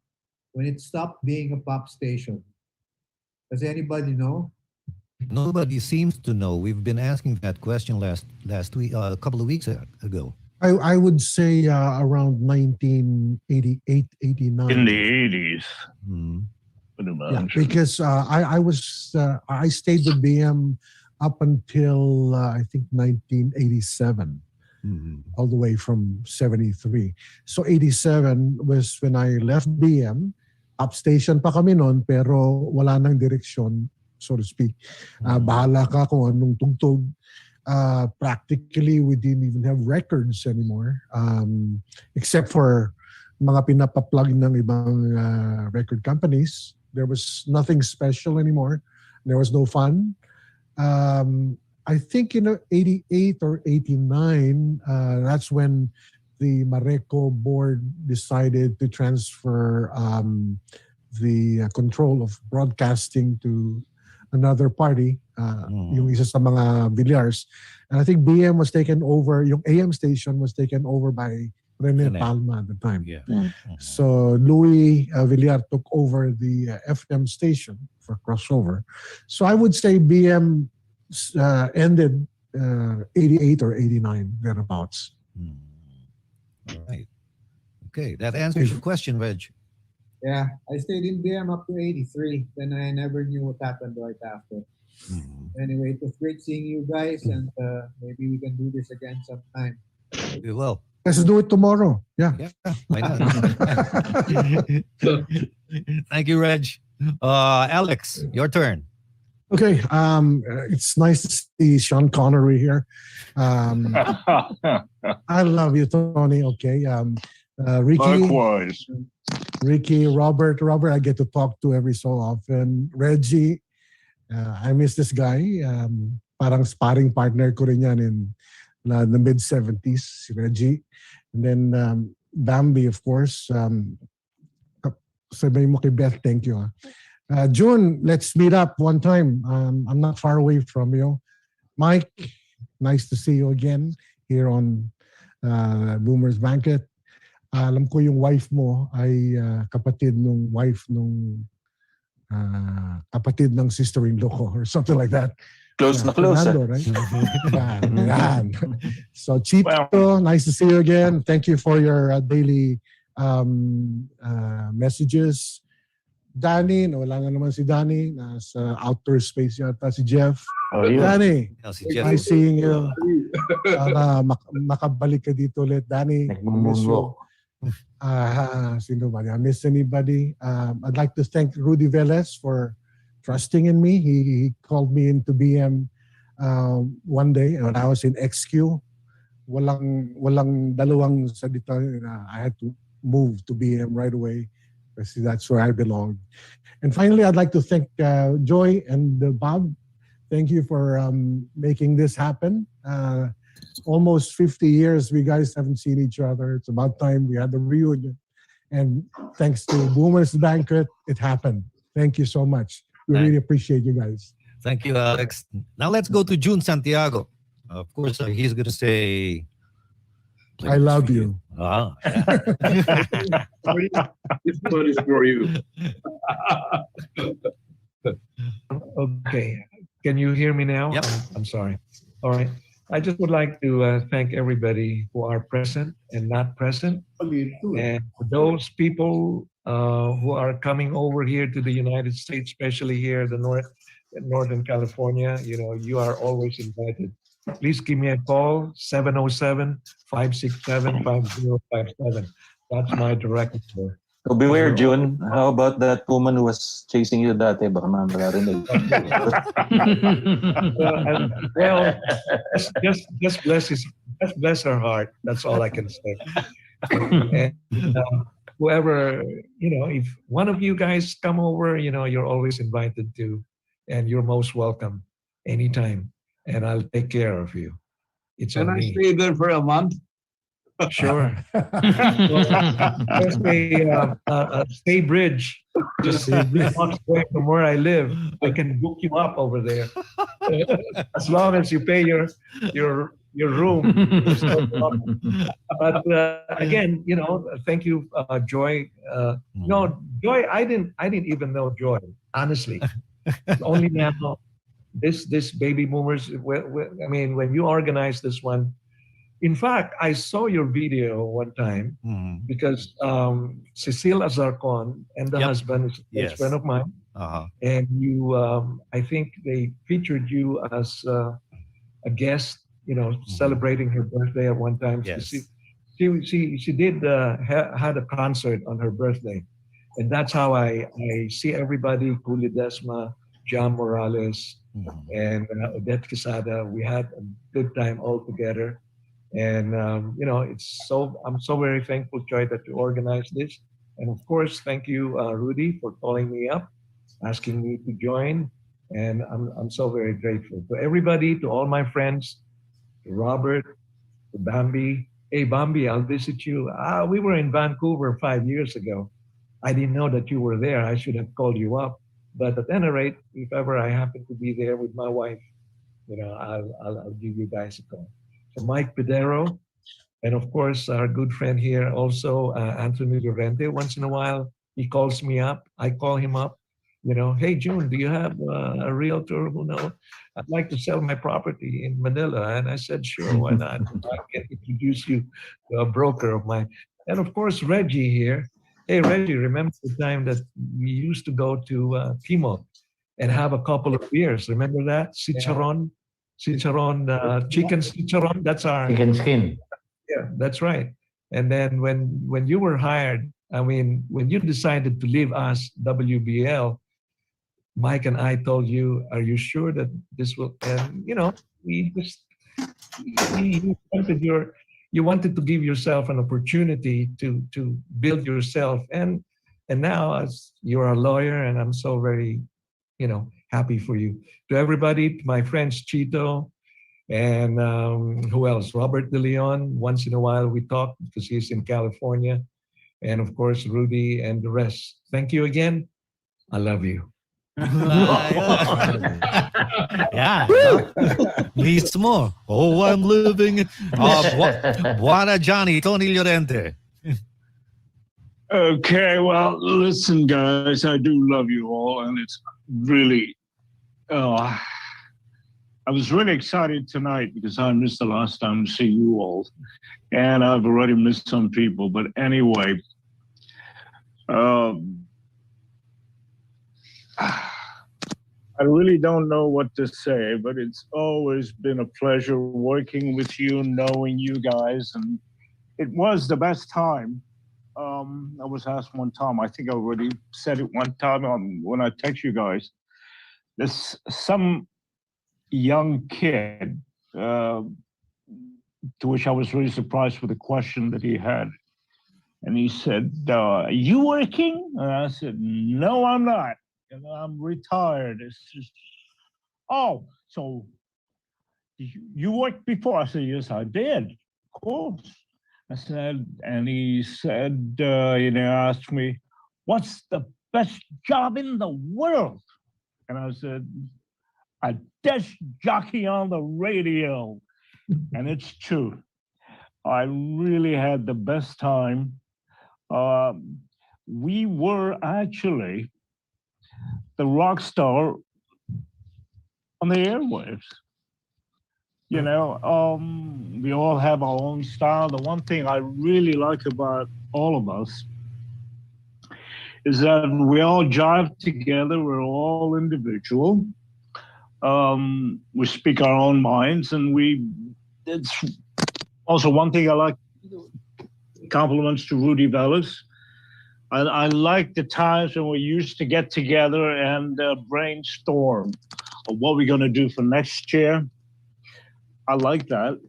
when it stopped being a pop station. Does anybody know? Nobody seems to know. We've been asking that question last week, a couple of weeks ago. I would say around 1988, 89. In the 80s. Yeah, because I stayed with BM up until I think 1987. All the way from 73. So 87 was when I left BM. Upstation pa kami noon pero wala nang direksyon, so to speak. Bahala ka kung anong tugtog. Practically, we didn't even have records anymore. Except for mga pinapaplug ng ibang record companies. There was nothing special anymore. There was no fun. I think in 88 or 89, that's when the Mareco board decided to transfer the control of broadcasting to another party, yung isa sa mga Villars. And I think BM was taken over, yung AM station was taken over by Rene Palma at the time. Yeah. So Louis Villar took over the FM station for crossover. So I would say BM ended 88 or 89, thereafter. All right. Okay, that answers your question, Reg. Yeah, I stayed in BM up to 83. Then I never knew what happened right after. Anyway, it was great seeing you guys, and maybe we can do this again sometime. We will. Let's do it tomorrow. Yeah. Why not? Thank you, Reg. Alex, your turn. Okay, it's nice to see Sean Connery here. I love you, Tony. Okay, Ricky. Likewise. Ricky, Robert, I get to talk to every so often. Reggie, I miss this guy. Parang sparring partner ko rin yan in the mid-70s, si Reggie. And then Bambi, of course. Sabi mo kay Beth, thank you. June, let's meet up one time. I'm not far away from you. Mike, nice to see you again here on Boomer's Banquet. Alam ko yung wife mo ay kapatid nung wife nung kapatid ng sister-in-law ko or something like that. Close na close. Fernando, right? So Chito, nice to see you again. Thank you for your daily messages. Danee, wala nga naman si Danee. Nasa outer space yata si Jeff. Oh, yun. Danee, Si Jeff. nice seeing you. Makabalik ka dito ulit, Danee. Miss you. Sino ba? I miss anybody. I'd like to thank Rudy Velez for trusting in me. He called me into BM one day when I was in XQ. Walang dalawang salita. I had to move to BM right away because that's where I belong. And finally, I'd like to thank Joy and Bob. Thank you for making this happen. Almost 50 years, we guys haven't seen each other. It's about time we had the reunion. And thanks to Boomer's Banquet, it happened. Thank you so much. We really appreciate you guys. Thank you, Alex. Now let's go to Jun Santiago. Of course, he's going to say, I love you. Ah. This one is for you. Okay. Can you hear me now? Yep. I'm sorry. All right. I just would like to thank everybody who are present and not present. And for those people who are coming over here to the United States, especially here in Northern California, you are always invited. Please give me a call, 707-567-5057. That's my direct number. So beware, Jun. How about that woman who was chasing you dati? Baka marinig. Just bless her heart. That's all I can say. And whoever, if one of you guys come over, you're always invited to, and you're most welcome anytime. And I'll take care of you. It's Can on I me. stay there for a month? Sure. There's a stay bridge just blocks away from where I live. I can book you up over there as long as you pay your room. But again, thank you, Joy. No, Joy, I didn't even know Joy, honestly. Only now, this baby boomers. When you organized this one. In fact, I saw your video one time because Cecile Azarcon and the husband is a friend of mine. And you, I think they featured you as a guest, celebrating her birthday at one time. Yes. She did had a concert on her birthday. And that's how I see everybody, Kuli Desma, John Morales, and Odette Quesada. We had a good time all together. And I'm so very thankful, Joy, that you organized this. And of course, thank you, Rudy, for calling me up, asking me to join. And I'm so very grateful to everybody, to all my friends, to Robert, to Bambi. Hey, Bambi, I'll visit you. We were in Vancouver 5 years ago. I didn't know that you were there. I should have called you up. But at any rate, if ever I happen to be there with my wife, I'll give you guys a call. So Mike Pedero, and of course, our good friend here also, Anthony Llorente. Once in a while, he calls me up. I call him up. Hey, June, do you have a realtor who knows? I'd like to sell my property in Manila. And I said, sure, why not? I can introduce you to a broker of mine. And of course, Reggie here. Hey, Reggie, remember the time that we used to go to Timog and have a couple of beers? Remember that? Chicharon, chicken chicharon. That's our chicken skin. Yeah, that's right. And then when you were hired, when you decided to leave us, WBL, Mike and I told you, are you sure that this will, and we just, you wanted to give yourself an opportunity to build yourself. And now as you're a lawyer, and I'm so very, happy for you. To everybody, to my friends, Chito, and who else? Robert De Leon. Once in a while we talk because he's in California. And of course, Rudy and the rest. Thank you again. I love you. Yeah. Mismo. Oh, I'm living. Bwana Johnny, Tony Llorente. Okay, well, listen, guys, I do love you all, and it's really, I was really excited tonight because I missed the last time to see you all, and I've already missed some people. But anyway, Um, I really don't know what to say, but it's always been a pleasure working with you, knowing you guys, and it was the best time. I was asked one time, I think I already said it one time when I text you guys. There's some young kid, to which I was really surprised with the question that he had. And he said, are you working? And I said, no, I'm not. I'm retired. It's just, oh, so you worked before? I said, yes, I did. Of course. I said, and he said, asked me, what's the best job in the world? And I said, a desk jockey on the radio. And it's true. I really had the best time. We were actually the rock star on the airwaves. We all have our own style. The one thing I really like about all of us is that we all jive together. We're all individual. We speak our own minds, and it's also one thing I like. Compliments to Rudy Velez. I like the times when we used to get together and brainstorm of what we're going to do for next year. I like that.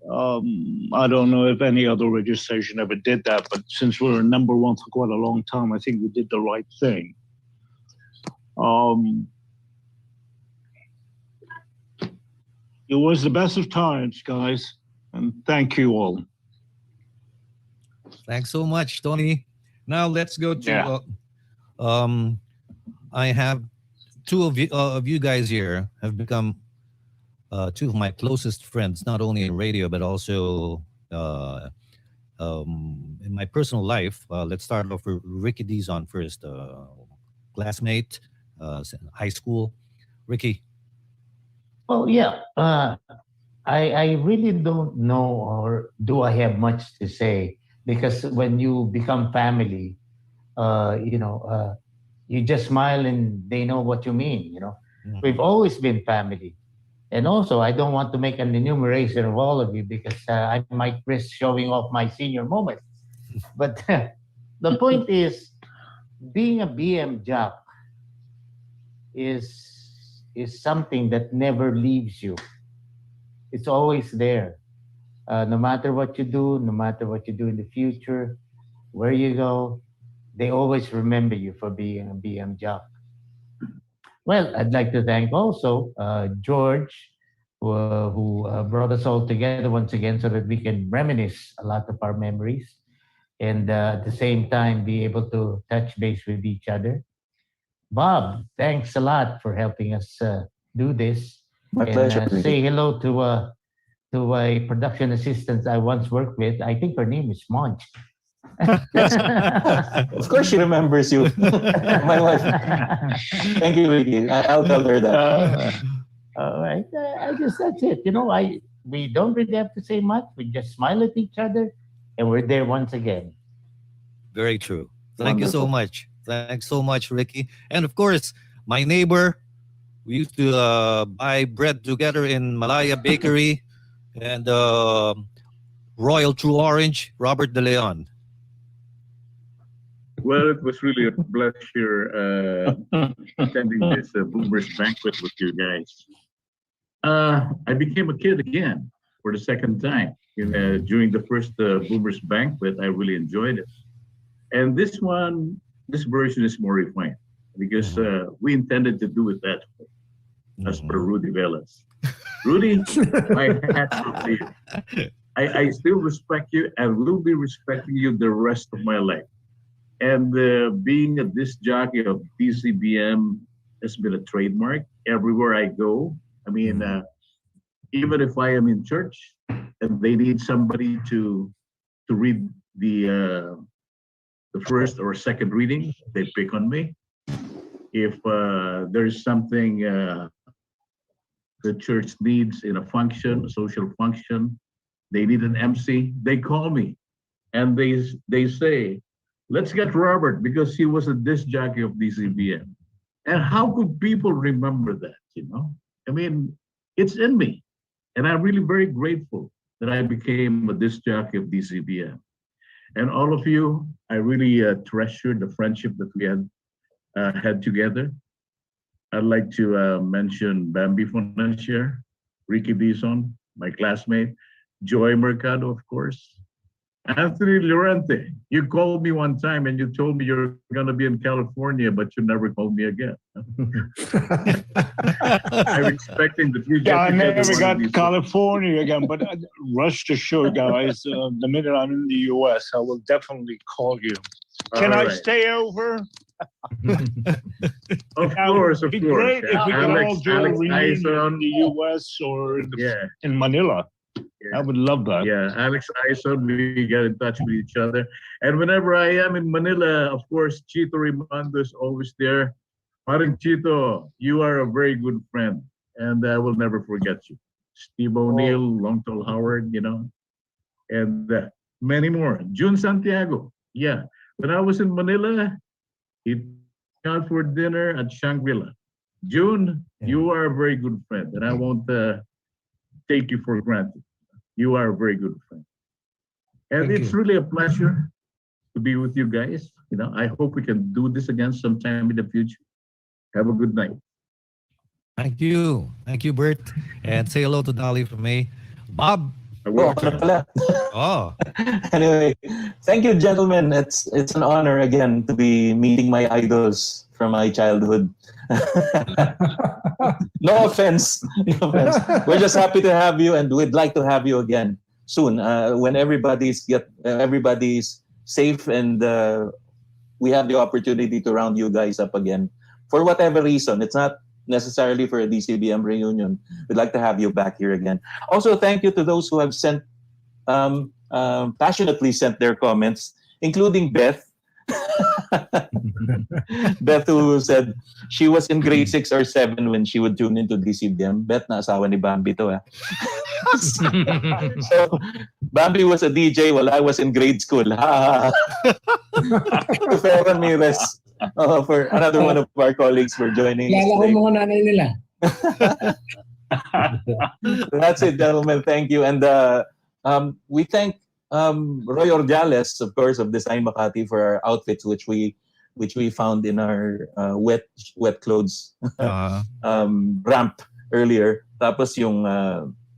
I don't know if any other radio station ever did that, but since we were number one for quite a long time, I think we did the right thing. It was the best of times, guys, and thank you all. Thanks so much, Tony. Now let's go to. I have two of you guys here have become two of my closest friends, not only in radio but also in my personal life. Let's start off with Ricky Dizon first, classmate, high school. Ricky. Oh yeah, I really don't know, or do I have much to say, because when you become family, you just smile and they know what you mean. We've always been family. And also, I don't want to make an enumeration of all of you because I might risk showing off my senior moments. But the point is, being a BM jock is something that never leaves you. It's always there. No matter what you do, no matter what you do in the future, where you go, they always remember you for being a BM jock. Well, I'd like to thank also George, who brought us all together once again so that we can reminisce a lot of our memories and at the same time be able to touch base with each other. Bob, thanks a lot for helping us do this. My pleasure. Say hello to a production assistant I once worked with. I think her name is Monch. Of course she remembers you. My wife. Thank you, Ricky. I'll tell her that. All right. I guess that's it. We don't really have to say much. We just smile at each other and we're there once again. Very true. Thank you so much. Thanks so much, Ricky. And of course, my neighbor. We used to buy bread together in Malaya Bakery and Royal True Orange, Robert De Leon. Well, it was really a pleasure attending this Boomers Banquet with you guys. I became a kid again for the second time. During the first Boomers Banquet, I really enjoyed it. And this version is more refined because we intended to do it that way, as per Rudy Velez. Rudy, my hat's off to you. I still respect you and will be respecting you the rest of my life. And being a disc jockey of DZBM has been a trademark everywhere I go. I mean, even if I am in church and they need somebody to read the first or second reading, they pick on me. If there's something the church needs in a function, a social function, they need an MC, they call me. And they say, let's get Robert because he was a disc jockey of DZBM. And how could people remember that, you know? I mean, it's in me. And I'm really very grateful that I became a disc jockey of DZBM. And all of you, I really treasure the friendship that we had together. I'd like to mention Bambi Fonacier, Ricky Dizon, my classmate, Joy Mercado, of course, Anthony Llorente. You called me one time and you told me you're going to be in California, but you never called me again. I'm expecting that we get I together never one of got these California again, but rest assured, guys, the minute I'm in the U.S., I will definitely call you. Can All I right. stay over? Of course, of It'd be course. great if we could all do a reunion Aison, in the U.S. or yeah. in Manila. Yeah. I would love that. Yeah, Alex Aison, we get in touch with each other. And whenever I am in Manila, of course, Chito Rimando is always there. Paring Chito, you are a very good friend, and I will never forget you. Steve O'Neill, Long Tall Howard, you know, and many more. Jun Santiago, yeah. When I was in Manila, he took me out for dinner at Shangri-La. June, you are a very good friend, and I won't take you for granted. You are a very good friend. And Thank it's you. really a pleasure to be with you guys. You know, I hope we can do this again sometime in the future. Have a good night. Thank you. Thank you, Bert. And say hello to Dolly from me. Bob. Oh, ano pala? Oh. Anyway, thank you, gentlemen. It's an honor again to be meeting my idols from my childhood. No offense. No offense. We're just happy to have you, and we'd like to have you again soon when everybody's safe and we have the opportunity to round you guys up again. For whatever reason, it's not necessarily for a DZBM reunion. We'd like to have you back here again. Also, thank you to those who have sent passionately sent their comments, including Beth. Beth, who said she was in grade 6 or 7 when she would tune into DZBM. Beth, na asawa ni Bambi to. So, Bambi was a DJ while I was in grade school. Fer Ramirez, for another one of our colleagues for joining us Kilala ko today. mga nanay nila. That's it, gentlemen. Thank you. And we thank Roy Ordiales, of course, of Design Makati for our outfits, which we found in our wet clothes ramp earlier. Tapos yung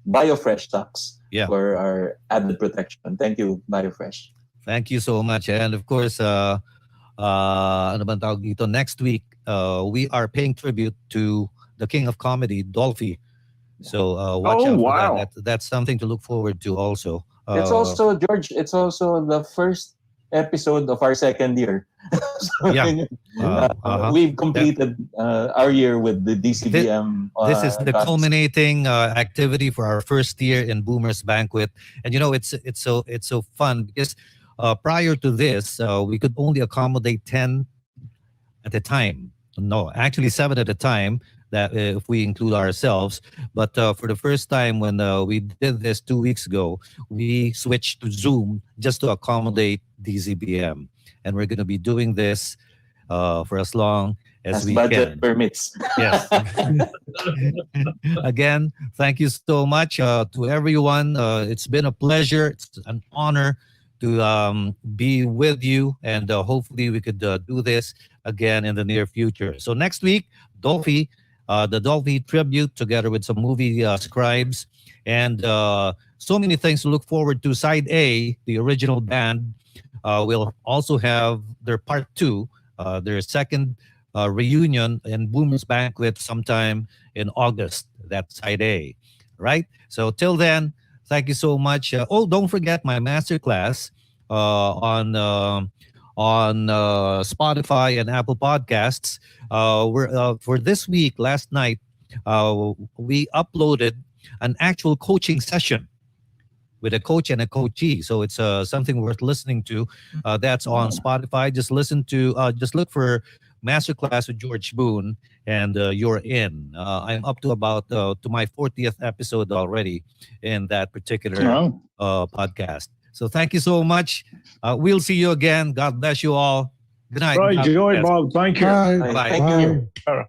BioFresh socks for our added protection. Thank you, BioFresh. Thank you so much. And of course, ano bang tawag dito? Next week, we are paying tribute to the King of Comedy, Dolphy. So watch out for that. That's something to look forward to also. It's also, George, it's also the first episode of our second year. So, we've completed our year with the DZBM. This is the culminating activity for our first year in Boomer's Banquet. And you know, it's so fun because prior to this, we could only accommodate 10 at a time. No, actually 7 at a time. That if we include ourselves. But for the first time when we did this 2 weeks ago, we switched to Zoom just to accommodate DZBM. And we're going to be doing this for as long as we budget can. Permits. Yes. Again, thank you so much to everyone. It's been a pleasure. It's an honor to be with you. And hopefully we could do this again in the near future. So next week, Dolphy, the Dolphy tribute together with some movie scribes and so many things to look forward to. Side A, the original band, will also have their part 2, their second reunion in Boomer's Banquet sometime in August. That's side A, right? So till then, thank you so much. Don't forget my masterclass on Spotify and Apple Podcasts. For this week, last night, we uploaded an actual coaching session with a coach and a coachee. So it's something worth listening to. That's on Spotify. Just look for Masterclass with George Boone, and you're in. I'm up to about to my 40th episode already in that particular podcast. So thank you so much. We'll see you again. God bless you all. Good night. Right, Joy, Bob. Thank you. Bye. Bye. Thank you. All right.